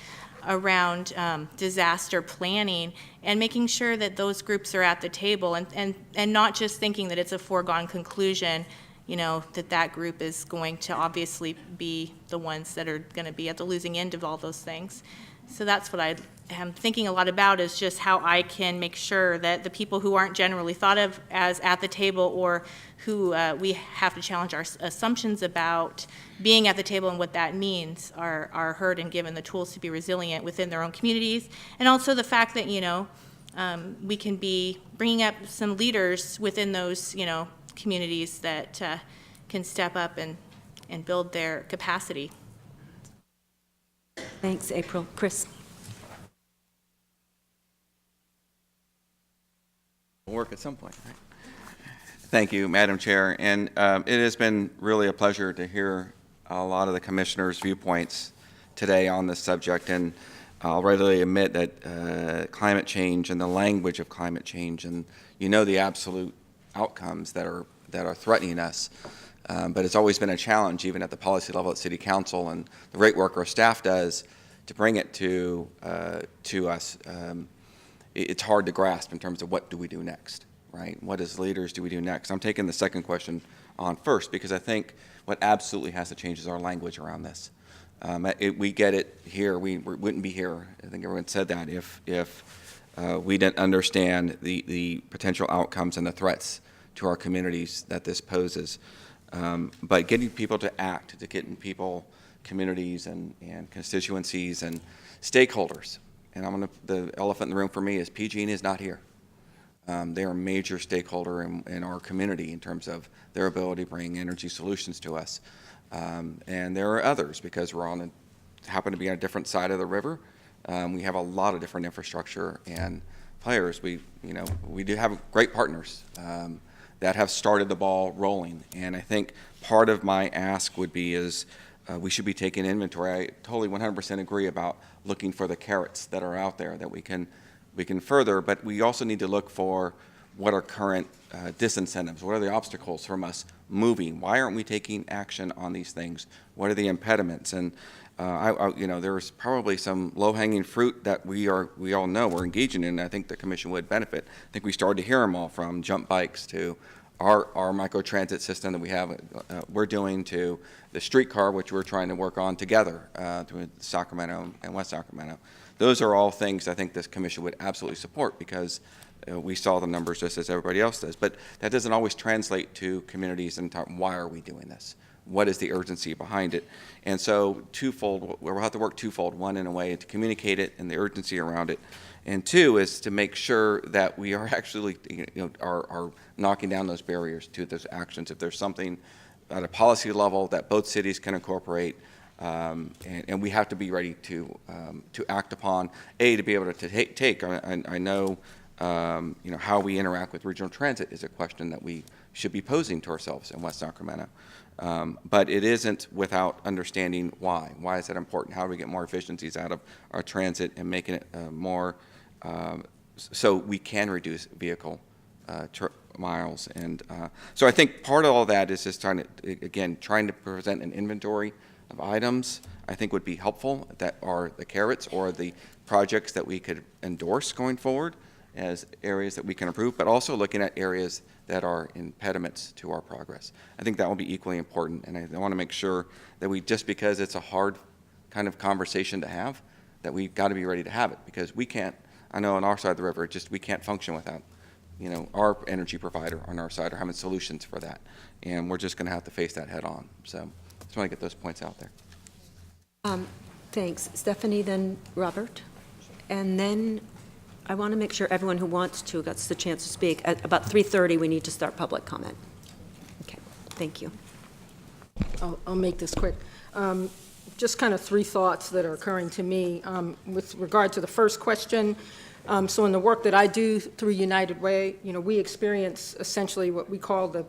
disaster planning, and making sure that those groups are at the table, and not just thinking that it's a foregone conclusion, you know, that group is going to obviously be the ones that are going to be at the losing end of all those things. So that's what I am thinking a lot about, is just how I can make sure that the people who aren't generally thought of as at the table, or who we have to challenge our assumptions about being at the table and what that means, are heard and given the tools to be resilient within their own communities. And also the fact that, you know, we can be bringing up some leaders within those, you know, communities that can step up and build their capacity.
Thanks, April. Chris.
Will work at some point, right? Thank you, Madam Chair. And it has been really a pleasure to hear a lot of the commissioners' viewpoints today on this subject. And I'll readily admit that climate change and the language of climate change, and you know the absolute outcomes that are threatening us. But it's always been a challenge, even at the policy level at City Council, and the great work our staff does to bring it to us. It's hard to grasp in terms of what do we do next, right? What as leaders do we do next? I'm taking the second question on first, because I think what absolutely has to change is our language around this. We get it here. We wouldn't be here. I think everyone said that if we didn't understand the potential outcomes and the threats to our communities that this poses. But getting people to act, to getting people, communities and constituencies and stakeholders. And the elephant in the room for me is PG&E is not here. They are a major stakeholder in our community in terms of their ability to bring energy solutions to us. And there are others, because we're happen to be on a different side of the river. We have a lot of different infrastructure and players. We do have great partners that have started the ball rolling. And I think part of my ask would be we should be taking inventory. I totally 100% agree about looking for the carrots that are out there that we can further, but we also need to look for what are current disincentives. What are the obstacles from us moving? Why aren't we taking action on these things? What are the impediments? And there's probably some low-hanging fruit that we all know we're engaging in. And I think the commission would benefit. I think we started to hear them all, from jump bikes to our microtransit system that we have. We're doing to the streetcar, which we're trying to work on together through Sacramento and West Sacramento. Those are all things I think this commission would absolutely support, because we saw the numbers just as everybody else does. But that doesn't always translate to communities and why are we doing this? What is the urgency behind it? And so twofold, we'll have to work twofold. One, in a way, to communicate it and the urgency around it. And two is to make sure that we are actually are knocking down those barriers to those actions. If there's something at a policy level that both cities can incorporate, and we have to be ready to act upon, to be able to take. I know how we interact with regional transit is a question that we should be posing to ourselves in West Sacramento. But it isn't without understanding why. Why is that important? How do we get more efficiencies out of our transit and making it more so we can reduce vehicle miles? And so I think part of all that is just trying to present an inventory of items I think would be helpful, that are the carrots or the projects that we could endorse going forward as areas that we can improve, but also looking at areas that are impediments to our progress. I think that will be equally important, and I want to make sure that we, just because it's a hard kind of conversation to have, that we've got to be ready to have it, because we can't, I know on our side of the river, we can't function without, our energy provider on our side or having solutions for that, and we're just going to have to face that head on. So just want to get those points out there.
Thanks. Stephanie, then Robert, and then I want to make sure everyone who wants to gets the chance to speak. At about 3:30, we need to start public comment. Okay, thank you.
I'll make this quick. Just kind of three thoughts that are occurring to me with regard to the first question. So in the work that I do through United Way, we experience essentially what we call the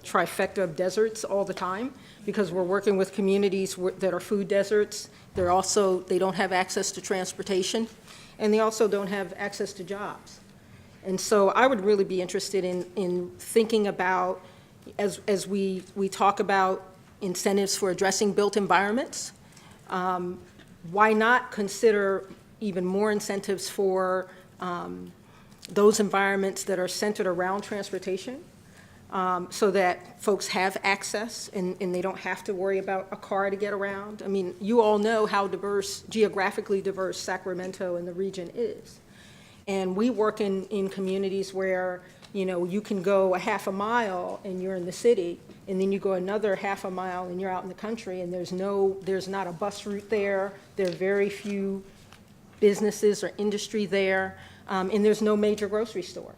trifecta of deserts all the time, because we're working with communities that are food deserts. They don't have access to transportation, and they also don't have access to jobs. And so I would really be interested in thinking about, as we talk about incentives for addressing built environments, why not consider even more incentives for those environments that are centered around transportation, so that folks have access and they don't have to worry about a car to get around. I mean, you all know how geographically diverse Sacramento and the region is. And we work in communities where, you can go a half a mile and you're in the city, and then you go another half a mile and you're out in the country, and there's not a bus route there. There are very few businesses or industry there, and there's no major grocery store.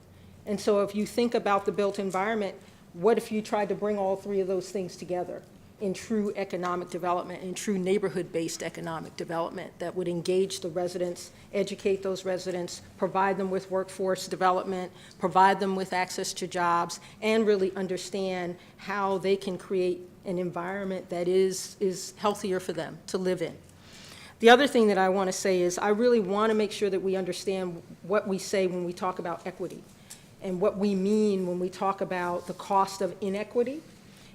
And so if you think about the built environment, what if you tried to bring all three of those things together in true economic development, in true neighborhood-based economic development that would engage the residents, educate those residents, provide them with workforce development, provide them with access to jobs, and really understand how they can create an environment that is healthier for them to live in. The other thing that I want to say is I really want to make sure that we understand what we say when we talk about equity, and what we mean when we talk about the cost of inequity.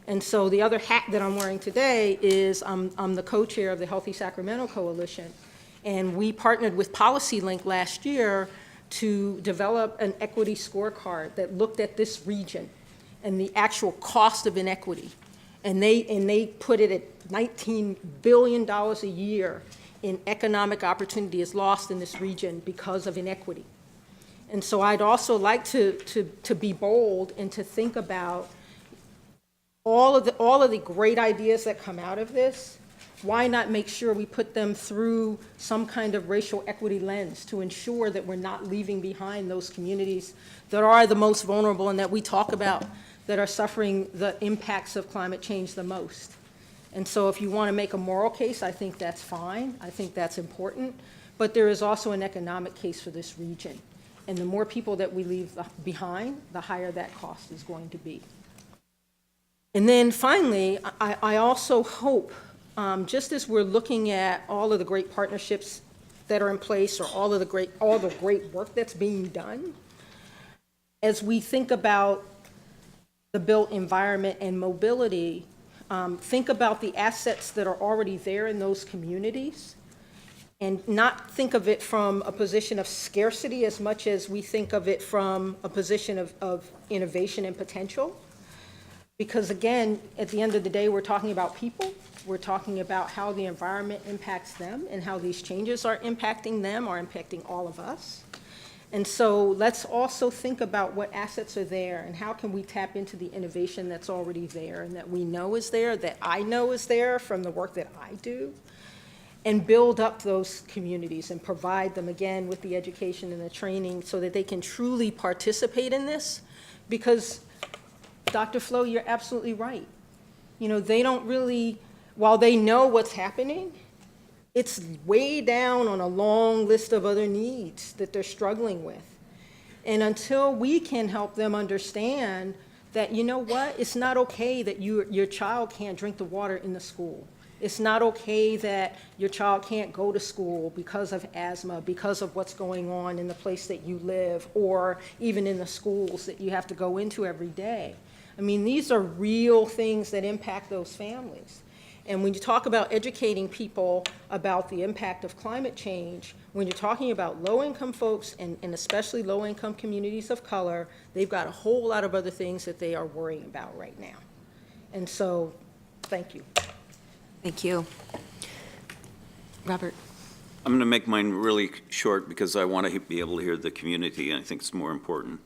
And so the other hat that I'm wearing today is I'm the co-chair of the Healthy Sacramento Coalition, and we partnered with PolicyLink last year to develop an equity scorecard that looked at this region and the actual cost of inequity. And they put it at $19 billion a year in economic opportunity is lost in this region because of inequity. And so I'd also like to be bold and to think about all of the great ideas that come out of this. Why not make sure we put them through some kind of racial equity lens to ensure that we're not leaving behind those communities that are the most vulnerable and that we talk about, that are suffering the impacts of climate change the most. And so if you want to make a moral case, I think that's fine. I think that's important. But there is also an economic case for this region. And the more people that we leave behind, the higher that cost is going to be. And then finally, I also hope, just as we're looking at all of the great partnerships that are in place, or all the great work that's being done, as we think about the built environment and mobility, think about the assets that are already there in those communities, and not think of it from a position of scarcity as much as we think of it from a position of innovation and potential. Because again, at the end of the day, we're talking about people. We're talking about how the environment impacts them and how these changes are impacting them, are impacting all of us. And so let's also think about what assets are there and how can we tap into the innovation that's already there and that we know is there, that I know is there from the work that I do, and build up those communities and provide them, again, with the education and the training so that they can truly participate in this. Because, Dr. Flo, you're absolutely right. They don't really, while they know what's happening, it's way down on a long list of other needs that they're struggling with. And until we can help them understand that, you know what, it's not okay that your child can't drink the water in the school. It's not okay that your child can't go to school because of asthma, because of what's going on in the place that you live, or even in the schools that you have to go into every day. I mean, these are real things that impact those families. And when you talk about educating people about the impact of climate change, when you're talking about low-income folks, and especially low-income communities of color, they've got a whole lot of other things that they are worrying about right now. And so, thank you.
Thank you. Robert.
I'm going to make mine really short because I want to be able to hear the community, and I think it's more important.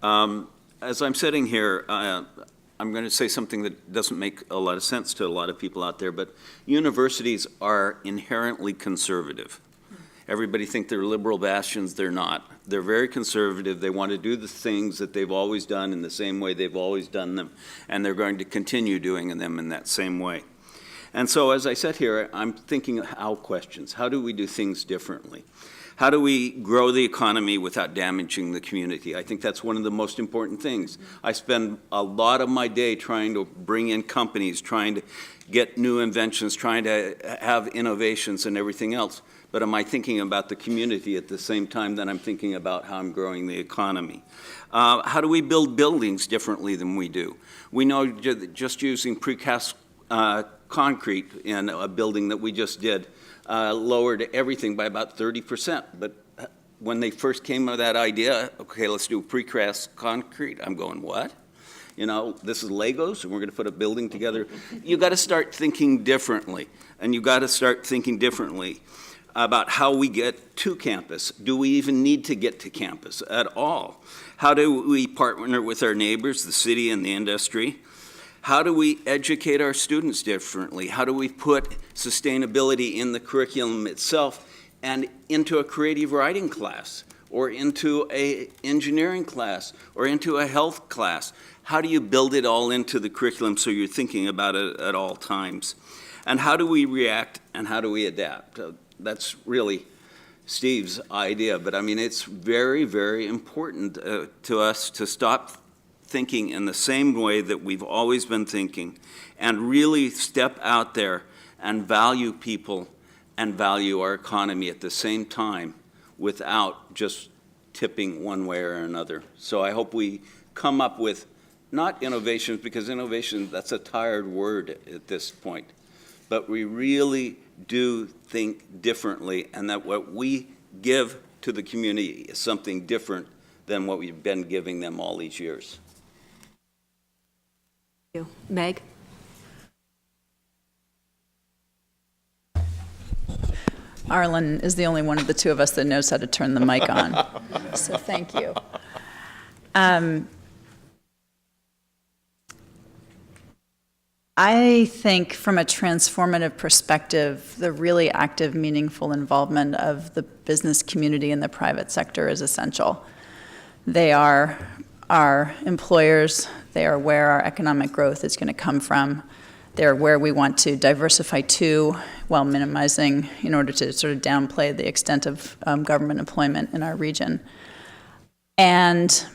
As I'm sitting here, I'm going to say something that doesn't make a lot of sense to a lot of people out there, but universities are inherently conservative. Everybody thinks they're liberal bastions. They're not. They're very conservative. They want to do the things that they've always done in the same way they've always done them, and they're going to continue doing them in that same way. And so as I sit here, I'm thinking of how questions. How do we do things differently? How do we grow the economy without damaging the community? I think that's one of the most important things. I spend a lot of my day trying to bring in companies, trying to get new inventions, trying to have innovations and everything else. But am I thinking about the community at the same time that I'm thinking about how I'm growing the economy? How do we build buildings differently than we do? We know just using precast concrete in a building that we just did lowered everything by about 30%. But when they first came up with that idea, okay, let's do precast concrete, I'm going, what? You know, this is Legos, and we're going to put a building together. You got to start thinking differently, and you got to start thinking differently about how we get to campus. Do we even need to get to campus at all? How do we partner with our neighbors, the city and the industry? How do we educate our students differently? How do we put sustainability in the curriculum itself and into a creative writing class, or into an engineering class, or into a health class? How do you build it all into the curriculum so you're thinking about it at all times? And how do we react and how do we adapt? That's really Steve's idea, but I mean, it's very, very important to us to stop thinking in the same way that we've always been thinking, and really step out there and value people and value our economy at the same time without just tipping one way or another. So I hope we come up with not innovations, because innovation, that's a tired word at this point, but we really do think differently, and that what we give to the community is something different than what we've been giving them all these years.
Thank you. Meg?
Arlen is the only one of the two of us that knows how to turn the mic on, so thank you. I think from a transformative perspective, the really active, meaningful involvement of the business community and the private sector is essential. They are our employers. They are where our economic growth is going to come from. They're where we want to diversify to, while minimizing, in order to sort of downplay the extent of government employment in our region. And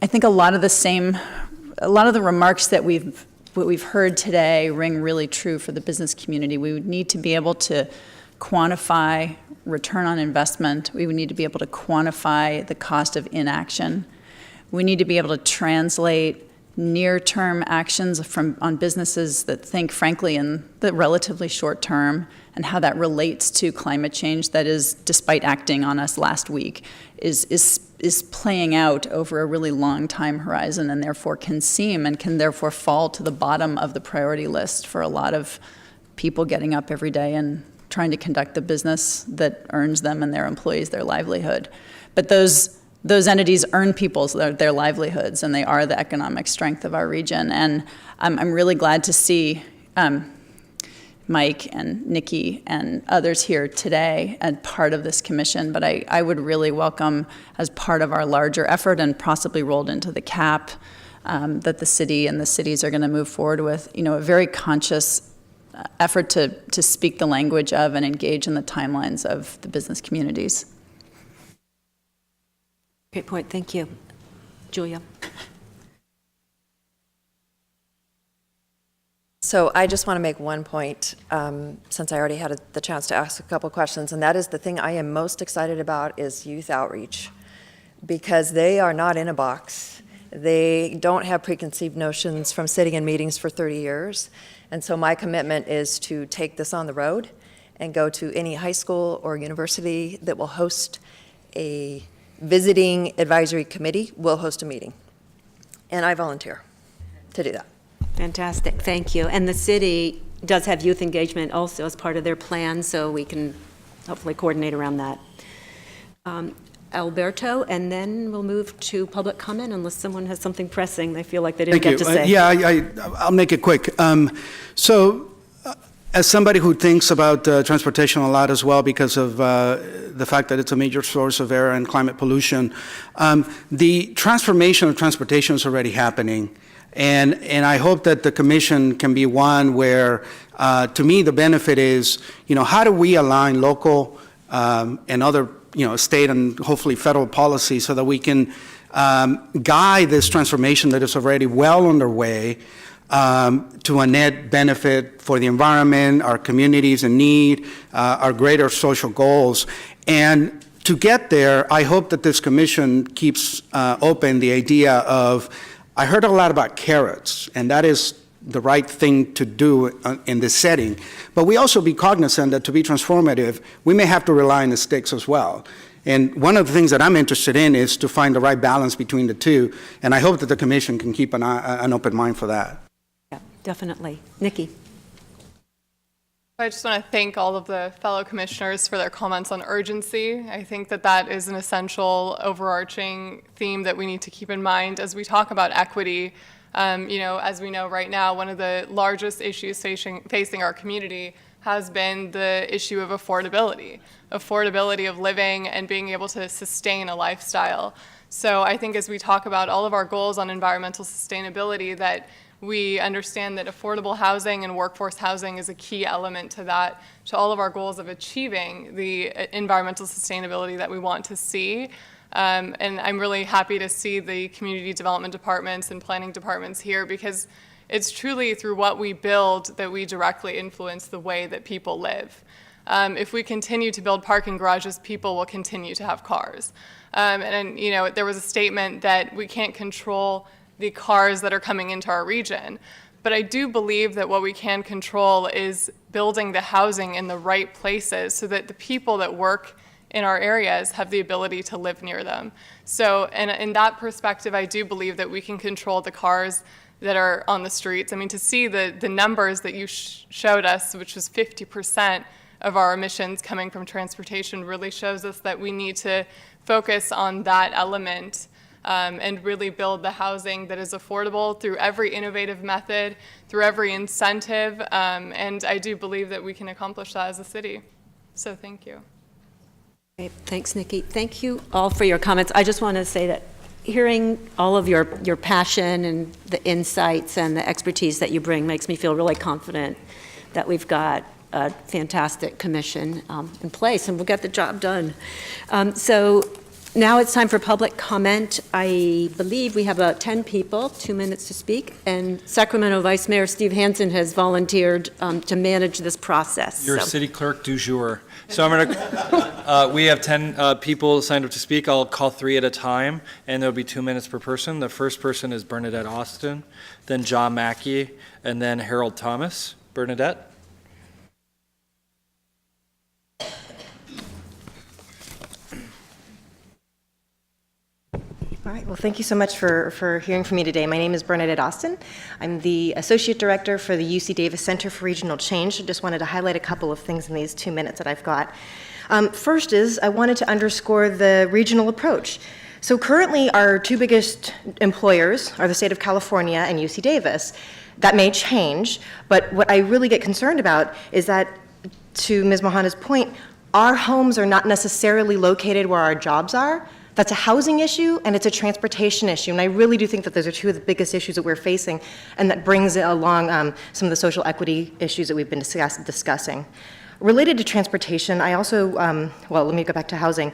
I think a lot of the remarks that we've heard today ring really true for the business community. We would need to be able to quantify return on investment. We would need to be able to quantify the cost of inaction. We need to be able to translate near-term actions on businesses that think, frankly, in the relatively short term, and how that relates to climate change that is, despite acting on us last week, is playing out over a really long time horizon, and therefore can seem and can therefore fall to the bottom of the priority list for a lot of people getting up every day and trying to conduct the business that earns them and their employees their livelihood. But those entities earn people's their livelihoods, and they are the economic strength of our region. And I'm really glad to see Mike and Nikki and others here today and part of this commission, but I would really welcome, as part of our larger effort and possibly rolled into the CAP, that the city and the cities are going to move forward with, a very conscious effort to speak the language of and engage in the timelines of the business communities.
Great point, thank you. Julia?
So I just want to make one point, since I already had the chance to ask a couple questions, and that is the thing I am most excited about is youth outreach, because they are not in a box. They don't have preconceived notions from sitting in meetings for 30 years. And so my commitment is to take this on the road and go to any high school or university that will host a visiting advisory committee, will host a meeting. And I volunteer to do that.
Fantastic, thank you. And the city does have youth engagement also as part of their plan, so we can hopefully coordinate around that. Alberto, and then we'll move to public comment unless someone has something pressing they feel like they didn't get to say.
I'll make it quick. As somebody who thinks about transportation a lot as well because of the fact that it's a major source of air and climate pollution, the transformation of transportation is already happening. And I hope that the commission can be one where, to me, the benefit is, how do we align local and other, state and hopefully federal policy so that we can guide this transformation that is already well underway to a net benefit for the environment, our communities in need, our greater social goals. And to get there, I hope that this commission keeps open the idea of, I heard a lot about carrots, and that is the right thing to do in this setting. But we also be cognizant that to be transformative, we may have to rely on the sticks as well. And one of the things that I'm interested in is to find the right balance between the two, and I hope that the commission can keep an open mind for that.
Yeah, definitely. Nikki?
I just want to thank all of the fellow commissioners for their comments on urgency. I think that that is an essential overarching theme that we need to keep in mind as we talk about equity. As we know right now, one of the largest issues facing our community has been the issue of affordability of living and being able to sustain a lifestyle. So I think as we talk about all of our goals on environmental sustainability, that we understand that affordable housing and workforce housing is a key element to that, to all of our goals of achieving the environmental sustainability that we want to see. And I'm really happy to see the community development departments and planning departments here, because it's truly through what we build that we directly influence the way that people live. If we continue to build parking garages, people will continue to have cars. There was a statement that we can't control the cars that are coming into our region. But I do believe that what we can control is building the housing in the right places so that the people that work in our areas have the ability to live near them. So in that perspective, I do believe that we can control the cars that are on the streets. I mean, to see the numbers that you showed us, which was 50% of our emissions coming from transportation, really shows us that we need to focus on that element and really build the housing that is affordable through every innovative method, through every incentive, and I do believe that we can accomplish that as a city. So thank you.
Great. Thanks, Nikki. Thank you all for your comments. I just want to say that hearing all of your passion and the insights and the expertise that you bring makes me feel really confident that we've got a fantastic commission in place and we'll get the job done. So now it's time for public comment. I believe we have about 10 people, 2 minutes to speak, and Sacramento Vice Mayor Steve Hansen has volunteered to manage this process.
Your city clerk du jour. So I'm going to, we have 10 people signed up to speak. I'll call 3 at a time, and there'll be 2 minutes per person. The first person is Bernadette Austin, then John Mackey, and then Harold Thomas. Bernadette?
All right, well, thank you so much for hearing from me today. My name is Bernadette Austin. I'm the Associate Director for the UC Davis Center for Regional Change. I just wanted to highlight a couple of things in these 2 minutes that I've got. First is I wanted to underscore the regional approach. So currently our 2 biggest employers are the state of California and UC Davis. That may change, but what I really get concerned about is that, to Ms. Mohana's point, our homes are not necessarily located where our jobs are. That's a housing issue and it's a transportation issue, and I really do think that those are 2 of the biggest issues that we're facing, and that brings along some of the social equity issues that we've been discussing. Related to transportation, I also, well, let me go back to housing.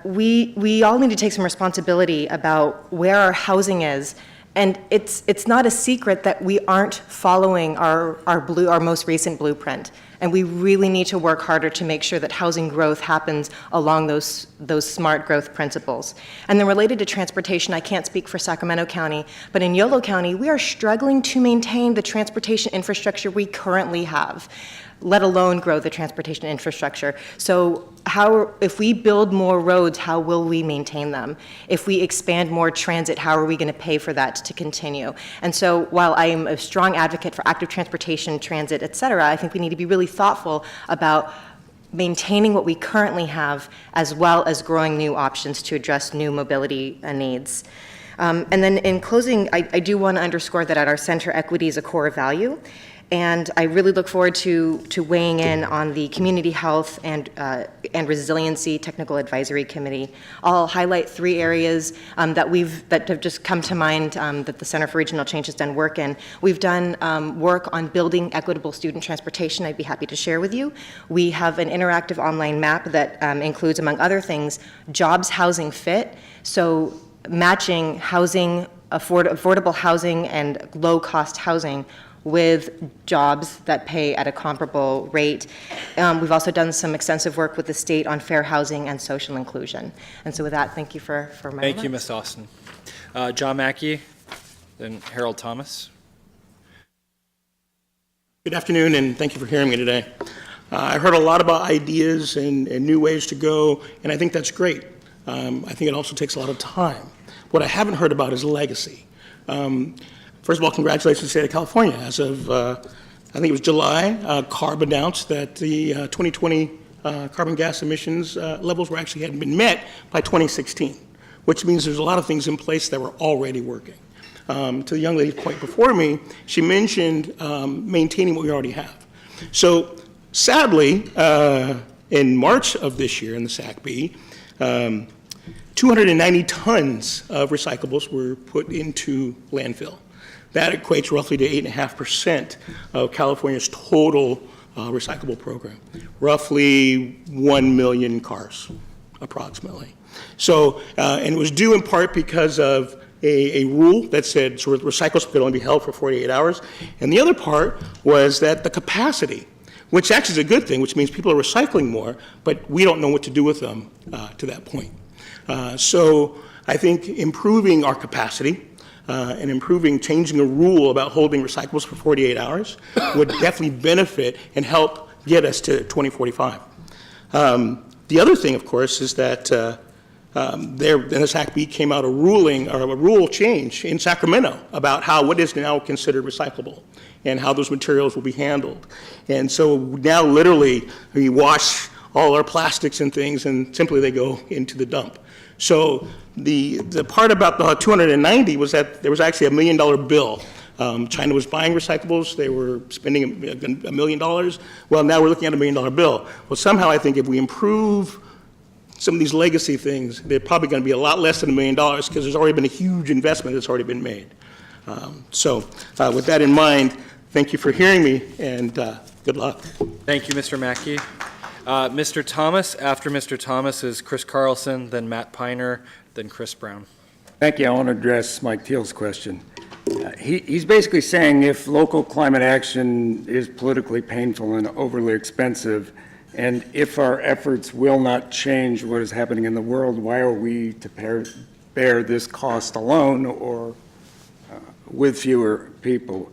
We all need to take some responsibility about where our housing is. And it's not a secret that we aren't following our most recent blueprint. And we really need to work harder to make sure that housing growth happens along those smart growth principles. And then related to transportation, I can't speak for Sacramento County, but in Yolo County, we are struggling to maintain the transportation infrastructure we currently have, let alone grow the transportation infrastructure. So if we build more roads, how will we maintain them? If we expand more transit, how are we going to pay for that to continue? And so while I am a strong advocate for active transportation, transit, et cetera, I think we need to be really thoughtful about maintaining what we currently have as well as growing new options to address new mobility needs. And then in closing, I do want to underscore that at our center, equity is a core value. And I really look forward to weighing in on the Community Health and Resiliency Technical Advisory Committee. I'll highlight 3 areas that have just come to mind that the Center for Regional Change has done work in. We've done work on building equitable student transportation. I'd be happy to share with you. We have an interactive online map that includes, among other things, jobs, housing, fit. So matching housing, affordable housing and low-cost housing with jobs that pay at a comparable rate. We've also done some extensive work with the state on fair housing and social inclusion. And so with that, thank you for my
Thank you,
remarks.
Ms. Austin. John Mackey, then Harold Thomas.
Good afternoon, and thank you for hearing me today. I heard a lot about ideas and new ways to go, and I think that's great. I think it also takes a lot of time. What I haven't heard about is legacy. First of all, congratulations to the state of California. As of, I think it was July, CARB announced that the 2020 carbon gas emissions levels hadn't been met by 2016, which means there's a lot of things in place that were already working. To the young lady's point before me, she mentioned maintaining what we already have. So sadly, in March of this year in the SACB, 290 tons of recyclables were put into landfill. That equates roughly to 8.5% of California's total recyclable program, roughly 1 million cars, approximately. So, and it was due in part because of a rule that said sort of recyclables could only be held for 48 hours. And the other part was that the capacity, which actually is a good thing, which means people are recycling more, but we don't know what to do with them to that point. So I think improving our capacity and changing a rule about holding recyclables for 48 hours would definitely benefit and help get us to 2045. The other thing, of course, is that in the SACB came out a ruling or a rule change in Sacramento about what is now considered recyclable and how those materials will be handled. And so now literally we wash all our plastics and things and simply they go into the dump. So the part about the 290 was that there was actually $1 million bill. China was buying recyclables. They were spending $1 million. Well, now we're looking at $1 million bill. Well, somehow I think if we improve some of these legacy things, they're probably going to be a lot less than $1 million because there's already been a huge investment that's already been made. So with that in mind, thank you for hearing me, and good luck.
Thank you, Mr. Mackey. Mr. Thomas, after Mr. Thomas is Chris Carlson, then Matt Piner, then Chris Brown.
Thank you. I want to address Mike Thiel's question. He's basically saying if local climate action is politically painful and overly expensive, and if our efforts will not change what is happening in the world, why are we to bear this cost alone or with fewer people?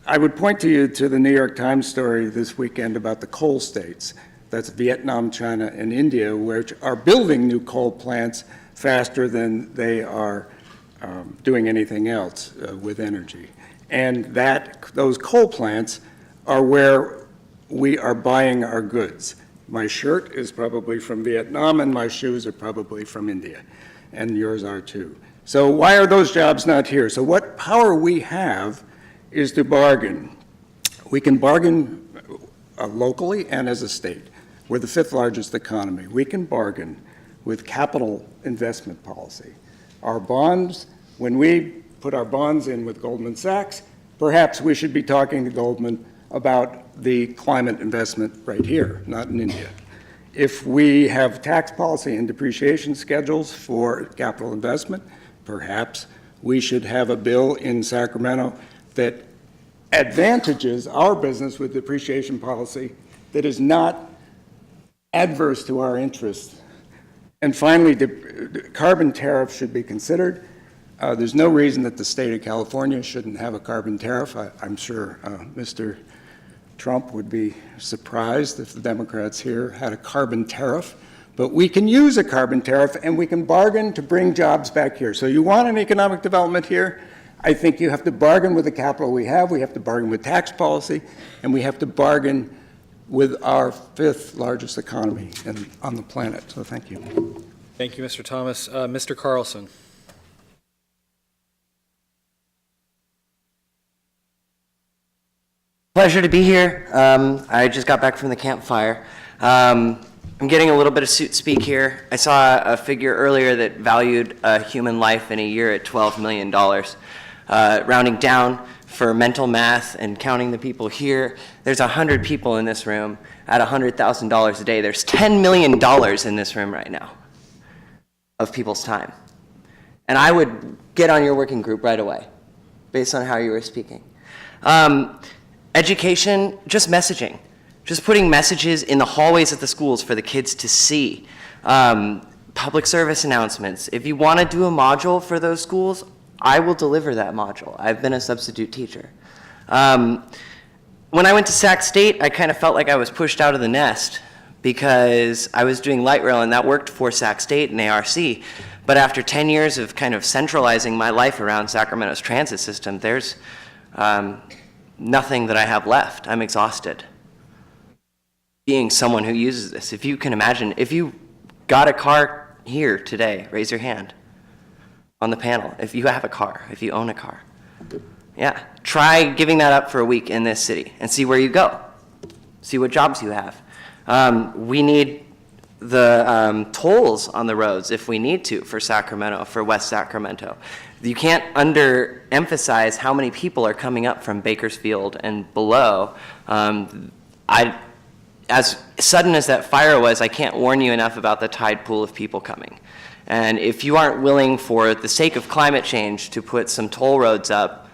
I would point you to the New York Times story this weekend about the coal states. That's Vietnam, China, and India, which are building new coal plants faster than they are doing anything else with energy. And those coal plants are where we are buying our goods. My shirt is probably from Vietnam, and my shoes are probably from India, and yours are too. So why are those jobs not here? So what power we have is to bargain. We can bargain locally and as a state. We're the 5th largest economy. We can bargain with capital investment policy. Our bonds, when we put our bonds in with Goldman Sachs, perhaps we should be talking to Goldman about the climate investment right here, not in India. if we have tax policy and depreciation schedules for capital investment, perhaps we should have a bill in Sacramento that advantages our business with depreciation policy that is not adverse to our interests. And finally, the carbon tariff should be considered. There's no reason that the state of California shouldn't have a carbon tariff. I'm sure Mr. Trump would be surprised if the Democrats here had a carbon tariff. But we can use a carbon tariff, and we can bargain to bring jobs back here. So you want an economic development here? I think you have to bargain with the capital we have. We have to bargain with tax policy, and we have to bargain with our fifth largest economy on the planet. So thank you.
Thank you, Mr. Thomas. Mr. Carlson.
Pleasure to be here. I just got back from the campfire. I'm getting a little bit of suit speak here. I saw a figure earlier that valued a human life in a year at $12 million. Rounding down for mental math and counting the people here, there's 100 people in this room at $100,000 a day. There's $10 million in this room right now of people's time. And I would get on your working group right away based on how you were speaking. Education, just messaging. Just putting messages in the hallways of the schools for the kids to see. Public service announcements. If you want to do a module for those schools, I will deliver that module. I've been a substitute teacher. When I went to Sac State, I kind of felt like I was pushed out of the nest because I was doing light rail, and that worked for Sac State and ARC. But after 10 years of kind of centralizing my life around Sacramento's transit system, there's nothing that I have left. I'm exhausted. Being someone who uses this, if you can imagine, if you got a car here today, raise your hand on the panel. If you have a car, if you own a car. Yeah, try giving that up for a week in this city and see where you go. See what jobs you have. We need the tolls on the roads if we need to for Sacramento, for West Sacramento. You can't underemphasize how many people are coming up from Bakersfield and below. As sudden as that fire was, I can't warn you enough about the tide pool of people coming. And if you aren't willing, for the sake of climate change, to put some toll roads up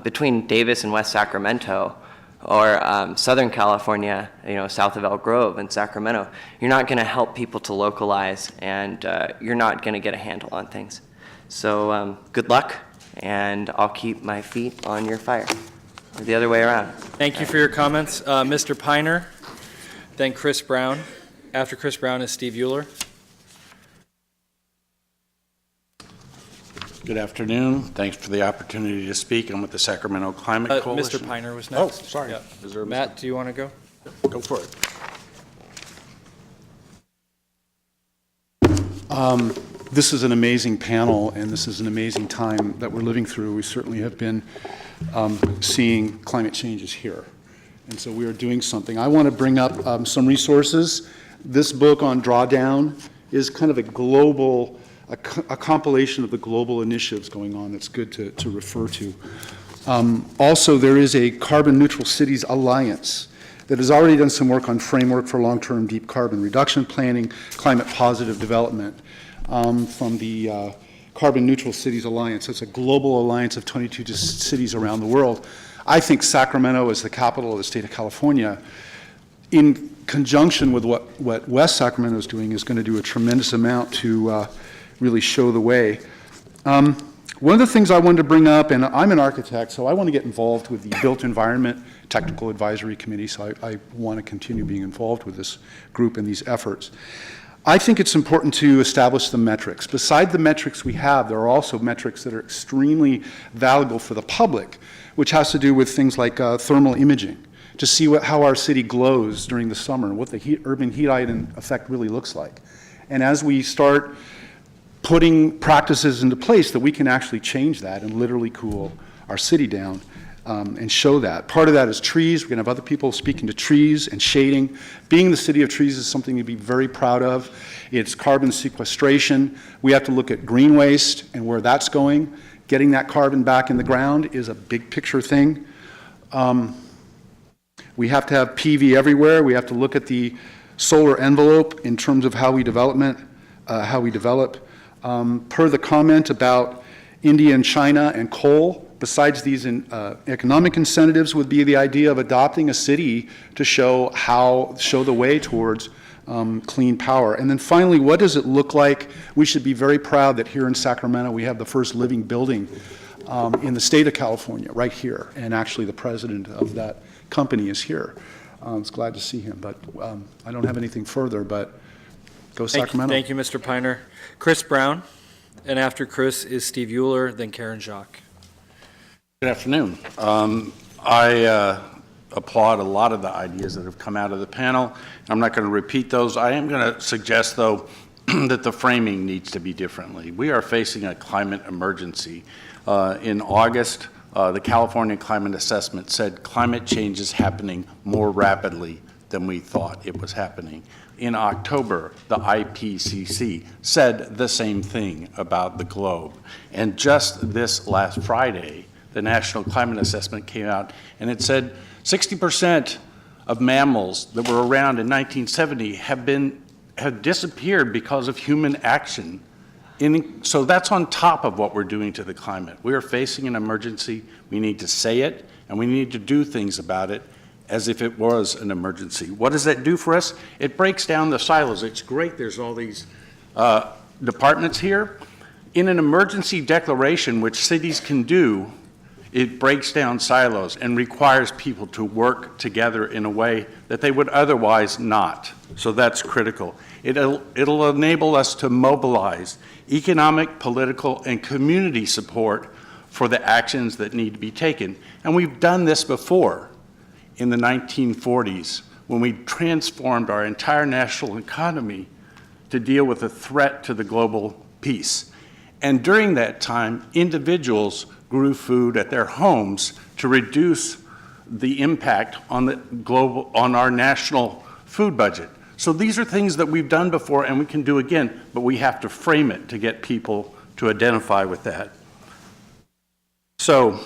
between Davis and West Sacramento, or Southern California, south of Elk Grove and Sacramento, you're not going to help people to localize, and you're not going to get a handle on things. So good luck, and I'll keep my feet on your fire, or the other way around.
Thank you for your comments. Mr. Piner, then Chris Brown. After Chris Brown is Steve Euler.
Good afternoon. Thanks for the opportunity to speak. I'm with the Sacramento Climate Coalition.
Mr. Piner was next.
Oh, sorry.
Yeah.
Is there
Matt, do you want to go?
Go for it.
This is an amazing panel, and this is an amazing time that we're living through. We certainly have been seeing climate changes here, and so we are doing something. I want to bring up some resources. This book on Drawdown is kind of a global, a compilation of the global initiatives going on that's good to refer to. Also, there is a Carbon Neutral Cities Alliance that has already done some work on framework for long-term deep carbon reduction planning, climate positive development from the Carbon Neutral Cities Alliance. It's a global alliance of 22 cities around the world. I think Sacramento, as the capital of the state of California, in conjunction with what West Sacramento is doing, is going to do a tremendous amount to really show the way. One of the things I wanted to bring up, and I'm an architect, so I want to get involved with the Built Environment Technical Advisory Committee, so I want to continue being involved with this group and these efforts. I think it's important to establish the metrics. Beside the metrics we have, there are also metrics that are extremely valuable for the public, which has to do with things like thermal imaging, to see how our city glows during the summer, what the urban heat island effect really looks like. And as we start putting practices into place, that we can actually change that and literally cool our city down and show that. Part of that is trees. We're going to have other people speaking to trees and shading. Being the city of trees is something to be very proud of. It's carbon sequestration. We have to look at green waste and where that's going. Getting that carbon back in the ground is a big picture thing. We have to have PV everywhere. We have to look at the
solar envelope in terms of how we develop. Per the comment about India and China and coal, besides these economic incentives would be the idea of adopting a city to show the way towards clean power. And then finally, what does it look like? We should be very proud that here in Sacramento we have the first living building in the state of California, right here. And actually the president of that company is here. I was glad to see him, but I don't have anything further, but go Sacramento.
Thank you, Mr. Piner. Chris Brown, and after Chris is Steve Euler, then Karen Jacques.
Good afternoon. I applaud a lot of the ideas that have come out of the panel. I'm not going to repeat those. I am going to suggest, though, that the framing needs to be differently. We are facing a climate emergency. In August, the California Climate Assessment said climate change is happening more rapidly than we thought it was happening. In October, the IPCC said the same thing about the globe. And just this last Friday, the National Climate Assessment came out, and it said 60% of mammals that were around in 1970 have disappeared because of human action. So that's on top of what we're doing to the climate. We are facing an emergency. We need to say it, and we need to do things about it as if it was an emergency. What does that do for us? It breaks down the silos. It's great there's all these departments here. In an emergency declaration, which cities can do, it breaks down silos and requires people to work together in a way that they would otherwise not. So that's critical. It'll enable us to mobilize economic, political, and community support for the actions that need to be taken. And we've done this before in the 1940s when we transformed our entire national economy to deal with a threat to the global peace. And during that time, individuals grew food at their homes to reduce the impact on our national food budget. So these are things that we've done before and we can do again, but we have to frame it to get people to identify with that. So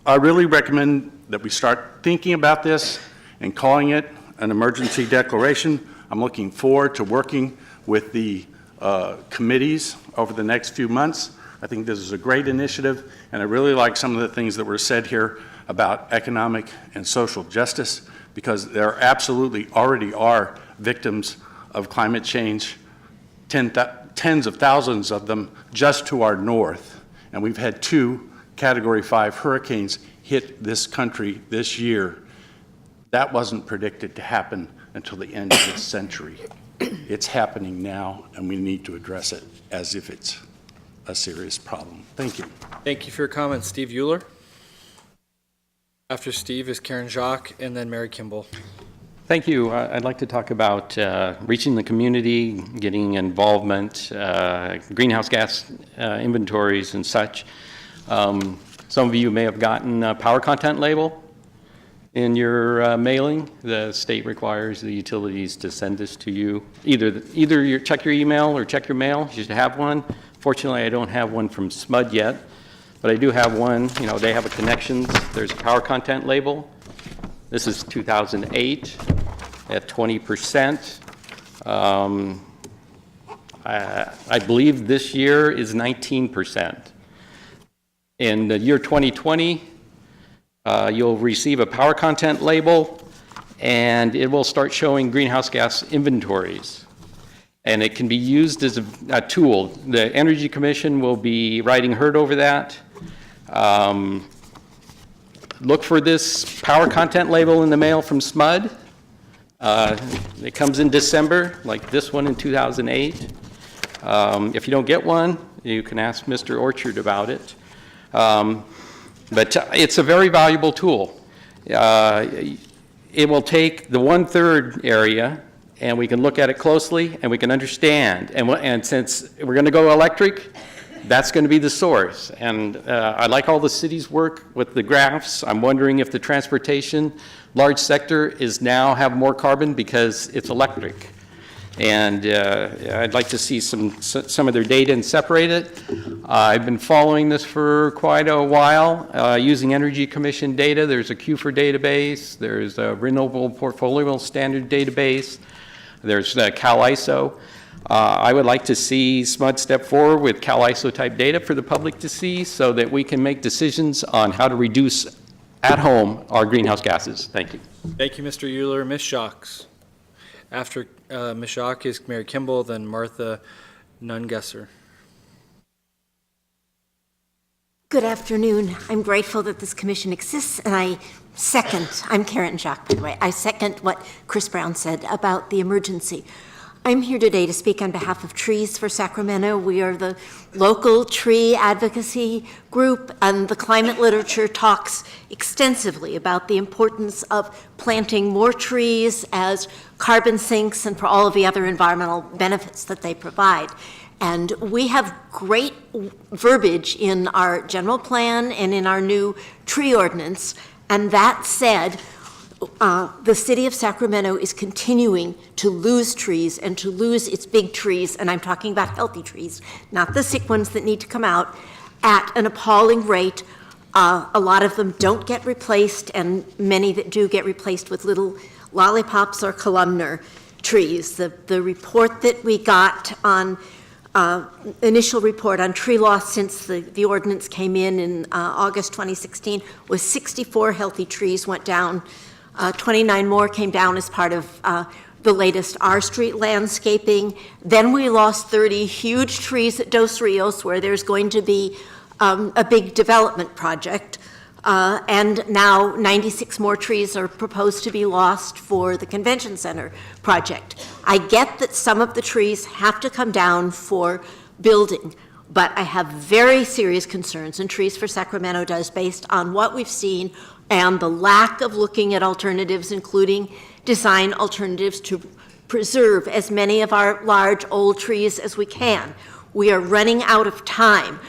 I really recommend that we start thinking about this and calling it an emergency declaration. I'm looking forward to working with the committees over the next few months. I think this is a great initiative, and I really like some of the things that were said here about economic and social justice, because there absolutely already are victims of climate change, tens of thousands of them just to our north. And we've had 2 Category 5 hurricanes hit this country this year. That wasn't predicted to happen until the end of this century. It's happening now, and we need to address it as if it's a serious problem. Thank you.
Thank you for your comments. Steve Euler. After Steve is Karen Jacques, and then Mary Kimball.
Thank you. I'd like to talk about reaching the community, getting involvement, greenhouse gas inventories and such. Some of you may have gotten a power content label in your mailing. The state requires the utilities to send this to you. Either you check your email or check your mail. You should have one. Fortunately, I don't have one from SMUD yet, but I do have one. You know, they have a connections. There's a power content label. This is 2008 at 20%. I believe this year is 19%. In the year 2020, you'll receive a power content label, and it will start showing greenhouse gas inventories. And it can be used as a tool. The Energy Commission will be writing HERD over that. Look for this power content label in the mail from SMUD. It comes in December, like this one in 2008. If you don't get one, you can ask Mr. Orchard about it. But it's a very valuable tool. It will take the 1/3 area, and we can look at it closely, and we can understand. And since we're going to go electric, that's going to be the source. And I like all the cities' work with the graphs. I'm wondering if the transportation large sector is now have more carbon because it's electric. And I'd like to see some of their data and separate it. I've been following this for quite a while, using Energy Commission data. There's a QFER database. There's a Renewable Portfolio Standard database. There's CalISO. I would like to see SMUD step forward with CalISO type data for the public to see so that we can make decisions on how to reduce at home our greenhouse gases. Thank you.
Thank you, Mr. Euler. Ms. Schocks. After Ms. Schock is Mary Kimball, then Martha Nungesser.
Good afternoon. I'm grateful that this commission exists, and I'm Karen Jacques, by the way. I second what Chris Brown said about the emergency. I'm here today to speak on behalf of Trees for Sacramento. We are the local tree advocacy group, and the climate literature talks extensively about the importance of planting more trees as carbon sinks and for all of the other environmental benefits that they provide. And we have great verbiage in our general plan and in our new tree ordinance. And that said, the city of Sacramento is continuing to lose trees and to lose its big trees, and I'm talking about healthy trees, not the sick ones that need to come out, at an appalling rate. A lot of them don't get replaced, and many that do get replaced with little lollipops or columnar trees. The report that we got on initial report on tree loss since the ordinance came in August 2016 was 64 healthy trees went down. 29 more came down as part of the latest R Street landscaping. Then we lost 30 huge trees at Dos Rios, where there's going to be a big development project. And now 96 more trees are proposed to be lost for the convention center project. I get that some of the trees have to come down for building, but I have very serious concerns, and Trees for Sacramento does, based on what we've seen and the lack of looking at alternatives, including design alternatives to preserve as many of our large old trees as we can. We are running out of time.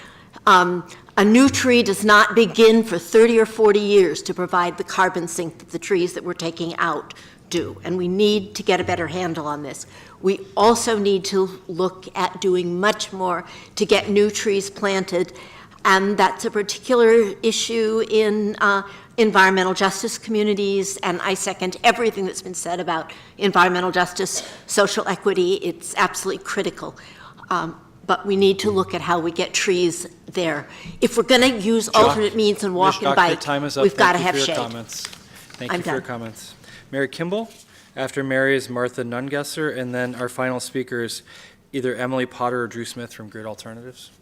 A new tree does not begin for 30 or 40 years to provide the carbon sink that the trees that we're taking out do, and we need to get a better handle on this. We also need to look at doing much more to get new trees planted, and that's a particular issue in environmental justice communities, and I second everything that's been said about environmental justice, social equity. It's absolutely critical. But we need to look at how we get trees there. If we're going to use alternate means and walk and bike, we've got to have shade.
Thank you for your comments. Mary Kimball. After Mary is Martha Nungesser, and then our final speaker is either Emily Potter or Drew Smith from Grid Alternatives.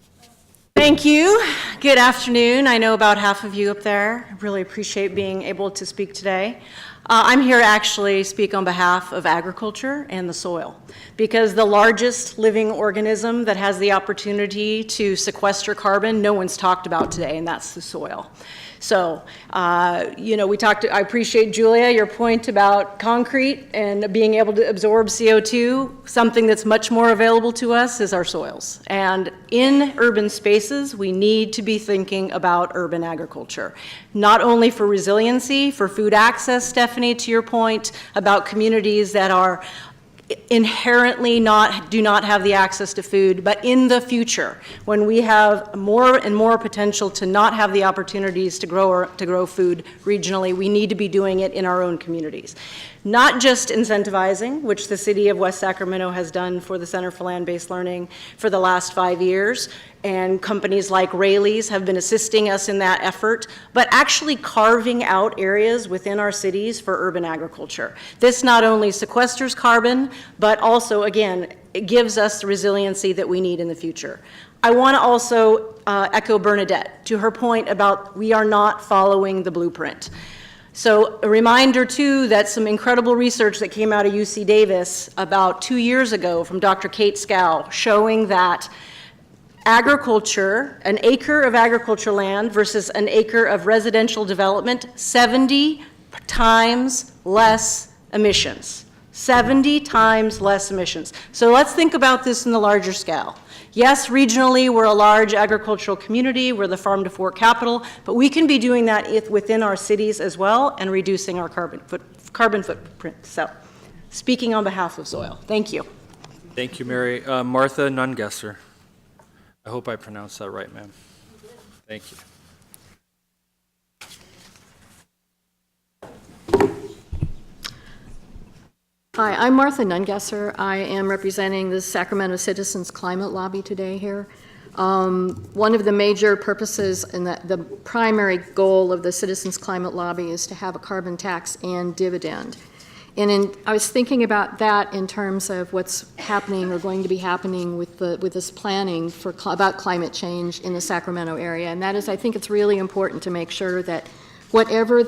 Thank you. Good afternoon. I know about half of you up there. I really appreciate being able to speak today. I'm here to actually speak on behalf of agriculture and the soil, because the largest living organism that has the opportunity to sequester carbon, no one's talked about today, and that's the soil. So, I appreciate, Julia, your point about concrete and being able to absorb CO2. Something that's much more available to us is our soils. And in urban spaces, we need to be thinking about urban agriculture, not only for resiliency, for food access, Stephanie, to your point about communities that are inherently do not have the access to food, but in the future, when we have more and more potential to not have the opportunities to grow food regionally, we need to be doing it in our own communities. Not just incentivizing, which the city of West Sacramento has done for the Center for Land-Based Learning for the last 5 years, and companies like Raley's have been assisting us in that effort, but actually carving out areas within our cities for urban agriculture. This not only sequesters carbon, but also, again, it gives us the resiliency that we need in the future. I want to also echo Bernadette to her point about we are not following the blueprint. So a reminder, too, that some incredible research that came out of UC Davis about 2 years ago from Dr. Kate Scow, showing that agriculture, an acre of agriculture land versus an acre of residential development, 70 times less emissions. 70 times less emissions. So let's think about this in the larger scale. Yes, regionally, we're a large agricultural community, we're the farm to fork capital, but we can be doing that within our cities as well and reducing our carbon footprint. So, speaking on behalf of soil, thank you.
Thank you, Mary. Martha Nungesser. I hope I pronounced that right, ma'am. Thank you.
Hi, I'm Martha Nungesser. I am representing the Sacramento Citizens Climate Lobby today here. One of the major purposes and the primary goal of the Citizens Climate Lobby is to have a carbon tax and dividend. And I was thinking about that in terms of what's happening or going to be happening with this planning about climate change in the Sacramento area. And that is, I think it's really important to make sure that whatever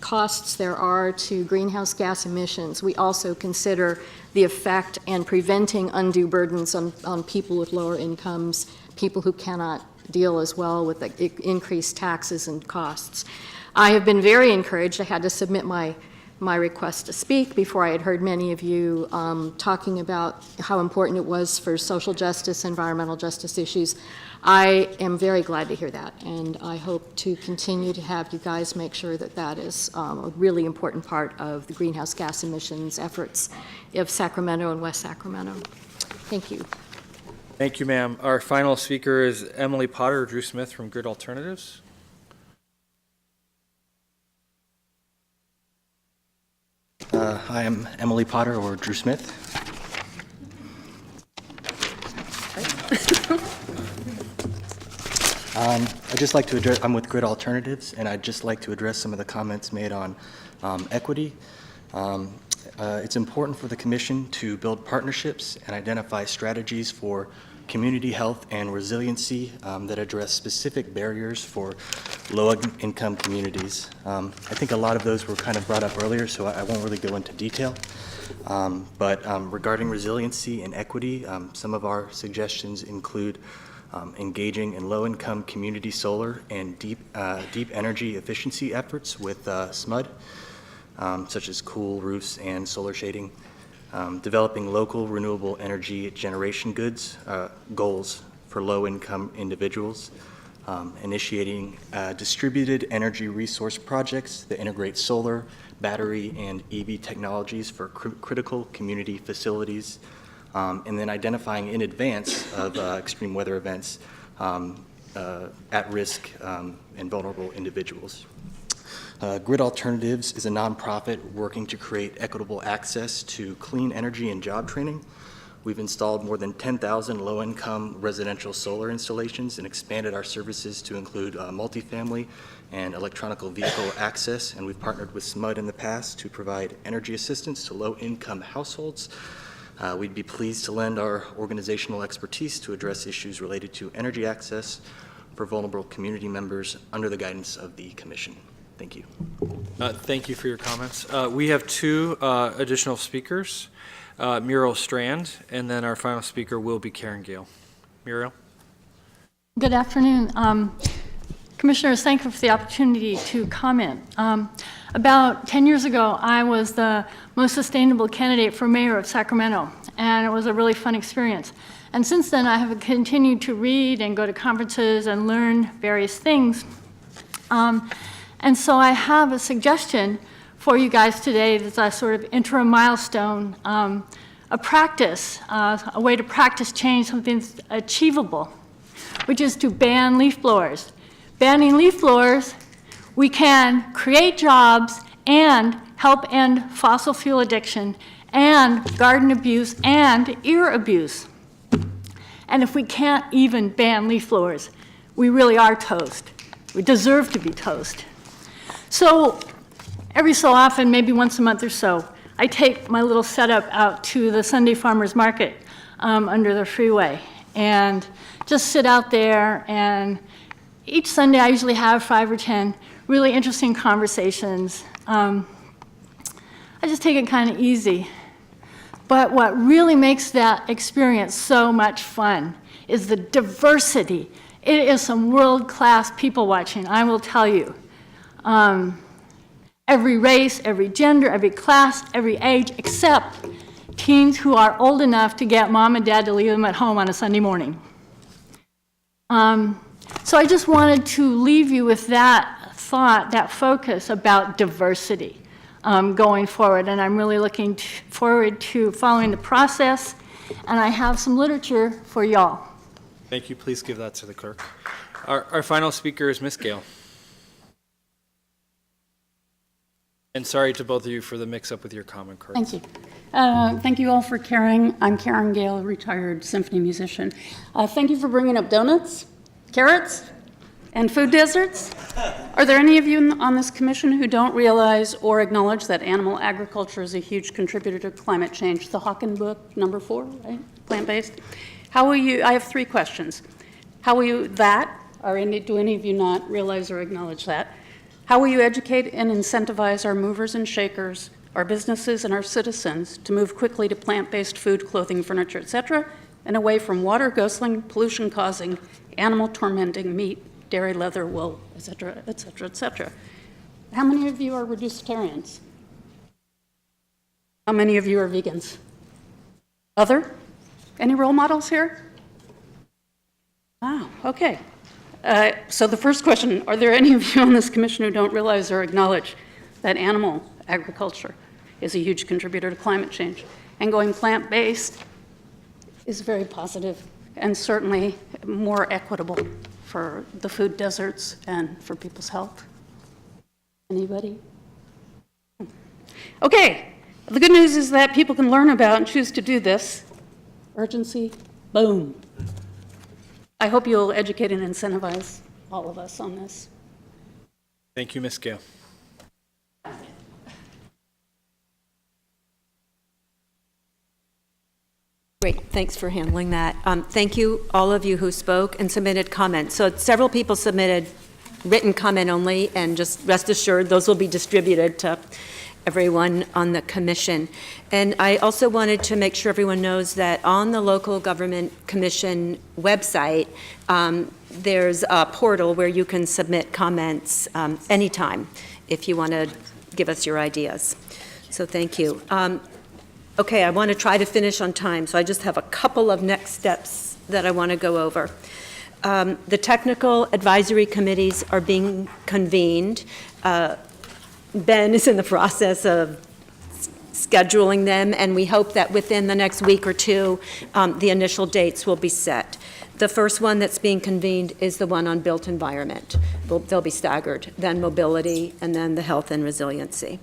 costs there are to greenhouse gas emissions, we also consider the effect and preventing undue burdens on people with lower incomes, people who cannot deal as well with the increased taxes and costs. I have been very encouraged. I had to submit my request to speak before I had heard many of you talking about how important it was for social justice, environmental justice issues. I am very glad to hear that, and I hope to continue to have you guys make sure that that is a really important part of the greenhouse gas emissions efforts of Sacramento and West Sacramento. Thank you.
Thank you, ma'am. Our final speaker is Emily Potter or Drew Smith from Grid Alternatives.
Hi, I'm Emily Potter or Drew Smith. I'd just like to address, I'm with Grid Alternatives, and I'd just like to address some of the comments made on equity. It's important for the Commission to build partnerships and identify strategies for community health and resiliency that address specific barriers for low-income communities. I think a lot of those were kind of brought up earlier, so I won't really go into detail. But regarding resiliency and equity, some of our suggestions include engaging in low-income community solar and deep energy efficiency efforts with SMUD, such as cool roofs and solar shading. Developing local renewable energy generation goals for low-income individuals, initiating distributed energy resource projects that integrate solar, battery, and EV technologies for critical community facilities, and then identifying in advance of extreme weather events at-risk and vulnerable individuals. Grid Alternatives is a nonprofit working to create equitable access to clean energy and job training. We've installed more than 10,000 low-income residential solar installations and expanded our services to include multifamily and electronic vehicle access, and we've partnered with SMUD in the past to provide energy assistance to low-income households. We'd be pleased to lend our organizational expertise to address issues related to energy access for vulnerable community members under the guidance of the Commission. Thank you.
Thank you for your comments. We have two additional speakers, Muriel Strand, and then our final speaker will be Karen Gale. Muriel?
Good afternoon. Commissioners, thank you for the opportunity to comment. About 10 years ago, I was the most sustainable candidate for mayor of Sacramento, and it was a really fun experience. And since then, I have continued to read and go to conferences and learn various things. And so I have a suggestion for you guys today that's a sort of interim milestone, a practice, a way to practice change, something that's achievable, which is to ban leaf blowers. Banning leaf blowers, we can create jobs and help end fossil fuel addiction and garden abuse and ear abuse. And if we can't even ban leaf blowers, we really are toast. We deserve to be toast. So every so often, maybe once a month or so, I take my little setup out to the Sunday Farmers Market under the freeway and just sit out there, and each Sunday I usually have 5 or 10 really interesting conversations. I just take it kind of easy. But what really makes that experience so much fun is the diversity. It is some world-class people watching, I will tell you. Every race, every gender, every class, every age, except teens who are old enough to get mom and dad to leave them at home on a Sunday morning. So I just wanted to leave you with that thought, that focus about diversity going forward. And I'm really looking forward to following the process and I have some literature for y'all.
Thank you. Please give that to the clerk. Our final speaker is Ms. Gale. And sorry to both of you for the mix-up with your comment cards.
Thank you. Thank you all for caring. I'm Karen Gale, retired symphony musician. Thank you for bringing up donuts, carrots, and food deserts. Are there any of you on this commission who don't realize or acknowledge that animal agriculture is a huge contributor to climate change? The Hawken book, number 4, right? Plant-based. How will you, I have 3 questions. How will you, do any of you not realize or acknowledge that? How will you educate and incentivize our movers and shakers, our businesses and our citizens to move quickly to plant-based food, clothing, furniture, etc., and away from water-guzzling, pollution-causing, animal-tormenting meat, dairy, leather, wool, etc., etc., etc.? How many of you are reducitarians? How many of you are vegans? Other? Any role models here? Wow, okay. So the first question, are there any of you on this commission who don't realize or acknowledge that animal agriculture is a huge contributor to climate change? And going plant-based is very positive and certainly more equitable for the food deserts and for people's health. Anybody? Okay, the good news is that people can learn about and choose to do this. Urgency, boom. I hope you'll educate and incentivize all of us on this.
Thank you, Ms. Gale.
Great, thanks for handling that. Thank you, all of you who spoke and submitted comments. So several people submitted written comment only, and just rest assured, those will be distributed to everyone on the commission. And I also wanted to make sure everyone knows that on the Local Government Commission website, there's a portal where you can submit comments anytime if you want to give us your ideas. So thank you. Okay, I want to try to finish on time, so I just have a couple of next steps that I want to go over. The technical advisory committees are being convened. Ben is in the process of scheduling them, and we hope that within the next week or two, the initial dates will be set. The first one that's being convened is the one on built environment. They'll be staggered, then mobility, and then the health and resiliency.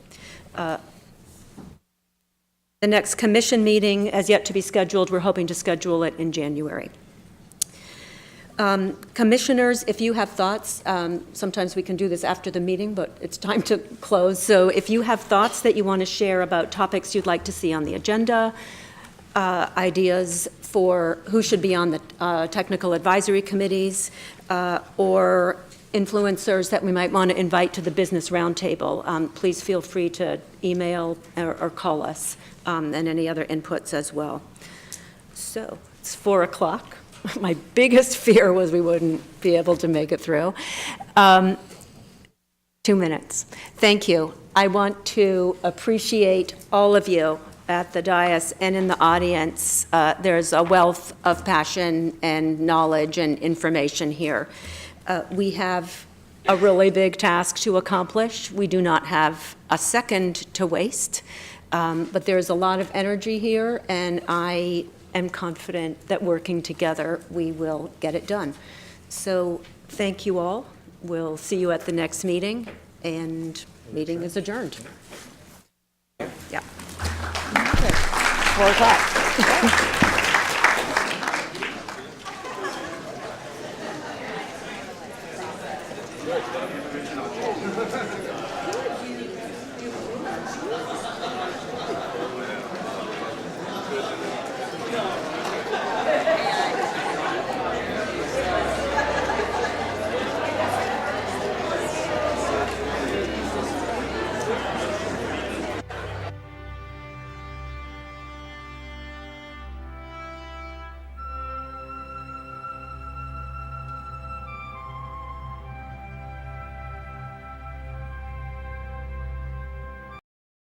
The next commission meeting, as yet to be scheduled, we're hoping to schedule it in January. Commissioners, if you have thoughts, sometimes we can do this after the meeting, but it's time to close. So if you have thoughts that you want to share about topics you'd like to see on the agenda, ideas for who should be on the technical advisory committees, or influencers that we might want to invite to the business roundtable, please feel free to email or call us, and any other inputs as well. So it's 4 o'clock. My biggest fear was we wouldn't be able to make it through. 2 minutes. Thank you. I want to appreciate all of you at the dais and in the audience. There's a wealth of passion and knowledge and information here. We have a really big task to accomplish. We do not have a second to waste, but there's a lot of energy here, and I am confident that working together, we will get it done. So thank you all. We'll see you at the next meeting, and meeting is adjourned. Yeah. 4 o'clock.